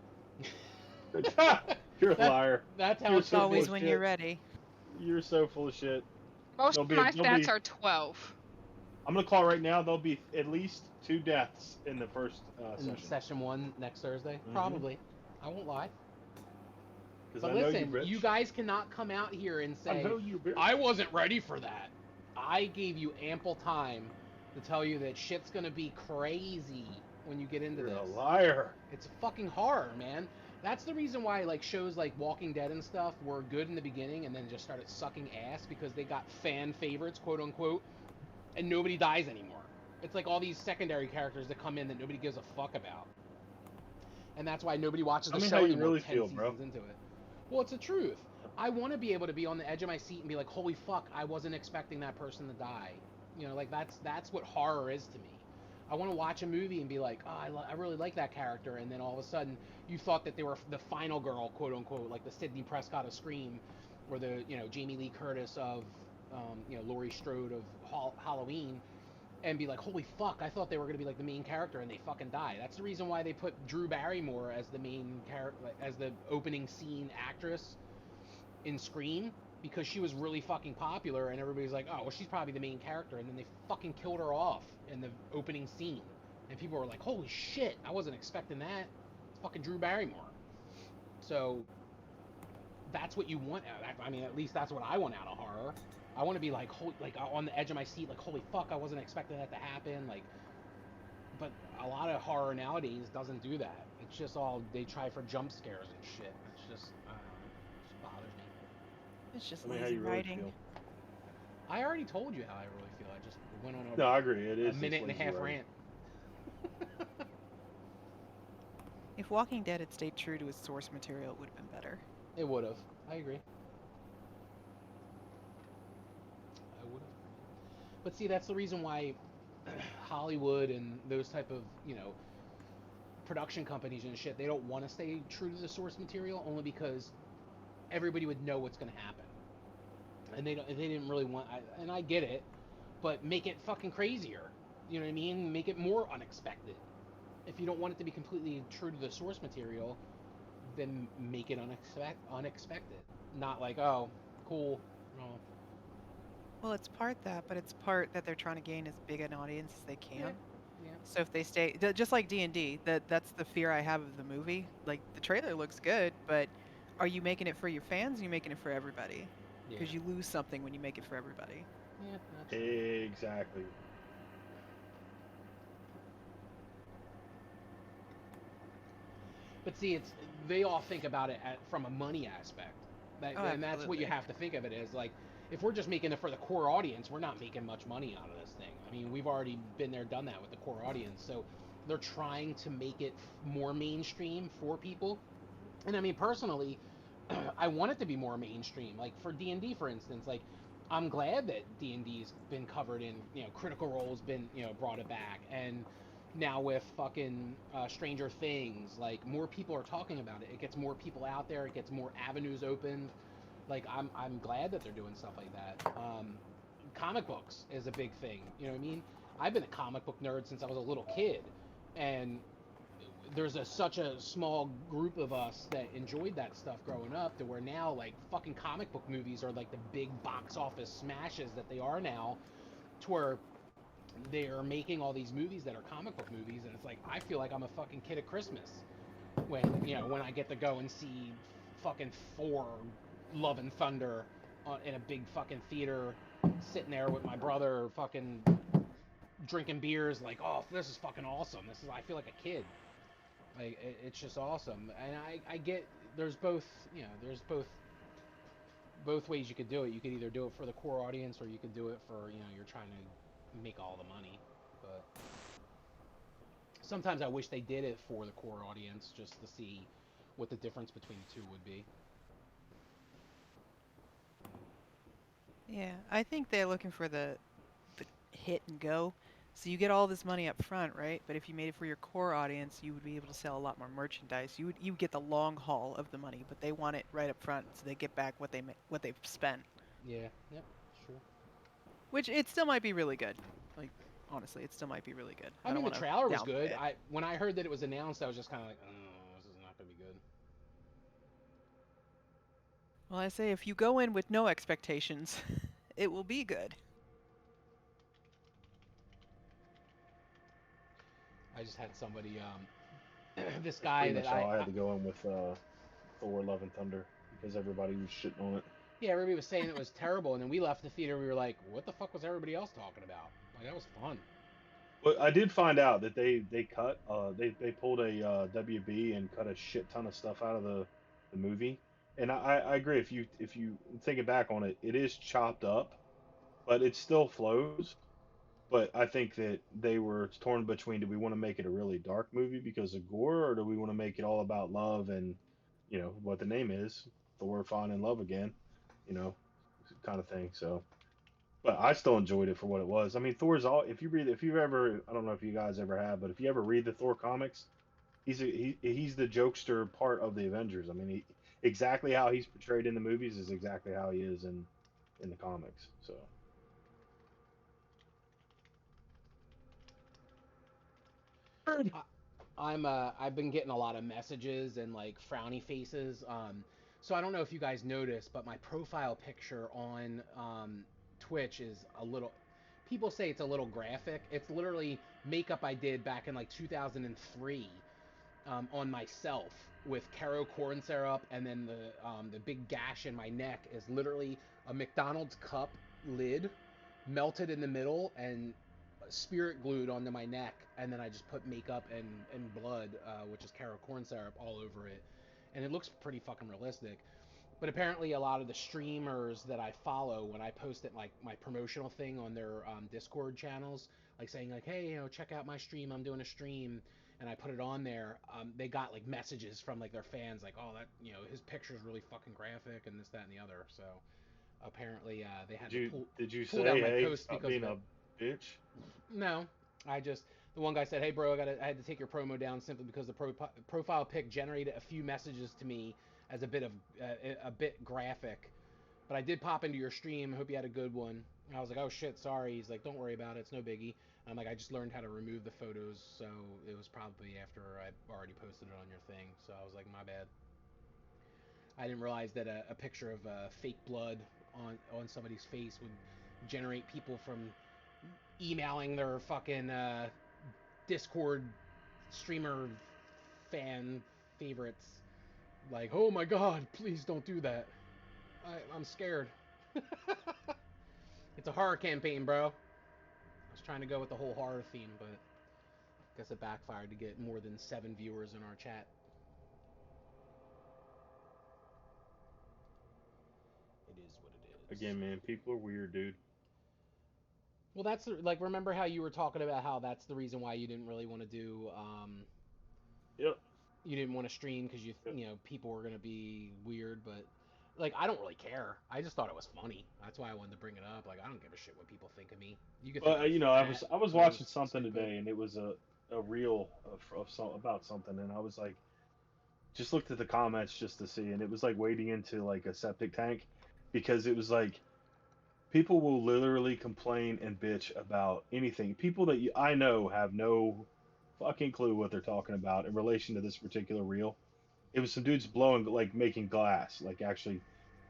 You're a liar. That's how You're it's It's always when you're ready. You're so full of shit. Most of my stats are 12. I'm going to call right now. There'll be at least 2 deaths in the first session. Session 1 next Thursday? Mm-hmm. Probably. I won't lie. But I listen, know you guys cannot come out here and say, I wasn't ready for that. I gave you ample time to tell you that shit's gonna be crazy when you get into this. You're a liar. It's fucking horror, man. That's the reason why like shows like Walking Dead and stuff were good in the beginning and then just started sucking ass because they got fan favorites, quote unquote, and nobody dies anymore. It's like all these secondary characters that come in that nobody gives a fuck about. And that's why nobody watches the show anymore. Really 10 feel, seasons bro. into it. Well, it's the truth. I want to be able to be on the edge of my seat and be like, holy fuck, I wasn't expecting that person to die. You know, like that's what horror is to me. I want to watch a movie and be like, oh, I really like that character, and then all of a sudden you thought that they were the final girl, quote unquote, like the Sidney Prescott of Scream, or the Jamie Lee Curtis of Laurie Strode of Halloween, and be like, holy fuck, I thought they were gonna be like the main character, and they fucking die. That's the reason why they put Drew Barrymore as the main character, as the opening scene actress in Scream, because she was really fucking popular, and everybody's like, oh, well, she's probably the main character, and then they fucking killed her off in the opening scene, and people were like, holy shit, I wasn't expecting that. It's fucking Drew Barrymore. So that's what you want out of, I mean, at least that's what I want out of horror. I want to be like, on the edge of my seat, like, holy fuck, I wasn't expecting that to happen, like. But a lot of horror nowadays doesn't do that. It's just all, they try for jump scares and shit. It's just, I don't know, it just bothers me. It's just How lazy you really writing. feel. I already told you how I really feel. I just went on No, I agree. It a is minute and a half rant. If Walking Dead had stayed true to its source material, it would have been better. It would have. I agree. I would have. But see, that's the reason why Hollywood and those type of, production companies and shit, they don't want to stay true to the source material, only because everybody would know what's going to happen. And they didn't really want, and I get it, but make it fucking crazier. You know what I mean? Make it more unexpected. If you don't want it to be completely true to the source material, then make it unexpected. Not like, oh, cool. No. Well, it's part that, but it's part that they're trying to gain as big an audience as they can. Yeah. So if they stay, just like D&D, that's the fear I have of the movie. Like, the trailer looks good, but are you making it for your fans? Or are you making it for everybody? Because you lose something when you make it for everybody. Yeah, that's Exactly. But see, they all think about it from a money aspect, and that's what you have to think of it as. Like, if we're just making it for the core audience, we're not making much money out of this thing. I mean, we've already been there, done that with the core audience. So they're trying to make it more mainstream for people. And I mean, personally, I want it to be more mainstream. Like for D&D, for instance, like I'm glad that D&D's been covered in, Critical Role's been, brought it back, and now with fucking Stranger Things, like more people are talking about it. It gets more people out there. It gets more avenues opened. Like I'm glad that they're doing stuff like that. Comic books is a big thing. You know what I mean? I've been a comic book nerd since I was a little kid, and there's such a small group of us that enjoyed that stuff growing up to where now like fucking comic book movies are like the big box office smashes that they are now, to where they're making all these movies that are comic book movies, and it's like I feel like I'm a fucking kid at Christmas when when I get to go and see fucking Thor, Love and Thunder, in a big fucking theater, sitting there with my brother, fucking drinking beers, like, oh, this is fucking awesome. This is, I feel like a kid. Like it's just awesome, and I get there's both there's both ways you could do it. You could either do it for the core audience, or you could do it for you're trying to make all the money. But sometimes I wish they did it for the core audience just to see what the difference between the two would be. Yeah, I think they're looking for the hit and go. So you get all this money up front, right? But if you made it for your core audience, you would be able to sell a lot more merchandise. You would get the long haul of the money, but they want it right up front so they get back what they've spent. Yeah, yep, sure. Which it still might be really good. Like honestly, it still might be really good. I don't mean, the wanna trailer was downplay good. it. When I heard that it was announced, I was just kind of like, oh, this is not gonna be good. Well, I say if you go in with no expectations, it will be good. I just had somebody, this That's guy pretty that much how I had to go in with Thor: Love and Thunder because everybody was shitting on it. yeah, everybody was saying it was terrible, and then we left the theater. We were like, what the fuck was everybody else talking about? Like that was fun. But I did find out that they cut they pulled a WB and cut a shit ton of stuff out of the movie. And I agree, if you think it back on it, it is chopped up, but it still flows. But I think that they were torn between, do we want to make it a really dark movie because of gore, or do we want to make it all about love and what the name is, Thor falling in love again, you know, kind of thing. So but I still enjoyed it for what it was. I mean, Thor's all. If you've ever, I don't know if you guys ever have, but if you ever read the Thor comics, he's the jokester part of the Avengers. I mean, exactly how he's portrayed in the movies is exactly how he is in the comics. So I've been getting a lot of messages and like frowny faces. So I don't know if you guys noticed, but my profile picture on Twitch is a little. People say it's a little graphic. It's literally makeup I did back in like 2003 on myself with Caro corn syrup, and then the big gash in my neck is literally a McDonald's cup lid melted in the middle and spirit glued onto my neck, and then I just put makeup and blood, which is Caro corn syrup, all over it, and it looks pretty fucking realistic. But apparently, a lot of the streamers that I follow, when I post it like my promotional thing on their Discord channels, like saying like, "Hey, check out my stream. I'm doing a stream," and I put it on there, they got like messages from like their fans, like, "Oh, that his picture's really fucking graphic and this, that, and the other." So apparently, they had did to you pull did you pull say, down my hey, post stop because being of a it. bitch? No, I just the one guy said, "Hey, bro, I had to take your promo down simply because the profile pic generated a few messages to me as a bit graphic, but I did pop into your stream. Hope you had a good one." And I was like, "Oh shit, sorry." He's like, "Don't worry about it. It's no biggie." And I'm like, "I just learned how to remove the photos, so it was probably after I already posted it on your thing." So I was like, "My bad." I didn't realize that a picture of fake blood on somebody's face would generate people from emailing their fucking Discord streamer fan favorites like, "Oh my god, please don't do that. I'm scared." It's a horror campaign, bro. I was trying to go with the whole horror theme, but I guess it backfired to get more than 7 viewers in our chat. It is what it is. Again, man, people are weird, dude. Well, that's like, remember how you were talking about how that's the reason why you didn't really want to do Yep. you didn't want to stream because Yep. people were gonna be weird, but like I don't really care. I just thought it was funny. That's why I wanted to bring it up. Like I don't give a shit what people think of me. You could think But I'm I fat, was watching gross, something stupid. today, and it was a reel of some about something, and I was like, just looked at the comments just to see, and it was like wading into like a septic tank, because it was like people will literally complain and bitch about anything. People that I know have no fucking clue what they're talking about in relation to this particular reel. It was some dudes blowing, like making glass, like actually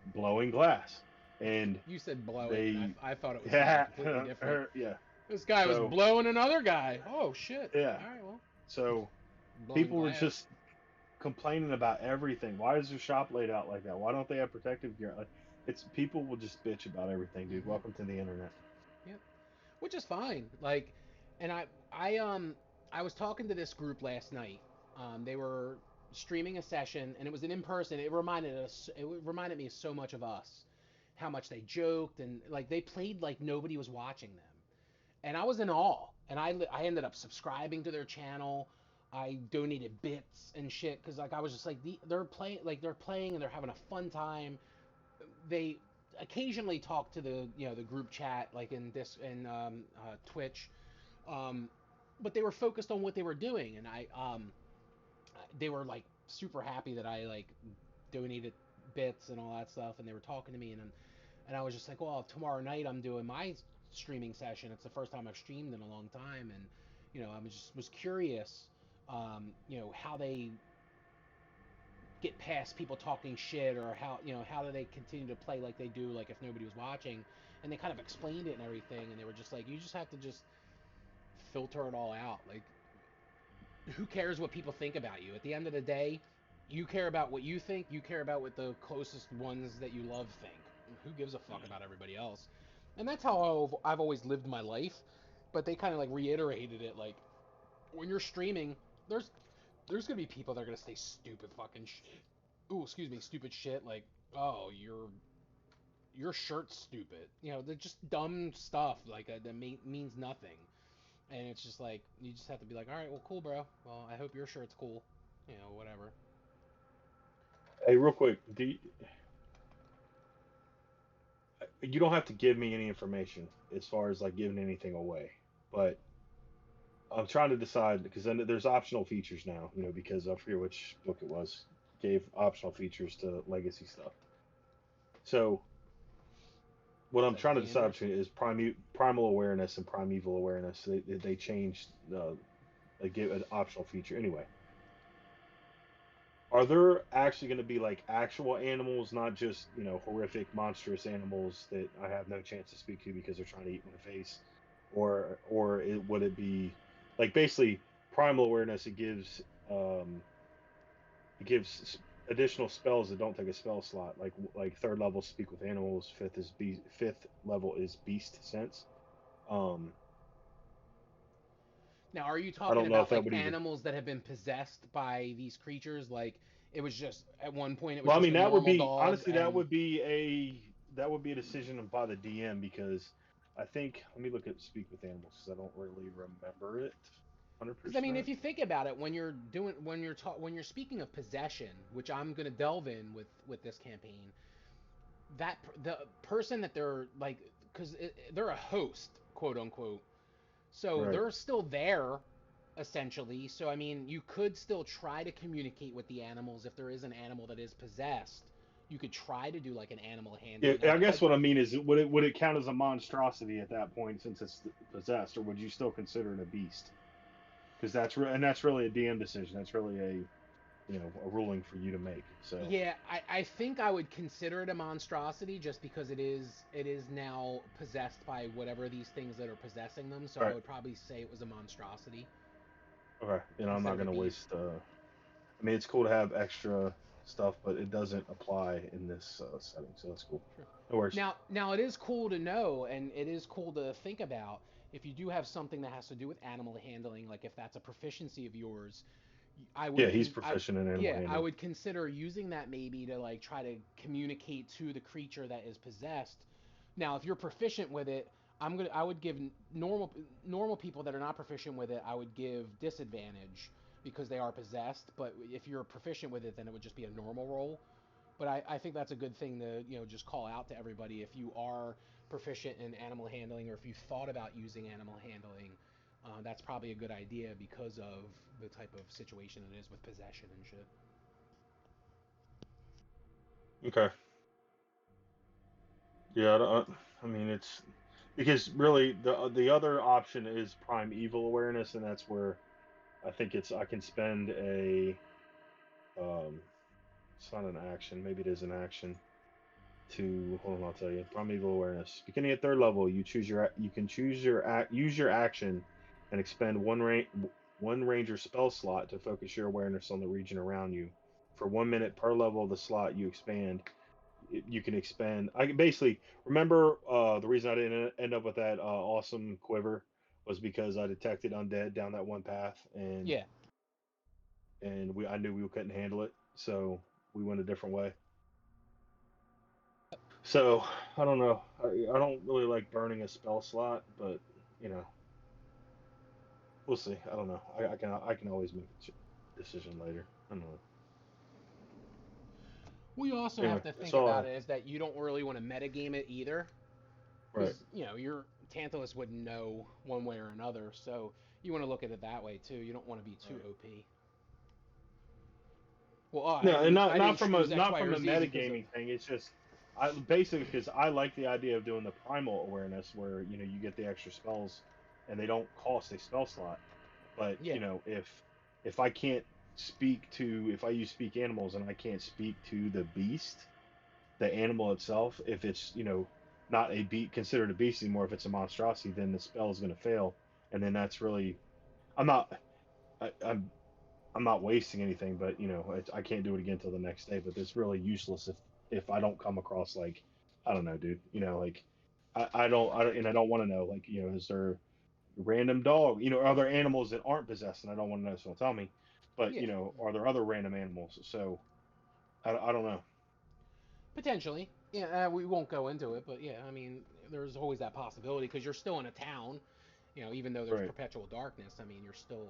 blowing glass, and You said blowing, and they, I thought it was something yeah, completely different. yeah. This guy was So blowing another guy. Oh shit! yeah, All right, well, so blowing people were glass. just complaining about everything. Why is their shop laid out like that? Why don't they have protective gear? Like, it's people will just bitch about everything, dude. Hmm. Welcome to the internet. Yep. Which is fine. Like, and I was talking to this group last night. They were streaming a session, and it was an in person. It reminded me so much of us, how much they joked and like they played like nobody was watching them, and I was in awe. And I ended up subscribing to their channel. I donated bits and shit because like I was just like they're playing and they're having a fun time. They occasionally talk to the group chat like in this in Twitch, um, but they were focused on what they were doing, and they were like super happy that I like donated bits and all that stuff, and they were talking to me, and I was just like, well, tomorrow night I'm doing my streaming session. It's the first time I've streamed in a long time, and I was curious, how they get past people talking shit, or how do they continue to play like they do, like if nobody was watching. And they kind of explained it and everything, and they were just like, you just have to just filter it all out. Like, who cares what people think about you? At the end of the day, you care about what you think. You care about what the closest ones that you love think. Who gives a fuck about everybody else? And that's how I've always lived my life. But they kind of like reiterated it. Like, when you're streaming, there's gonna be people that are gonna say stupid fucking stupid shit like, oh, your shirt's stupid. They're just dumb stuff like that means nothing. And it's just like you just have to be like, all right, well, cool, bro. Well, I hope your shirt's cool. Whatever. Hey, real quick, you don't have to give me any information as far as like giving anything away, but I'm trying to decide because then there's optional features now, because I forget which book it was, gave optional features to legacy stuff. So what Is I'm that trying to decide Xander's? between is primal awareness and primeval awareness. They changed they give an optional feature anyway. Are there actually going to be like actual animals, not just horrific, monstrous animals that I have no chance to speak to because they're trying to eat my face, would it be like basically primal awareness? It gives additional spells that don't take a spell slot, like third level speak with animals, fifth level is beast sense. Um, Now, are you I talking don't know about if that like would even. animals that have been possessed by these creatures? Like it was just at one point it was Well, I just mean, a that would normal be dog, honestly and that would be a decision by the DM because I think let me look at speak with animals because I don't really remember it 100%. because I mean, if you think about it, when you're speaking of possession, which I'm gonna delve in with this campaign, the person that they're like, because they're a host, quote unquote, so Right. they're still there essentially. So I mean, you could still try to communicate with the animals if there is an animal that is possessed. You could try to do like an animal Yeah, handling. I guess what I mean is, would it count as a monstrosity at that point since it's possessed, or would you still consider it a beast? Because that's really a DM decision. That's really a ruling for you to make. So, Yeah, I think I would consider it a monstrosity just because it is now possessed by whatever these things that are possessing them. So all I right, would probably say it was a monstrosity okay, I'm instead not of a gonna beast. waste. I mean, it's cool to have extra stuff, but it doesn't apply in this setting, so that's cool. Sure. No worries. Now it is cool to know, and it is cool to think about if you do have something that has to do with animal handling, like if that's a proficiency of yours, I Yeah, would he's proficient in animal yeah, I handling. would consider using that maybe to like try to communicate to the creature that is possessed. Now, if you're proficient with it, I would give normal people that are not proficient with it, I would give disadvantage because they are possessed. But if you're proficient with it, then it would just be a normal roll. But I think that's a good thing to just call out to everybody if you are proficient in animal handling, or if you thought about using animal handling. That's probably a good idea because of the type of situation it is with possession and shit. Okay. Yeah, I mean it's because really the other option is prime evil awareness, and that's where I think I can spend a it's not an action, maybe it is an action to hold on, I'll tell you. Primeval awareness. Beginning at third level, you can use your action and expend one ranger spell slot to focus your awareness on the region around you. For 1 minute per level of the slot you expand, you can expend. I can basically remember the reason I didn't end up with that awesome quiver was because I detected undead down that one path, and Yeah. I knew we couldn't handle it, so we went a different way. So I don't know. I don't really like burning a spell slot, but you know, we'll see. I don't know. I can always make a decision later. I don't know. We also Anyway, have to that's think all. about it is that you don't really want to metagame it either, Right. because your Tantalus wouldn't know one way or another. So you want to look at it that way too. You don't want to be too OP. Well, No, and I didn't choose X, not Y, from or a Z because of. metagaming thing. It's just I basically because I like the idea of doing the primal awareness where you get the extra spells and they don't cost a spell slot. But Yeah. if I can't if I use speak animals and I can't speak to the beast, the animal itself, if it's not considered a beast anymore, if it's a monstrosity, then the spell is going to fail, and then that's really I'm not I, I'm not wasting anything, but I can't do it again till the next day. But it's really useless if I don't come across like I don't know, dude. Like I don't and I don't want to know like is there random dog? Are there animals that aren't possessed? And I don't want to know, so don't tell me. But Yeah. are there other random animals? So I don't know. Potentially. Yeah, we won't go into it, but yeah, I mean, there's always that possibility because you're still in a town. Even though there's Right. perpetual darkness, I mean, you're still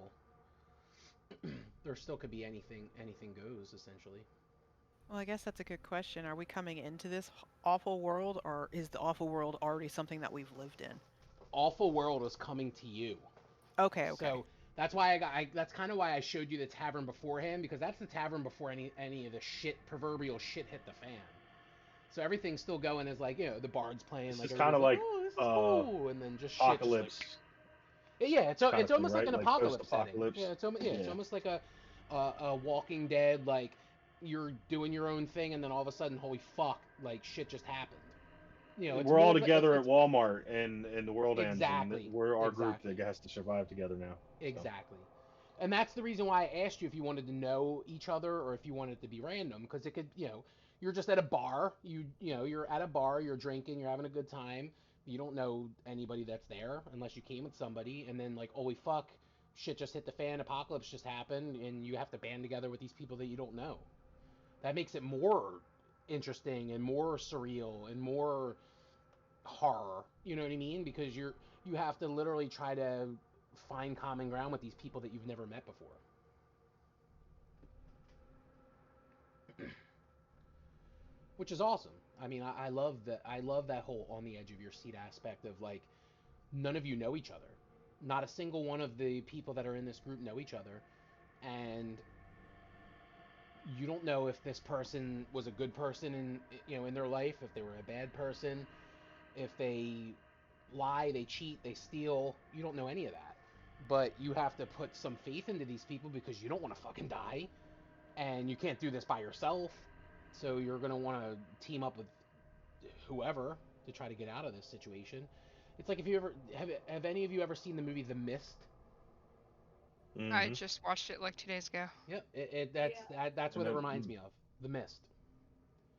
there still could be anything goes essentially. Well, I guess that's a good question. Are we coming into this awful world, or is the awful world already something that we've lived in? Awful world is coming to you. Okay. So that's why that's kind of why I showed you the tavern beforehand, because that's the tavern before any of the proverbial shit hit the fan. So everything's still going as like the bard's playing, This like is kind everybody's of like, like oh, this is cool, and then just shit just like. apocalypse Yeah, it's kind of thing, almost like right? an Like apocalypse setting. post-apocalypse. Yeah, it's almost like a Walking Dead, like you're doing your own thing, and then all of a sudden, holy fuck, like shit just happened. It's We're all more of together at it's Walmart, and the world ends, and exactly we're our group that has to survive together now. exactly. And that's the reason why I asked you if you wanted to know each other or if you wanted it to be random, because it could, you're just at a bar, you're at a bar, you're drinking, you're having a good time, you don't know anybody that's there unless you came with somebody, and then like, holy fuck, shit just hit the fan, apocalypse just happened, and you have to band together with these people that you don't know. That makes it more interesting and more surreal and more horror. You know what I mean? Because you have to literally try to find common ground with these people that you've never met before. Which is awesome. I mean, I love that. I love that whole on the edge of your seat aspect of like none of you know each other. Not a single one of the people that are in this group know each other, and you don't know if this person was a good person in their life, if they were a bad person, if they lie, they cheat, they steal. You don't know any of that. But you have to put some faith into these people because you don't want to fucking die. And you can't do this by yourself. So you're going to want to team up with whoever to try to get out of this situation. It's like if you ever have any of you ever seen the movie The Mist? I just watched it like 2 days ago. Yep, that's what it reminds me of. The Mist.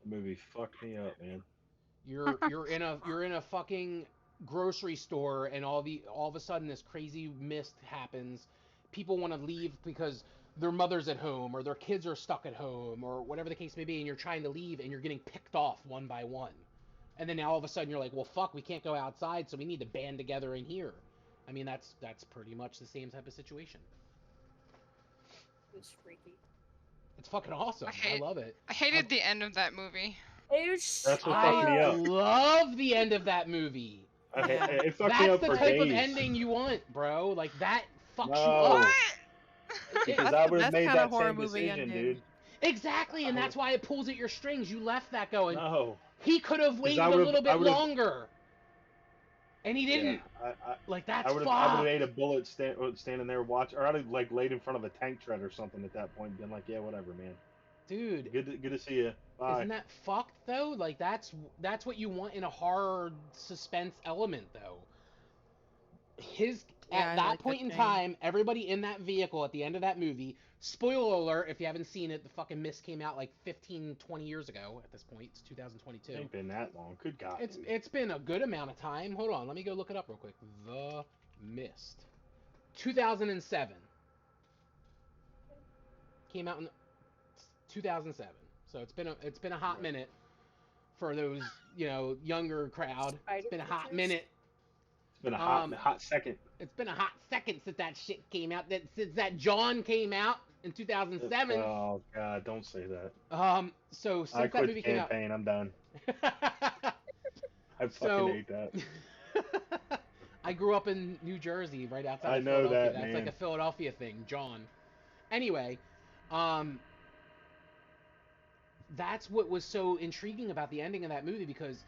The movie fucked me up, man. You're in a fucking grocery store, and all of a sudden this crazy mist happens. People want to leave because their mother's at home or their kids are stuck at home or whatever the case may be, and you're trying to leave and you're getting picked off one by one. And then now all of a sudden you're like, well, fuck, we can't go outside, so we need to band together in here. I mean, that's pretty much the same type of situation. It was freaky. It's fucking awesome. I love it. I hated the end of that movie. That's what fucked me I up. love the end of that movie. It fucked me That's up the for type of days. ending you want, bro. Like that fucks you No. up. Because That's I the would have best made kind that of horror same movie decision, ending. dude. Exactly, and that's why it pulls at your strings. You left that going. No. He could have waited I a would've- little I bit would've- longer. And he didn't. Like, that's I would have fucked. ate a bullet standing there watch, or I'd have like laid in front of a tank tread or something at that point, and been like, yeah, whatever, man. Dude, Good to see you. Bye. isn't that fucked though? Like, that's what you want in a horror suspense element though. Yeah, At I that like point that in chain. time, everybody in that vehicle at the end of that movie, spoiler alert if you haven't seen it, the fucking Mist came out like 15, 20 years ago at this point. It's 2022. It ain't been that long. Good God. It's been a good amount of time. Hold on, let me go look it up real quick. The Mist. 2007. Came out in 2007. So it's been a hot Right. minute for those, younger crowd. It's Spider been a hot creatures? minute. It's been a Um, hot second. It's been a hot second since that shit came out. Since that John came out in 2007. Oh God, don't say that. So I since that quit the movie came out. campaign. I'm done. I fucking So hate that. I grew up in New Jersey, right outside I of know Philadelphia. that, That's like man. a Philadelphia thing, John. Anyway, um, that's what was so intriguing about the ending of that movie, because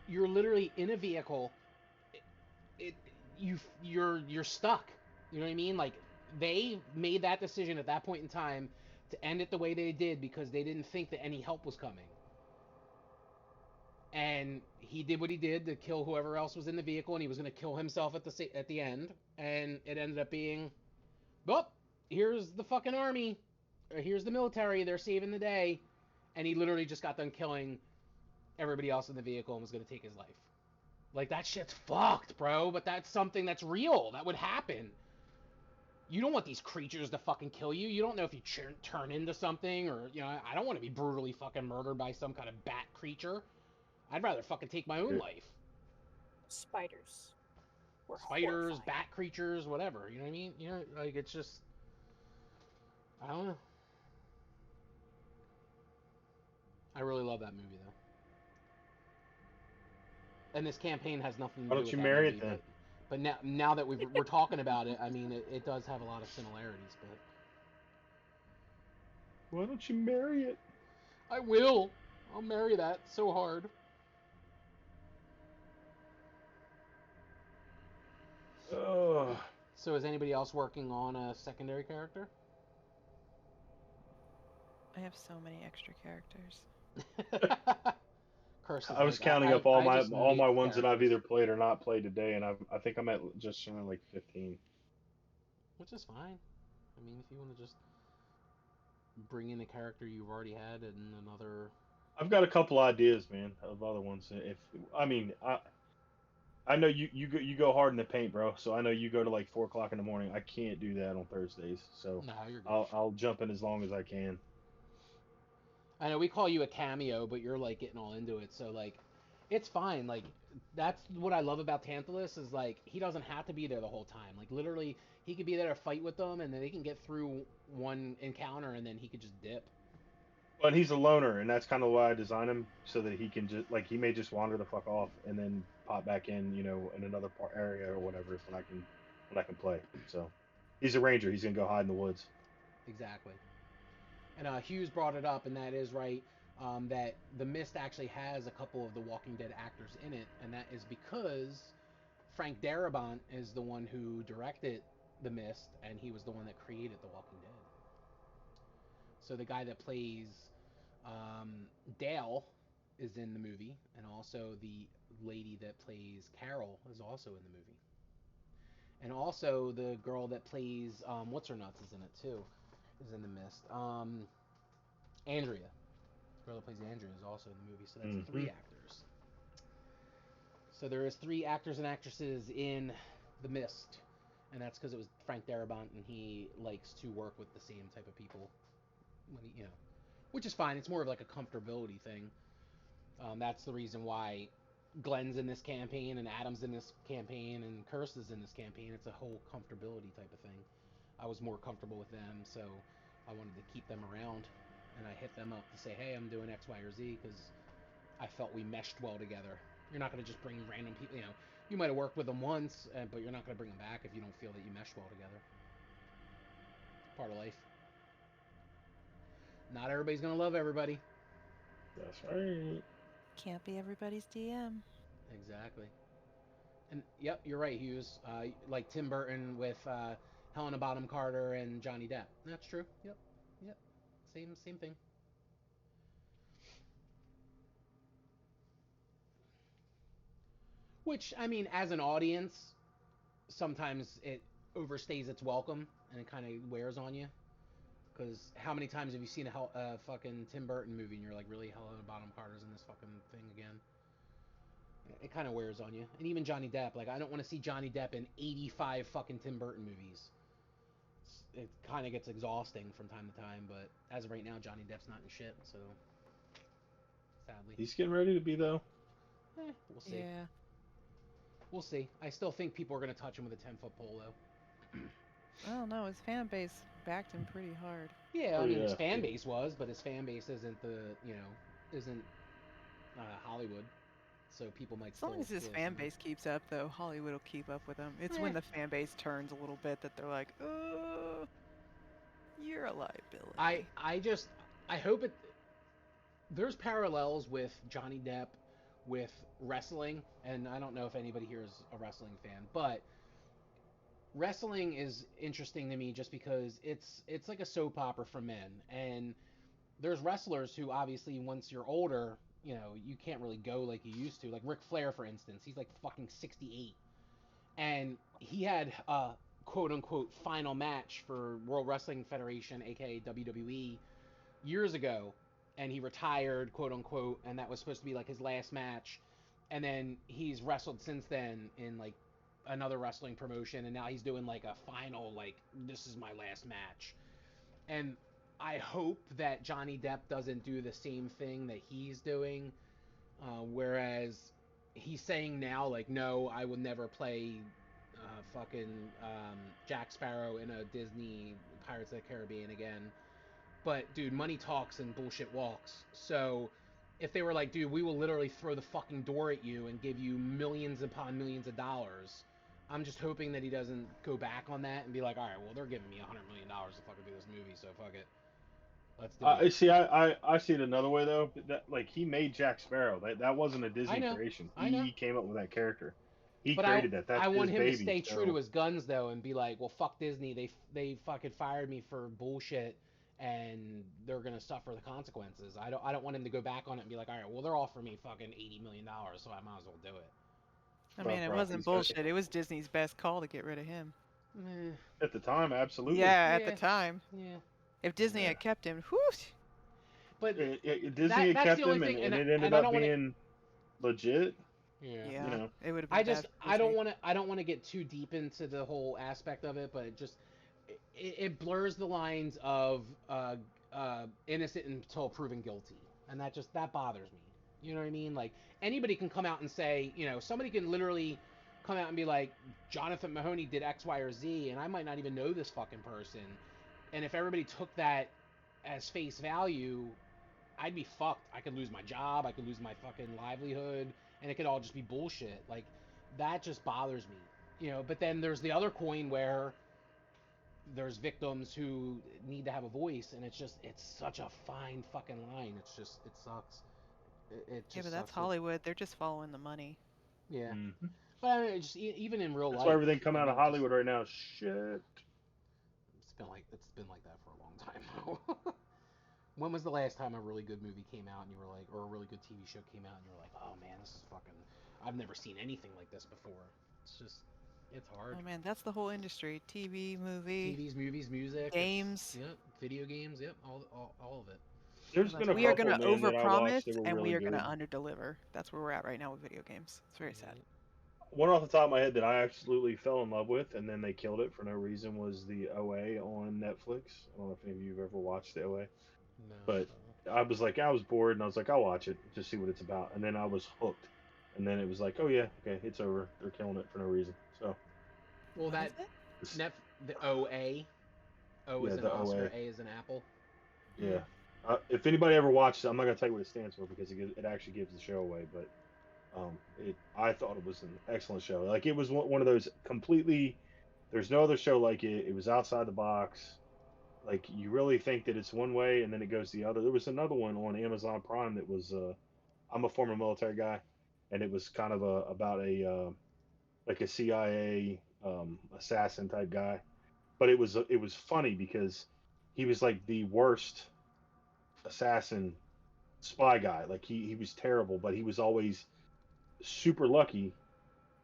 you're literally in a vehicle. It you're stuck. You know what I mean? Like, they made that decision at that point in time to end it the way they did because they didn't think that any help was coming. And he did what he did to kill whoever else was in the vehicle, and he was going to kill himself at the end. And it ended up being, well, here's the fucking army, or here's the military. They're saving the day, and he literally just got done killing everybody else in the vehicle and was going to take his life. Like, that shit's fucked, bro. But that's something that's real. That would happen. You don't want these creatures to fucking kill you. You don't know if you turn into something, or, I don't want to be brutally fucking murdered by some kind of bat creature. I'd rather fucking take my own life. Spiders. Were Spiders, horrifying. bat creatures, whatever. You know what I mean? Like, it's just, I don't know. I really love that movie though. And this campaign has nothing to Why do don't with you that marry movie, it then? but now that we're talking about it, I mean, it does have a lot of similarities. But Why don't you marry it? I will. I'll marry that so hard. Ugh. So is anybody else working on a secondary character? I have so many extra characters. Curse is I was like, counting I, up all I just my make ones that I've characters. either played or not played today, and I think I'm at just around like 15. Which is fine. I mean, if you want to just bring in a character you've already had and another. I've got a couple ideas, man, of other ones. If I mean, I know you go hard in the paint, bro. So I know you go to like 4 o'clock in the morning. I can't do that on Thursdays, so No, you're good. I'll jump in as long as I can. I know we call you a cameo, but you're like getting all into it, so like, it's fine. Like, that's what I love about Tantalus is like he doesn't have to be there the whole time. Like, literally, he could be there to fight with them, and then they can get through one encounter, and then he could just dip. But he's a loner, and that's kind of why I designed him so that he can just like he may just wander the fuck off and then pop back in, in another area or whatever when I can play. So he's a ranger. He's gonna go hide in the woods. Exactly. And Hughes brought it up, and that is right. That the Mist actually has a couple of the Walking Dead actors in it, and that is because Frank Darabont is the one who directed the Mist, and he was the one that created the Walking Dead. So the guy that plays Dale is in the movie, and also the lady that plays Carol is also in the movie. And also the girl that plays what's her nuts is in it too, is in the Mist. Andrea, the girl that plays Andrea is also in the movie. So that's three actors. So there is three actors and actresses in the Mist, and that's because it was Frank Darabont, and he likes to work with the same type of people when which is fine. It's more of like a comfortability thing. That's the reason why Glenn's in this campaign and Adam's in this campaign and Curse is in this campaign. It's a whole comfortability type of thing. I was more comfortable with them, so I wanted to keep them around, and I hit them up to say, hey, I'm doing X, Y, or Z because I felt we meshed well together. You're not going to just bring random people. You might have worked with them once, but you're not going to bring them back if you don't feel that you meshed well together. Part of life. Not everybody's going to love everybody. That's right. Can't be everybody's DM. Exactly. And yep, you're right, Hughes. Like Tim Burton with Helena Bonham Carter and Johnny Depp. That's true. Yep, yep. Same thing. Which I mean, as an audience, sometimes it overstays its welcome and it kind of wears on you. Because how many times have you seen a fucking Tim Burton movie and you're like, really, Helena Bonham Carter's in this fucking thing again? It kind of wears on you. And even Johnny Depp, like, I don't want to see Johnny Depp in 85 fucking Tim Burton movies. It kind of gets exhausting from time to time, but as of right now, Johnny Depp's not in shit, so sadly. He's getting ready to be though. We'll see. Yeah. We'll see. I still think people are going to touch him with a 10-foot pole, though. I don't know. His fan base backed him pretty hard. Yeah, Oh, I mean, his yeah. fan base was, but his fan base isn't isn't Hollywood. So people might As long as his still fan listen. base keeps up, though, Hollywood will keep up with him. It's Eh. when the fan base turns a little bit that they're like, you're a liability. I hope it. There's parallels with Johnny Depp with wrestling, and I don't know if anybody here is a wrestling fan, but wrestling is interesting to me just because it's like a soap opera for men, and there's wrestlers who obviously once you're older, you can't really go like you used to. Like Ric Flair, for instance, he's like fucking 68, and he had a quote unquote final match for World Wrestling Federation, aka WWE, years ago, and he retired, quote unquote, and that was supposed to be like his last match. And then he's wrestled since then in like another wrestling promotion, and now he's doing like a final, like, this is my last match. And I hope that Johnny Depp doesn't do the same thing that he's doing, whereas he's saying now, like, no, I will never play fucking Jack Sparrow in a Disney Pirates of the Caribbean again. But dude, money talks and bullshit walks. So if they were like, dude, we will literally throw the fucking door at you and give you millions upon millions of dollars, I'm just hoping that he doesn't go back on that and be like, all right, well, they're giving me $100 million to fucking do this movie, so fuck it, let's do I it. see. I see it another way though. That like he made Jack Sparrow. That wasn't a I Disney know, creation. I know. He came up with that character. He But created that. I That's want his him to baby. stay true to So his guns though and be like, well, fuck Disney. They fucking fired me for bullshit and they're gonna suffer the consequences. I don't want him to go back on it and be like, all right, well, they're offering me fucking $80 million, so I might as well do it. I bro, mean, it bro, wasn't he's got, bullshit. It was Disney's best call to get rid of him. Eh, at the time, absolutely. Yeah, at Yeah. the time. yeah. If Disney Yeah. had kept him, whoosh. But Disney had that's kept the only him, thing, and and it ended I up don't want to. being legit. Yeah. Yeah, You know, it would have been bad for I don't Disney. want to get too deep into the whole aspect of it, but it blurs the lines of innocent until proven guilty, and that bothers me. You know what I mean? Like, anybody can come out and say, somebody can literally come out and be like, Jonathan Mahoney did X, Y, or Z, and I might not even know this fucking person. And if everybody took that as face value, I'd be fucked. I could lose my job. I could lose my fucking livelihood, and it could all just be bullshit. Like, that just bothers me. But then there's the other coin where there's victims who need to have a voice, and it's such a fine fucking line. It sucks. It Yeah, just but that's sucks. Hollywood. They're just following the money. Yeah. Mhm. But I mean, just even in real That's life, why everything coming out of just- Hollywood right now is shit. it's been like that for a long time now. When was the last time a really good movie came out and you were like, or a really good TV show came out and you were like, oh man, this is fucking, I've never seen anything like this before. It's hard. Oh man, that's the whole industry. TV, movie, TVs, movies, music, games. yep, video games, yep, all of it. There's Like, been a we are couple, going to man, that I watched overpromise that were and we really are going to good. underdeliver. That's where we're at right now with video games. It's very sad. One off the top of my head that I absolutely fell in love with, and then they killed it for no reason, was the OA on Netflix. I don't know if any of you have ever watched the OA, No. but I was bored, and I was like, I'll watch it, just see what it's about. And then I was hooked. And then it was like, oh yeah, okay, it's over. They're killing it for no reason. So, Well, What that is it? the OA, O yeah, is an the Oscar, OA. A is an apple. Yeah. If anybody ever watched it, I'm not gonna tell you what it stands for because it actually gives the show away. But I thought it was an excellent show. Like, it was one of those completely. There's no other show like it. It was outside the box. Like, you really think that it's one way and then it goes the other. There was another one on Amazon Prime that was. I'm a former military guy, and it was kind of about like a CIA assassin type guy. But it was funny because he was like the worst assassin spy guy. Like he was terrible, but he was always super lucky.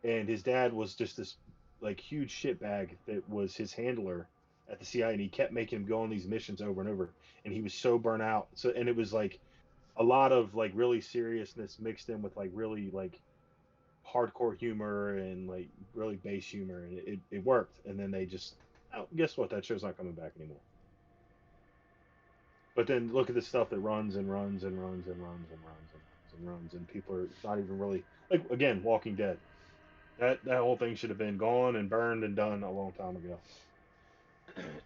And his dad was just this like huge shitbag that was his handler at the CIA, and he kept making him go on these missions over and over. And he was so burnt out. So and it was like a lot of like really seriousness mixed in with like really like hardcore humor and like really base humor, and it worked. And then they just, oh, guess what? That show's not coming back anymore. But then look at the stuff that runs and runs and runs and runs and runs and runs and runs, and people are not even really like, again, Walking Dead. That whole thing should have been gone and burned and done a long time ago.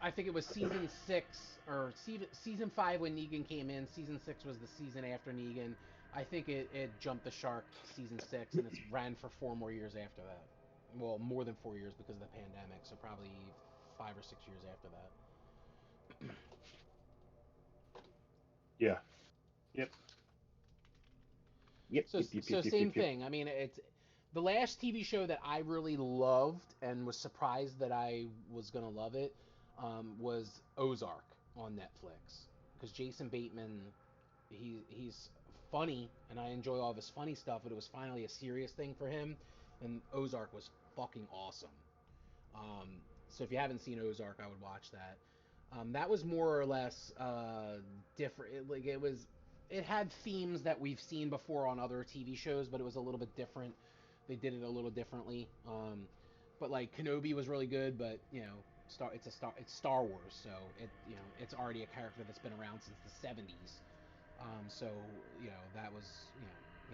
I think it was season 6 or season 5 when Negan came in. Season 6 was the season after Negan. I think it jumped the shark season 6, and it's ran for 4 more years after that. Well, more than 4 years because of the pandemic, so probably 5 or 6 years after that. Yeah. Yep. Yep. So Yep. Yep. so Yep. Yep. same Yep. Yep. thing. I mean, it's the last TV show that I really loved and was surprised that I was gonna love it, was Ozark on Netflix, because Jason Bateman, he's funny and I enjoy all of his funny stuff, but it was finally a serious thing for him, and Ozark was fucking awesome. So if you haven't seen Ozark, I would watch that. That was more or less different. It had themes that we've seen before on other TV shows, but it was a little bit different. They did it a little differently. But like Kenobi was really good, but it's Star Wars, so it's already a character that's been around since the '70s. So that was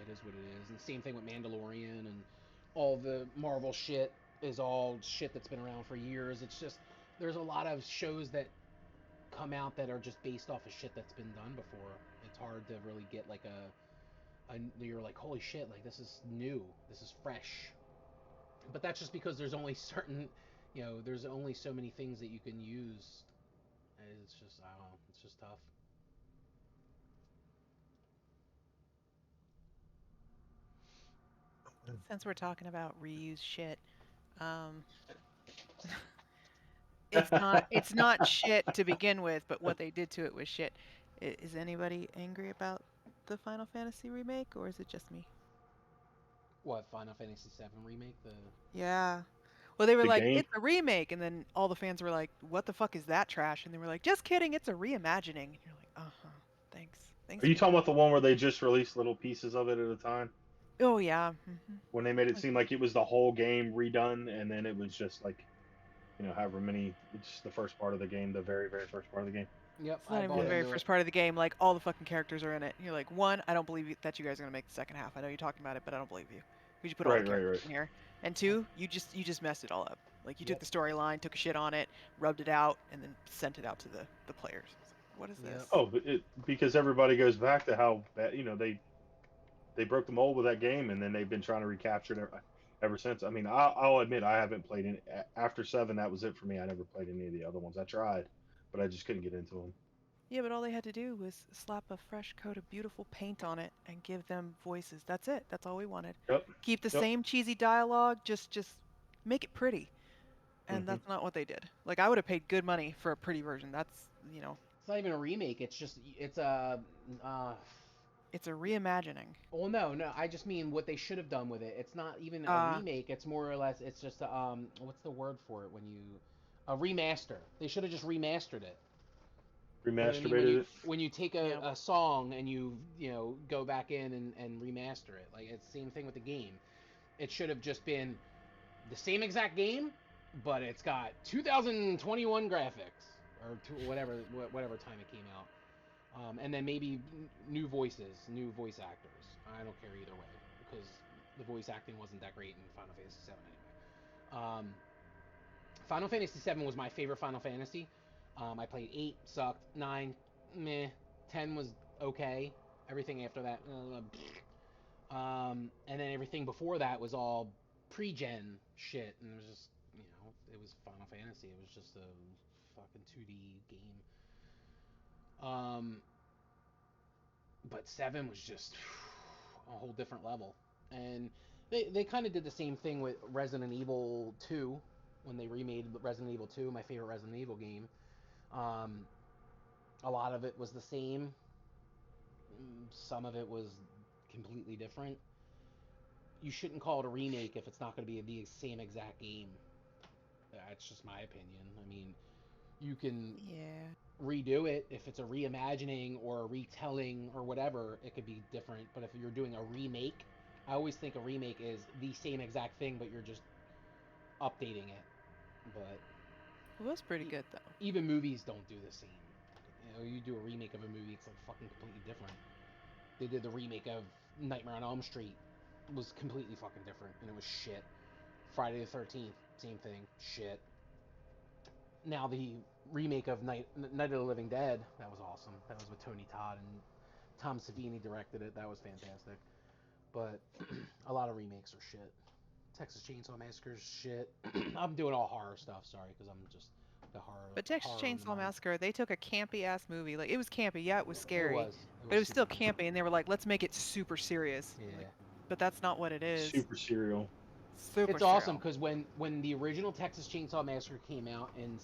it is what it is. And same thing with Mandalorian and all the Marvel shit is all shit that's been around for years. It's just there's a lot of shows that come out that are just based off of shit that's been done before. It's hard to really get like a you're like, holy shit, like this is new, this is fresh. But that's just because there's only certain, there's only so many things that you can use. It's just I don't know, it's just tough. Since we're talking about reused shit, um, it's not shit to begin with, but what they did to it was shit. Is anybody angry about the Final Fantasy remake, or is it just me? What, Final Fantasy VII remake? The Yeah. Well, they were The like, game. it's a remake, and then all the fans were like, what the fuck is that trash? And they were like, just kidding, it's a reimagining. And you're like, uh-huh, thanks. Thanks Are you for that. talking about the one where they just released little pieces of it at a time? Oh, yeah. When they made it Like, seem like it was the whole game redone, and then it was just like, however many, it's the first part of the game, the very, very first part of the game. Yep, it's I not even bought the Yeah. very into it. first part of the game. Like, all the fucking characters are in it. And you're like, one, I don't believe that you guys are going to make the second half. I know you're talking about it, but I don't believe you. Because you put all the Right, right, characters right. in here. And two, you just messed it all up. Like, you took Yep, the storyline, took a shit on it, rubbed it out, and then sent it out to the players. It's like, what is yep. this? Oh, but because everybody goes back to how bad, they broke the mold with that game, and then they've been trying to recapture it ever since. I mean, I'll admit I haven't played any after 7. That was it for me. I never played any of the other ones. I tried, but I just couldn't get into them. Yeah, but all they had to do was slap a fresh coat of beautiful paint on it and give them voices. That's it. That's all we wanted. Yep, Keep the yep. same cheesy dialogue, just make it pretty. And Hmm. that's not what they did. Like, I would have paid good money for a pretty version. That's. It's not even a remake. It's a It's a reimagining. well, no. I just mean what they should have done with it. It's not even a Uh, remake. It's more or less. It's just a what's the word for it when you a remaster. They should have just remastered it. You know what I mean? Remasturbated it. When you take yeah. a song and you go back in and remaster it. Like it's the same thing with the game. It should have just been the same exact game, but it's got 2021 graphics or whatever time it came out. And then maybe new voices, new voice actors. I don't care either way because the voice acting wasn't that great in Final Fantasy VII anyway. Final Fantasy VII was my favorite Final Fantasy. I played 8, sucked. 9, meh. 10 was okay. Everything after that, and then everything before that was all pre-gen shit, and it was just, it was Final Fantasy. It was just a fucking 2D game. Um, but 7 was just a whole different level. And They kind of did the same thing with Resident Evil 2 when they remade Resident Evil 2, my favorite Resident Evil game. Um, a lot of it was the same. Some of it was completely different. You shouldn't call it a remake if it's not going to be the same exact game. That's just my opinion. I mean, you can Yeah. redo it if it's a reimagining or a retelling or whatever. It could be different. But if you're doing a remake, I always think a remake is the same exact thing, but you're just updating it. But It was pretty good though. even movies don't do the same. You do a remake of a movie, it's like fucking completely different. They did the remake of Nightmare on Elm Street. It was completely fucking different, and it was shit. Friday the 13th, same thing, shit. Now the remake of Night of the Living Dead, that was awesome. That was with Tony Todd and Tom Savini directed it. That was fantastic. But a lot of remakes are shit. Texas Chainsaw Massacre's shit. I'm doing all horror stuff, sorry, because I'm just the horror. But Texas horror Chainsaw mind. Massacre, they took a campy ass movie. Like it was campy, yeah, it was It scary, was. but it was still super- campy, and they were like, let's make it super serious. Yeah. Like, but that's not what it is. Super serial. Super It's awesome serial. because when the original Texas Chainsaw Massacre came out in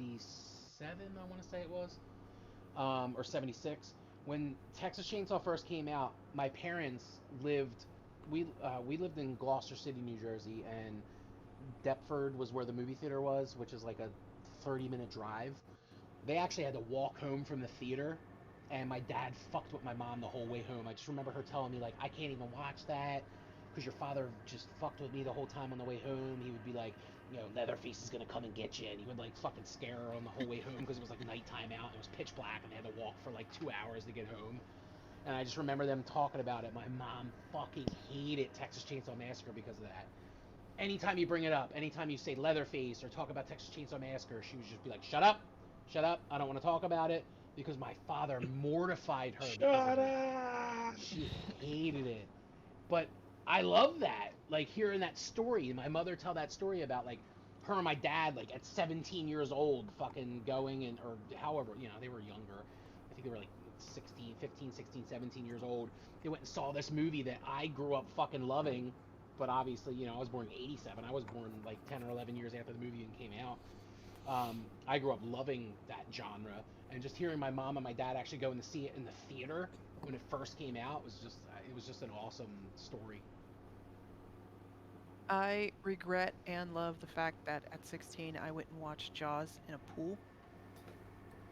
'77, I want to say it was, or '76, when Texas Chainsaw first came out, my parents lived. We lived in Gloucester City, New Jersey, and Deptford was where the movie theater was, which is like a 30-minute drive. They actually had to walk home from the theater, and my dad fucked with my mom the whole way home. I just remember her telling me like, I can't even watch that because your father just fucked with me the whole time on the way home. He would be like, Leatherface is gonna come and get you, and he would like fucking scare her on the whole way home because it was like nighttime out and it was pitch black and they had to walk for like 2 hours to get home. And I just remember them talking about it. My mom fucking hated Texas Chainsaw Massacre because of that. Anytime you bring it up, anytime you say Leatherface or talk about Texas Chainsaw Massacre, she would just be like, shut up, I don't want to talk about it, because my father mortified her because of Shut it. up! She hated it. But I love that, like hearing that story, my mother tell that story about like her and my dad, like at 17 years old, fucking going and, or however, they were younger. I think they were like 16, 15, 16, 17 years old. They went and saw this movie that I grew up fucking loving, but obviously, I was born in '87. I was born like 10 or 11 years after the movie even came out. I grew up loving that genre, and just hearing my mom and my dad actually going to see it in the theater when it first came out was just an awesome story. I regret and love the fact that at 16 I went and watched Jaws in a pool.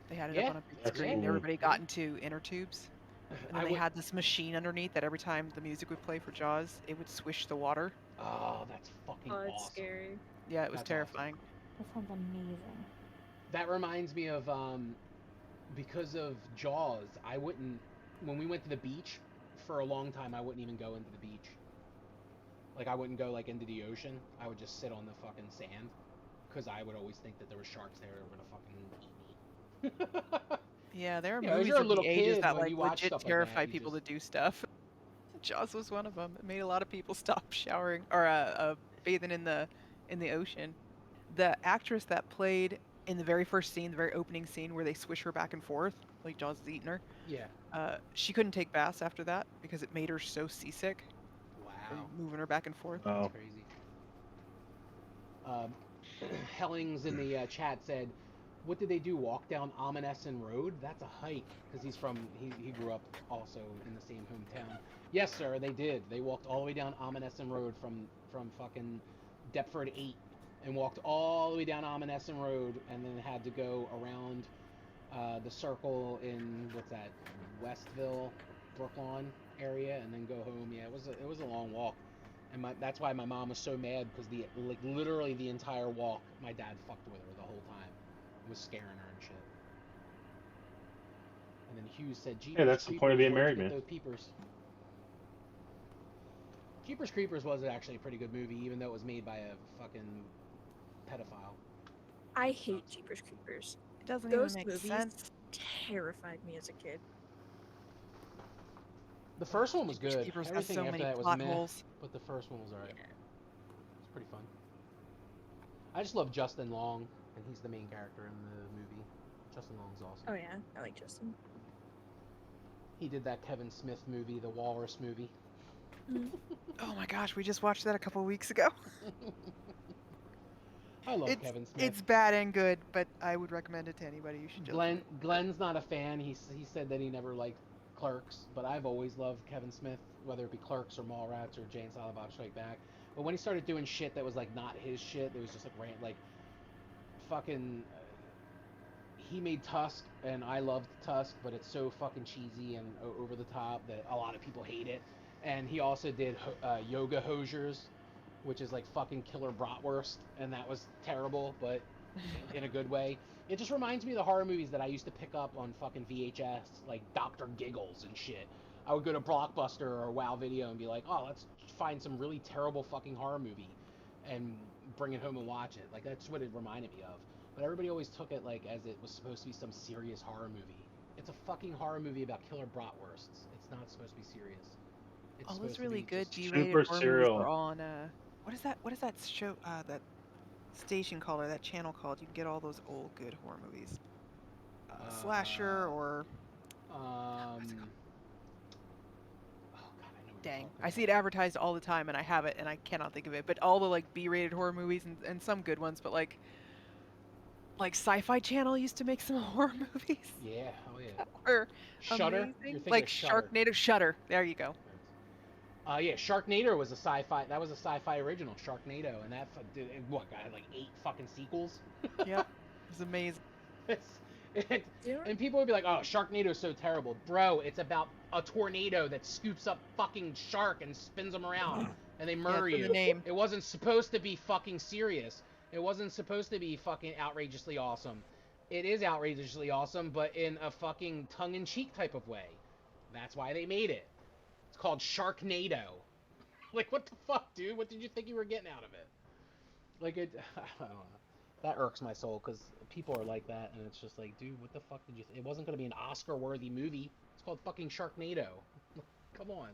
They had it up Yeah, on a big That's screen. cool. Everybody got into inner tubes. And I then they went, had this machine underneath that every time the music would play for Jaws, it would swish the water. oh, that's fucking Oh, it's awesome. scary. Yeah, it was That's terrifying. That sounds amazing. That reminds me of because of Jaws, I wouldn't, when we went to the beach for a long time, I wouldn't even go into the beach. Like I wouldn't go like into the ocean. I would just sit on the fucking sand because I would always think that there were sharks there that were gonna fucking eat me. Yeah, there are Yeah, as movies you're a of little the ages kid, that when like you watch legit stuff like that, terrify you people just- to do stuff. Jaws was one of them. It made a lot of people stop showering or bathing in the ocean. The actress that played in the very first scene, the very opening scene where they swish her back and forth, like Jaws is eating her, Yeah. she couldn't take baths after that because it made her so seasick, Wow. moving her back and forth. Oh, That's crazy. Hellings in the chat said, "What did they do? Walk down Ominescent Road? That's a hike." Because he grew up also in the same hometown. Yes, sir, they did. They walked all the way down Ominescent Road from fucking Deptford 8, and walked all the way down Ominescent Road, and then had to go around the circle in what's that, Westville, Brooklawn area, and then go home. Yeah, it was a long walk. And that's why my mom was so mad, because literally the entire walk, my dad fucked with her the whole time. He was scaring her and shit. And then Hughes said, "Jeepers that's the point of being Creepers, married, where'd you man." get those peepers?" Jeepers Creepers was actually a pretty good movie, even though it was made by a fucking pedophile. I hate Jeepers Creepers. It doesn't Those even make movies sense. terrified me as a kid. The first one was good. Jeepers has Everything so after many that was plot meh, holes. but the first one was alright. Yeah. It's pretty fun. I just love Justin Long, and he's the main character in the movie. Justin Long's awesome. Oh yeah, I like Justin. He did that Kevin Smith movie, the Walrus movie. Oh my gosh, we just watched that a couple weeks ago. I love It's Kevin Smith. it's bad and good, but I would recommend it to anybody. You should definitely. Glenn's not a fan. He said that he never liked Clerks, but I've always loved Kevin Smith, whether it be Clerks or Mallrats or Jay and Silent Bob Strike Back. But when he started doing shit that was like not his shit, it was just like like fucking. He made Tusk, and I loved Tusk, but it's so fucking cheesy and over the top that a lot of people hate it. And he also did Yoga Hosers, which is like fucking killer bratwurst, and that was terrible, but in a good way. It just reminds me of the horror movies that I used to pick up on fucking VHS, like Dr. Giggles and shit. I would go to Blockbuster or Wow Video and be like, oh, let's find some really terrible fucking horror movie and bring it home and watch it. Like, that's what it reminded me of. But everybody always took it like as it was supposed to be some serious horror movie. It's a fucking horror movie about killer bratwursts. It's not supposed to be serious. It's All supposed those to really be good just B-rated Super horror movies serial. are on what is that? What is that show? That station called or that channel called? You can get all those old good horror movies. Slasher or what's it called? Oh god, I know what you're Dang, talking I see it about. advertised all the time, and I have it, and I cannot think of it. But all the like B-rated horror movies and some good ones, but like Sci-Fi Channel used to make some horror movies Yeah, oh yeah. that were Shutter? You're amazing. thinking Like of Shutter. Sharknado, Shutter. There you go. Yeah, Sharknado was a sci-fi. That was a sci-fi original, Sharknado, and that dude, what got like 8 fucking sequels. Yep, it was amazing. And people would be like, "Oh, Sharknado's so terrible, bro." It's about a tornado that scoops up fucking shark and spins them around, and they Yeah, murder it's in the you. name. It wasn't supposed to be fucking serious. It wasn't supposed to be fucking outrageously awesome. It is outrageously awesome, but in a fucking tongue-in-cheek type of way. That's why they made it. It's called Sharknado. Like, what the fuck, dude? What did you think you were getting out of it? Like, I don't know. That irks my soul because people are like that, and it's just like, dude, what the fuck did you? It wasn't gonna be an Oscar-worthy movie. It's called fucking Sharknado. Come on.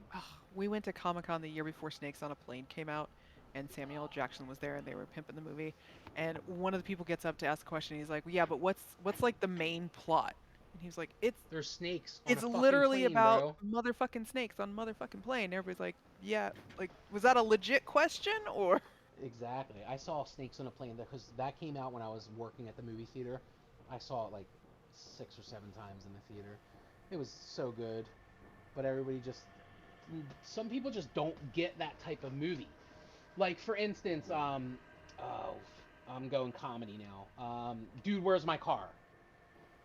We went to Comic-Con the year before Snakes on a Plane came out, and Samuel L. Jackson was there, and they were pimping the movie. And one of the people gets up to ask a question. He's like, "Yeah, but what's like the main plot?" And he was like, There's snakes on a It's fucking literally plane, about bro. motherfucking snakes on motherfucking plane." And everybody's like, "Yeah, like was that a legit question or?" Exactly. I saw Snakes on a Plane because that came out when I was working at the movie theater. I saw it like 6 or 7 times in the theater. It was so good, but everybody just some people just don't get that type of movie. Like for instance, oh, I'm going comedy now. Dude, Where's My Car?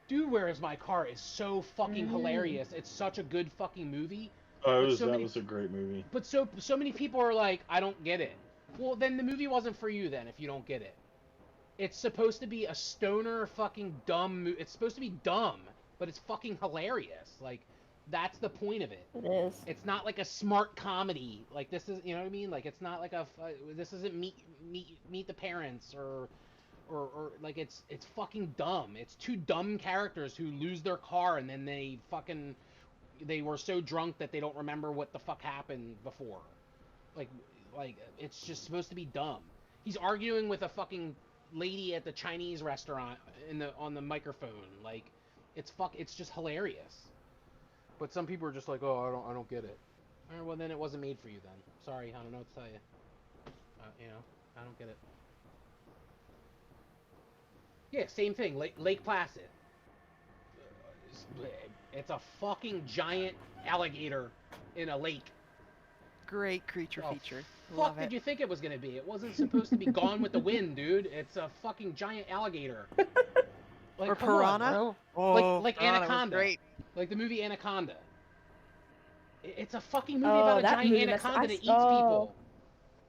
Dude, Where's My Car is so fucking hilarious. It's such a good fucking movie. Oh, But so that many, was a great movie. but so many people are like, I don't get it. Well, then the movie wasn't for you. Then if you don't get it, it's supposed to be a stoner fucking dumb. It's supposed to be dumb, but it's fucking hilarious. Like that's the point of it. It is. It's not like a smart comedy. Like this is, you know what I mean? Like it's not like this isn't meet the parents or like it's fucking dumb. It's two dumb characters who lose their car and then they were so drunk that they don't remember what the fuck happened before. Like like it's just supposed to be dumb. He's arguing with a fucking lady at the Chinese restaurant on the microphone. Like it's just hilarious. But some people are just like, "Oh, I don't get it." All right, well then it wasn't made for you then. Sorry, I don't know what to tell you. I don't get it. Yeah, same thing. Lake Placid. It's a fucking giant alligator in a lake. Great creature Oh, feature. fuck Love did it. you think it was gonna be? It wasn't supposed to be Gone with the Wind, dude. It's a fucking giant alligator. Like, Or come on, Piranha? bro. Oh, Like Piranha was Anaconda. great. Like the movie Anaconda. It's a fucking movie Oh, about a that giant movie anaconda that eats oh, people.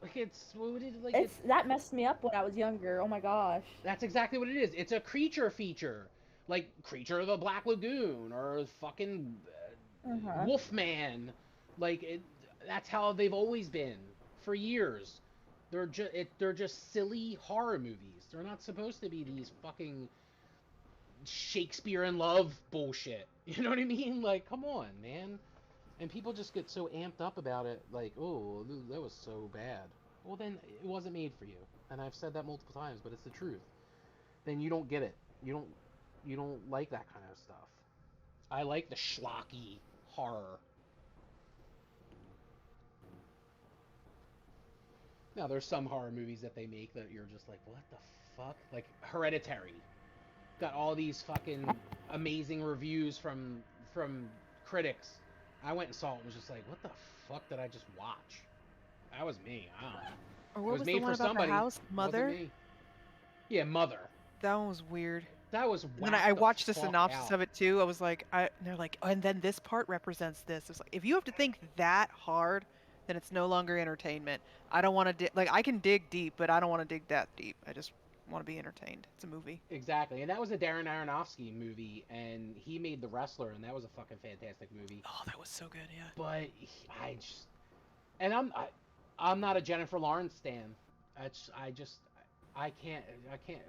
Like it's what did like it's that messed me up when I was younger. Oh my gosh. That's exactly what it is. It's a creature feature, like Creature of the Black Lagoon or fucking Wolfman. Like that's how they've always been for years. They're just silly horror movies. They're not supposed to be these fucking Shakespeare in Love bullshit. You know what I mean? Like, come on, man. And people just get so amped up about it, like, oh, that was so bad. Well, then it wasn't made for you. And I've said that multiple times, but it's the truth. Then you don't get it. You don't like that kind of stuff. I like the schlocky horror. Now, there's some horror movies that they make that you're just like, what the fuck? Like Hereditary. Got all these fucking amazing reviews from critics. I went and saw it and was just like, what the fuck did I just watch? That was me. I don't know. Or It what was was the made one for about somebody. the house? Mother? Wasn't me. Yeah, Mother. That one was weird. That was And then whacked I the watched a fuck synopsis out. of it too. I was like, and they're like, oh, and then this part represents this. It's like, if you have to think that hard, then it's no longer entertainment. I don't want to like I can dig deep, but I don't want to dig that deep. I just want to be entertained. It's a movie. Exactly, and that was a Darren Aronofsky movie, and he made The Wrestler, and that was a fucking fantastic movie. Oh, that was so good, yeah. But I just, and I'm not a Jennifer Lawrence stan. I can't,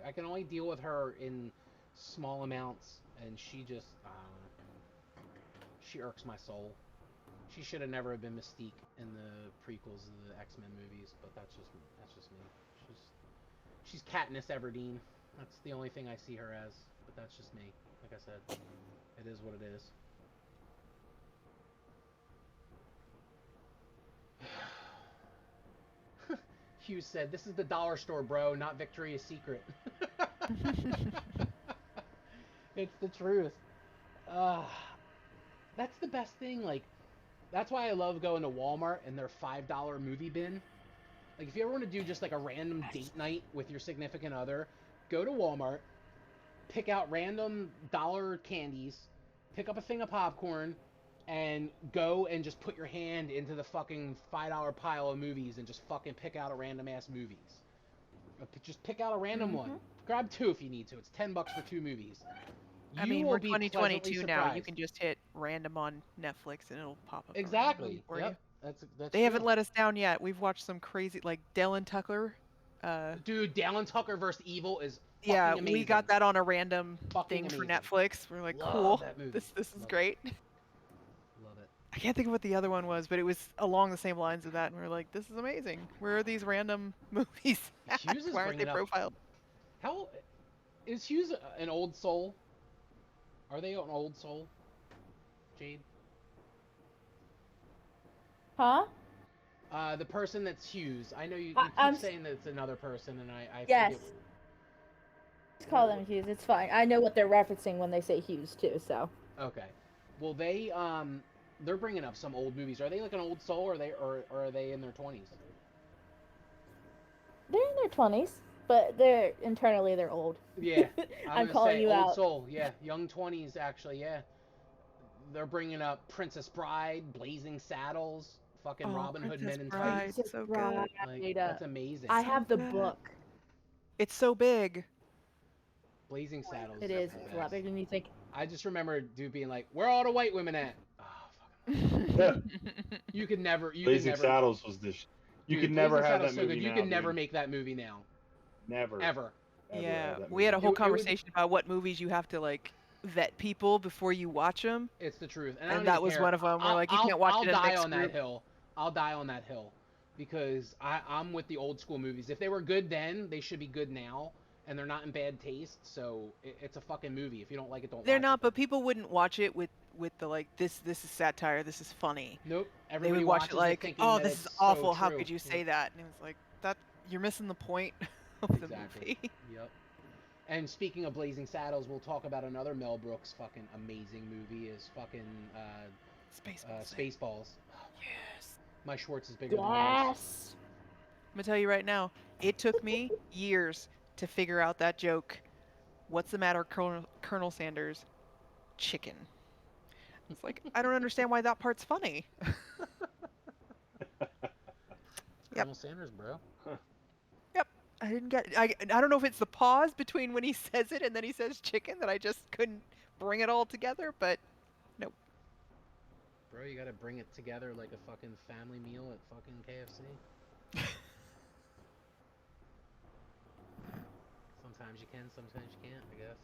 I can only deal with her in small amounts, and she just, she irks my soul. She should have never been Mystique in the prequels of the X-Men movies, but that's just me. She's Katniss Everdeen. That's the only thing I see her as, but that's just me. Like I said, it is what it is. Hughes said, "This is the dollar store, bro, not Victoria's Secret." It's the truth. That's the best thing. Like, that's why I love going to Walmart and their $5 movie bin. Like, if you ever want to do just like a random date night with your significant other, go to Walmart, pick out random dollar candies, pick up a thing of popcorn, and go and just put your hand into the fucking $5 pile of movies and just fucking pick out a random ass movies. Just pick out a random one. Grab 2 if you need to. It's $10 for 2 movies. I mean, we're 2022 now. You can just hit random on Netflix and it'll pop up. Exactly. For Yep. you. That's They true. haven't let us down yet. We've watched some crazy, like Dale and Tucker. Dude, Dale and Tucker vs. Evil is fucking yeah, amazing. we got that on a random Fucking thing amazing. for Netflix. We're like, Love cool. that movie. This is Love great. Love it. I can't think of what the other one was, but it was along the same lines of that. And we are like, this is amazing. Where are these random movies? Hughes is Why aren't they bringing up- profiled? How is Hughes an old soul? Are they an old soul, Jade? Huh? The person that's Hughes. I know you I'm keep saying that it's another person, and I Yes. forget. Just call them Hughes. It's fine. I know what they're referencing when they say Hughes too. So. Okay. Well, they're bringing up some old movies. Are they like an old soul, or are they in their 20s? They're in their 20s, but they're internally they're old. Yeah. I'm calling you old out. soul. Yeah, young 20s actually. Yeah. They're bringing up Princess Bride, Blazing Saddles, fucking Robin Hood Men in Tights. Princess so Bride. good. Like, that's amazing. I So have the good. book. It's so big. Blazing Saddles. It is. It's a lot bigger than you think. I just remember dude being like, "Where are all the white women at?" Oh, fuck. Yeah. You could never. Blazing Saddles was this. You Dude, could never Blazing have Saddles that so movie good. You now, could never dude. make that movie now. Never. Ever. Ever Yeah, have that we had a movie. whole It would- conversation about what movies you have to like vet people before you watch them. It's the truth. I And don't that even was care. one of 'em. We're like, you I'll- can't watch I'll it in a die mixed on that group. hill. I'll die on that hill because I'm with the old school movies. If they were good then, they should be good now, and they're not in bad taste. So it's a fucking movie. If you don't like it, don't They're watch not, it. but people wouldn't watch it with the like this is satire, this is funny. Nope. They Everybody would watch watches it like, thinking oh, that this is it's so awful. How true. could you Yeah. say that? And it was like that you're missing the point of the Exactly. movie. Yep. And speaking of Blazing Saddles, we'll talk about another Mel Brooks fucking amazing movie is fucking Spaceballs. Spaceballs. Yes. My Schwartz is bigger than yours. Yes. I'm gonna tell you right now, it took me years to figure out that joke. What's the matter, Colonel Sanders? Chicken. It's like I don't understand why that part's funny. Colonel Sanders, bro. Yep. I didn't get. I don't know if it's the pause between when he says it and then he says chicken that I just couldn't bring it all together, but nope. Bro, you gotta bring it together like a fucking family meal at fucking KFC. Sometimes you can, sometimes you can't, I guess.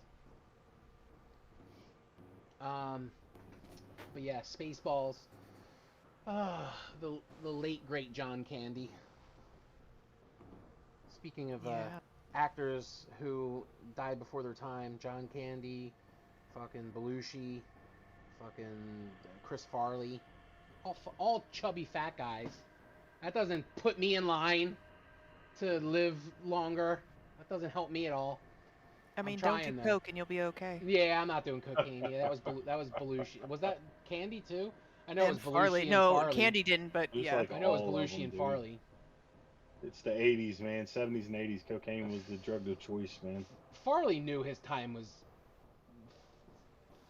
But yeah, Spaceballs. The late great John Candy. Speaking of Yeah. actors who died before their time, John Candy, fucking Belushi, fucking Chris Farley, all chubby fat guys. That doesn't put me in line. to live longer. That doesn't help me at all. I I'm mean, don't do trying, though. coke and you'll be okay. Yeah, I'm not doing cocaine. Yeah, that was Belushi. Was that Candy too? I know it was And Farley. Belushi and No, Farley. Candy didn't, but It was yeah. like I know it was all of Belushi them, and dude. Farley. It's the 80s, man. 70s and 80s. Cocaine was the drug of choice, man. Farley knew his time was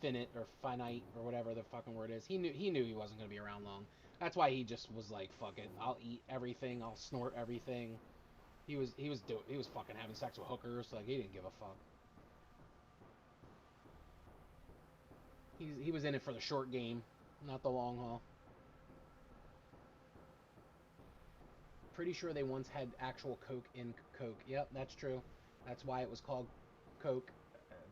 finite or finite or whatever the fucking word is. He knew he wasn't gonna be around long. That's why he just was like, fuck it, I'll eat everything, I'll snort everything. He was fucking having sex with hookers, like he didn't give a fuck. He was in it for the short game, not the long haul. Pretty sure they once had actual coke in Coke. Yep, that's true. That's why it was called Coke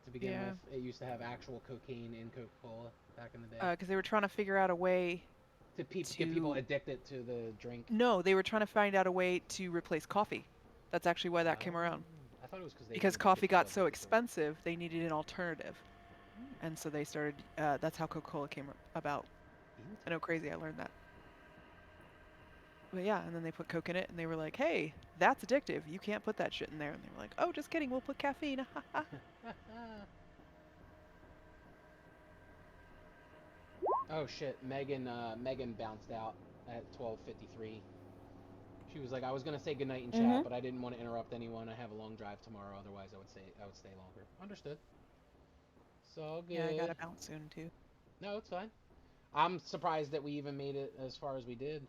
to begin Yeah. with. It used to have actual cocaine in Coca-Cola back in the day. Because they were trying to figure out a way to get people addicted to the drink. No, they were trying to find out a way to replace coffee. That's actually why that came around. I thought it was because coffee got so expensive, they needed an alternative. And so they started, that's how Coca-Cola came about. I know, crazy, I learned that. But yeah, and then they put Coke in it, and they were like, hey, that's addictive. You can't put that shit in there. And they were like, oh, just kidding, we'll put caffeine. Oh shit, Megan bounced out at 12:53. She was like, I was gonna say goodnight in chat, but I didn't want to interrupt anyone. I have a long drive tomorrow, otherwise I would stay longer. Understood. So good. Yeah, I gotta bounce soon too. No, it's fine. I'm surprised that we even made it as far as we did.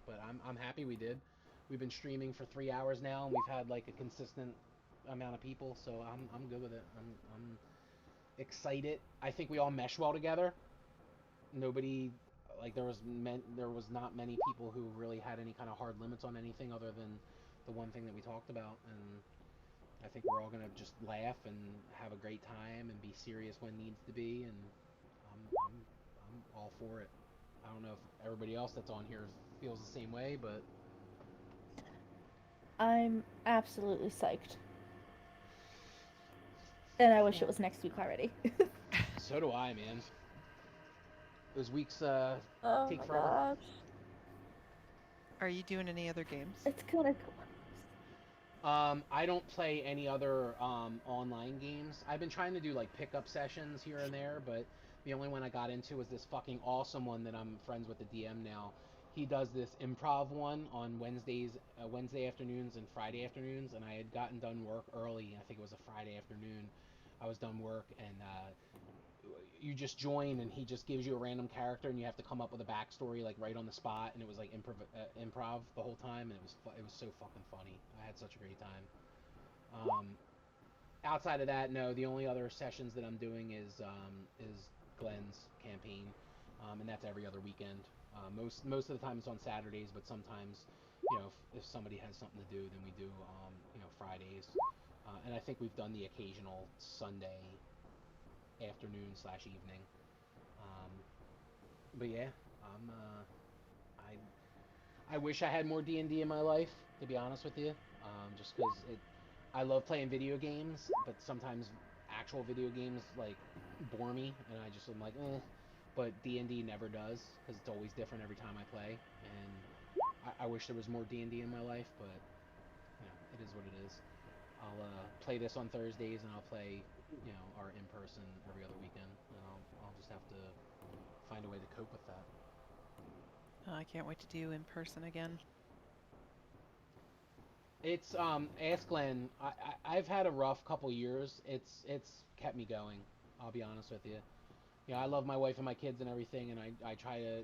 But I'm happy we did. We've been streaming for 3 hours now, and we've had like a consistent amount of people, so I'm good with it. I'm excited. I think we all mesh well together. Nobody, like there was not many people who really had any kind of hard limits on anything other than the one thing that we talked about, and I think we're all gonna just laugh and have a great time and be serious when needs to be, and I'm all for it. I don't know if everybody else that's on here feels the same way, but I'm absolutely psyched. And I wish it was next week already. So do I, man. Those weeks oh take my forever. gosh. Are you doing any other games? It's gonna I don't play any other online games. I've been trying to do like pickup sessions here and there, but the only one I got into was this fucking awesome one that I'm friends with the DM now. He does this improv one on Wednesday afternoons and Friday afternoons, and I had gotten done work early. I think it was a Friday afternoon. I was done work, and you just join, and he just gives you a random character, and you have to come up with a backstory like right on the spot. And it was like improv the whole time, and it was so fucking funny. I had such a great time. Outside of that, no. The only other sessions that I'm doing is Glenn's campaign, and that's every other weekend. Most of the time it's on Saturdays, but sometimes, if somebody has something to do, then we do Fridays. And I think we've done the occasional Sunday afternoon / evening. But yeah, I wish I had more D&D in my life, to be honest with you. Just because I love playing video games, but sometimes actual video games like bore me, and I'm like, eh. But D&D never does, because it's always different every time I play. And I wish there was more D&D in my life, but it is what it is. I'll play this on Thursdays, and I'll play our in-person every other weekend, and I'll just have to find a way to cope with that. I can't wait to do in person again. It's ask Glenn. I've had a rough couple years. It's kept me going. I'll be honest with you. I love my wife and my kids and everything, and I try to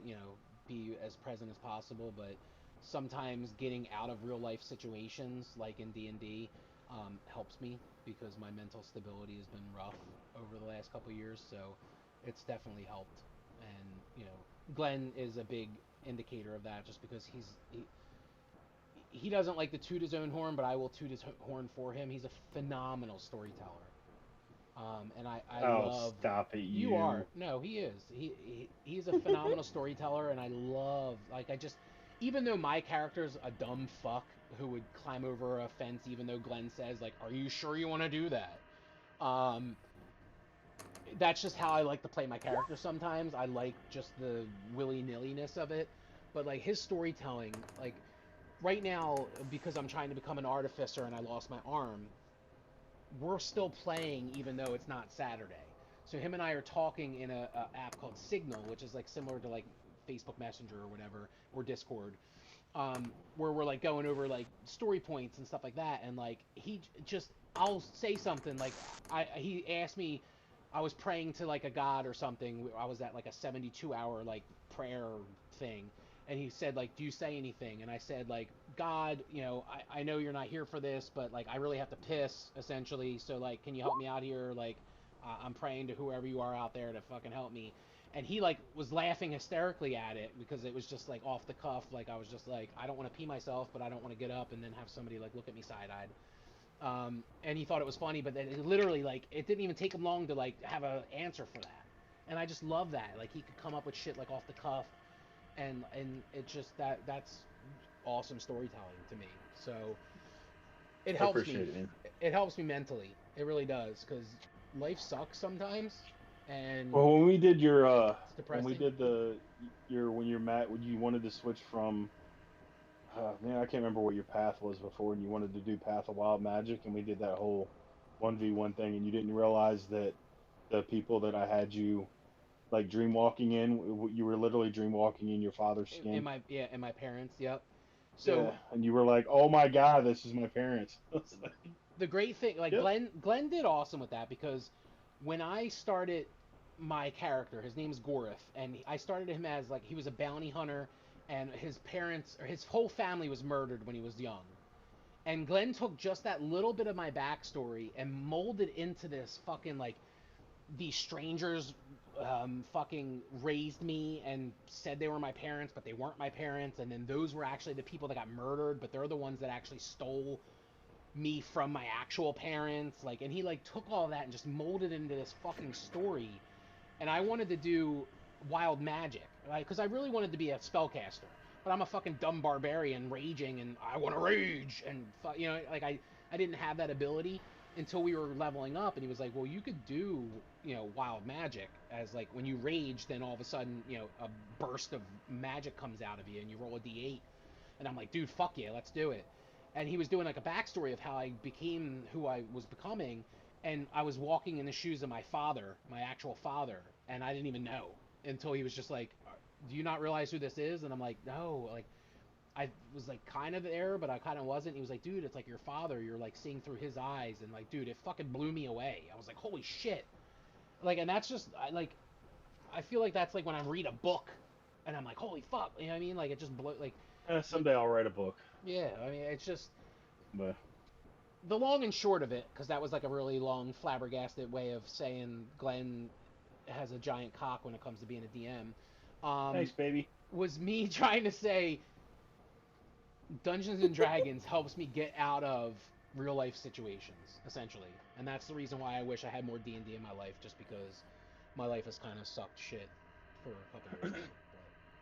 be as present as possible. But sometimes getting out of real life situations like in D&D helps me, because my mental stability has been rough over the last couple years. So it's definitely helped. And Glenn is a big indicator of that, just because he doesn't like to toot his own horn, but I will toot his horn for him. He's a phenomenal storyteller. And I love. Stop it! You are. No, he is. He's a phenomenal storyteller, and I love. Even though my character's a dumb fuck who would climb over a fence, even though Glenn says like, "Are you sure you want to do that?" That's just how I like to play my character sometimes. I like just the willy-nilliness of it. But like his storytelling, like right now, because I'm trying to become an artificer and I lost my arm, we're still playing even though it's not Saturday. So him and I are talking in a app called Signal, which is like similar to like Facebook Messenger or whatever, or Discord, where we're like going over like story points and stuff like that. And like I'll say something like he asked me, I was praying to like a god or something. I was at like a 72-hour like prayer thing, and he said like, do you say anything? And I said like, God, I know you're not here for this, but like I really have to piss essentially. So like, can you help me out here? Like, I'm praying to whoever you are out there to fucking help me. And he like was laughing hysterically at it because it was just like off the cuff. Like I was just like, I don't want to pee myself, but I don't want to get up and then have somebody like look at me side-eyed. And he thought it was funny, but then it literally like it didn't even take him long to like have an answer for that. And I just love that. Like he could come up with shit like off the cuff, and it just that's awesome storytelling to me. So it I helps me. appreciate it, man. It helps me mentally. It really does because life sucks sometimes, and Well, when we did your it's when we depressing. did when you're Matt, when you wanted to switch from man, I can't remember what your path was before, and you wanted to do Path of Wild Magic, and we did that whole 1v1 thing, and you didn't realize that the people that I had you like dream walking in, you were literally dream walking in your father's skin. In my parents. Yep. Yeah, So and you were like, "Oh my God, this is my parents." I was like, the great thing, like "Yep." Glenn did awesome with that because when I started my character, his name is Gorith, and I started him as like he was a bounty hunter, and his parents or his whole family was murdered when he was young. And Glenn took just that little bit of my backstory and molded into this fucking like these strangers fucking raised me and said they were my parents, but they weren't my parents, and then those were actually the people that got murdered, but they're the ones that actually stole me from my actual parents. Like, and he like took all that and just molded it into this fucking story. And I wanted to do wild magic, right? Because I really wanted to be a spellcaster, but I'm a fucking dumb barbarian raging, and I want to rage, and like I didn't have that ability until we were leveling up, and he was like, well, you could do wild magic as like when you rage, then all of a sudden a burst of magic comes out of you, and you roll a d8, and I'm like, dude, fuck yeah, let's do it. And he was doing like a backstory of how I became who I was becoming, and I was walking in the shoes of my father, my actual father, and I didn't even know until he was just like, "Do you not realize who this is?" And I'm like, "No." Like I was like kind of there, but I kind of wasn't. He was like, "Dude, it's like your father. You're like seeing through his eyes," and like, dude, it fucking blew me away. I was like, "Holy shit!" Like, and that's just I feel like that's like when I read a book, and I'm like, "Holy fuck!" You know what I mean? Like it just blew like Someday I'll write a book, yeah. I mean, it's just but the long and short of it, because that was like a really long, flabbergasted way of saying Glenn has a giant cock when it comes to being a DM, thanks, baby. was me trying to say Dungeons and Dragons helps me get out of real life situations, essentially, and that's the reason why I wish I had more D&D in my life, just because my life has kind of sucked shit for a couple years now.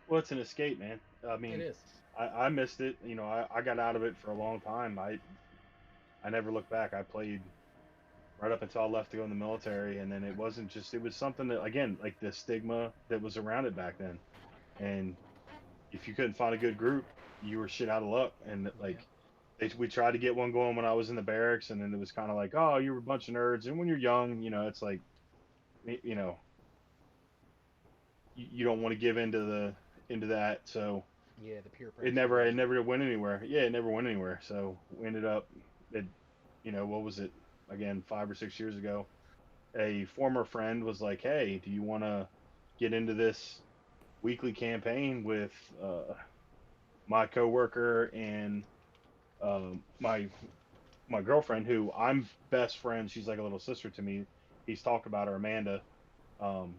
Well, it's an escape, man. I But it mean, is. I missed it. You know, I got out of it for a long time. I never looked back. I played right up until I left to go in the military, and then it wasn't just it was something that again like the stigma that was around it back then, and if you couldn't find a good group, you were shit out of luck. And Yeah. like we tried to get one going when I was in the barracks, and then it was kind of like, oh, you were a bunch of nerds, and when you're young, it's like you know you don't want to give into that, so Yeah, the peer it pressure. never went anywhere. Yeah, it never went anywhere. So we ended up it what was it again 5 or 6 years ago, a former friend was like, hey, do you want to get into this weekly campaign with my coworker and my girlfriend, who I'm best friends. She's like a little sister to me. He's talked about her, Amanda. Um,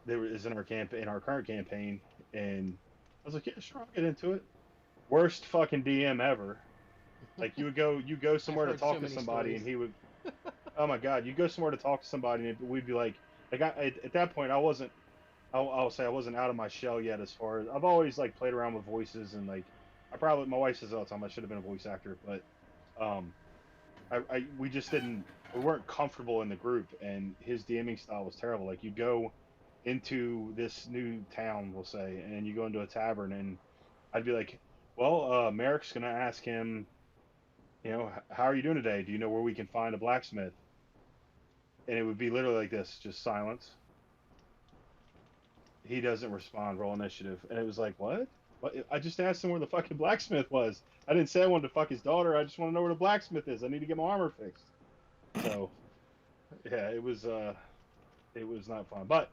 there is in our our current campaign, and I was like, yeah, sure, I'll get into it. Worst fucking DM ever. Like you go I've somewhere to heard so talk to many somebody, stories. and he would, oh my god, you go somewhere to talk to somebody, and we'd be like at that point, I wasn't. I'll say I wasn't out of my shell yet. As far as I've always like played around with voices, and like my wife says all the time I should have been a voice actor, but um, we just didn't we weren't comfortable in the group, and his DMing style was terrible. Like you go into this new town, we'll say, and you go into a tavern, and I'd be like, Well, Merrick's gonna ask him, how are you doing today? Do you know where we can find a blacksmith? And it would be literally like this, just silence. He doesn't respond. Roll initiative. And it was like, what? What? I just asked him where the fucking blacksmith was. I didn't say I wanted to fuck his daughter. I just want to know where the blacksmith is. I need to get my armor fixed. So, yeah, it was not fun. But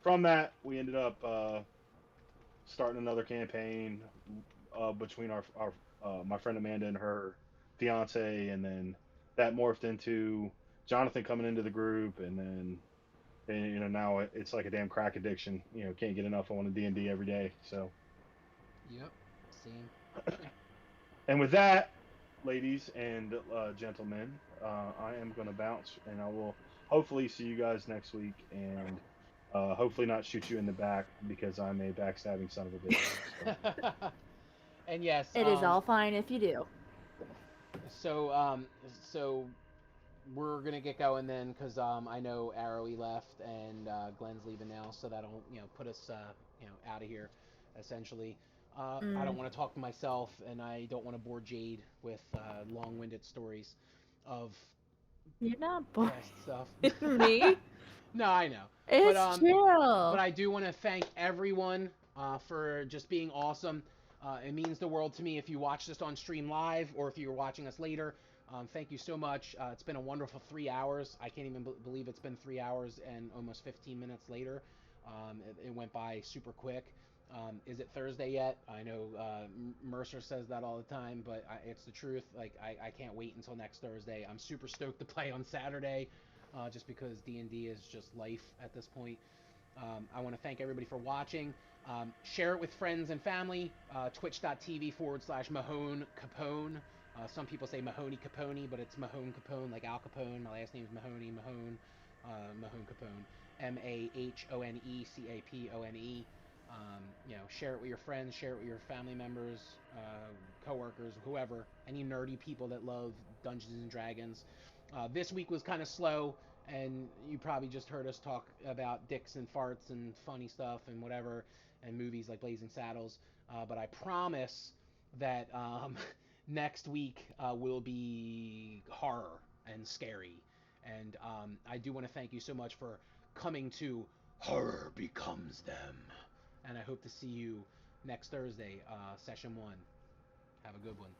from that, we ended up starting another campaign between our my friend Amanda and her fiance, and then that morphed into Jonathan coming into the group, and then now it's like a damn crack addiction. Can't get enough. I want a D&D every day. So. Yep. Same. And with that, ladies and gentlemen, I am going to bounce, and I will hopefully see you guys next week, and hopefully not shoot you in the back because I'm a backstabbing son of a bitch. So. And yes, It is all fine if you do. So we're gonna get going then, because I know Arrowy left and Glenn's leaving now, so that'll put us out of here, essentially. I don't want to talk to myself, and I don't want to bore Jade with long-winded stories of You're not boring past stuff. me. No, I know. It's chill. But I do want to thank everyone for just being awesome. It means the world to me if you watch this on stream live or if you're watching us later. Thank you so much. It's been a wonderful 3 hours. I can't even believe it's been 3 hours and almost 15 minutes later. It went by super quick. Is it Thursday yet? I know Mercer says that all the time, but it's the truth. Like I can't wait until next Thursday. I'm super stoked to play on Saturday, just because D&D is just life at this point. I want to thank everybody for watching. Share it with friends and family. Twitch.tv/Mahone Capone. Some people say Mahoney Capone, but it's Mahone Capone, like Al Capone. My last name is Mahoney Mahone. Mahone Capone. MAHONECAPONE. Share it with your friends, share it with your family members, coworkers, whoever, any nerdy people that love Dungeons and Dragons. This week was kind of slow, and you probably just heard us talk about dicks and farts and funny stuff and whatever, and movies like Blazing Saddles. But I promise that next week will be horror and scary. And I do want to thank you so much for coming to Horror Becomes Them. And I hope to see you next Thursday, session 1. Have a good one.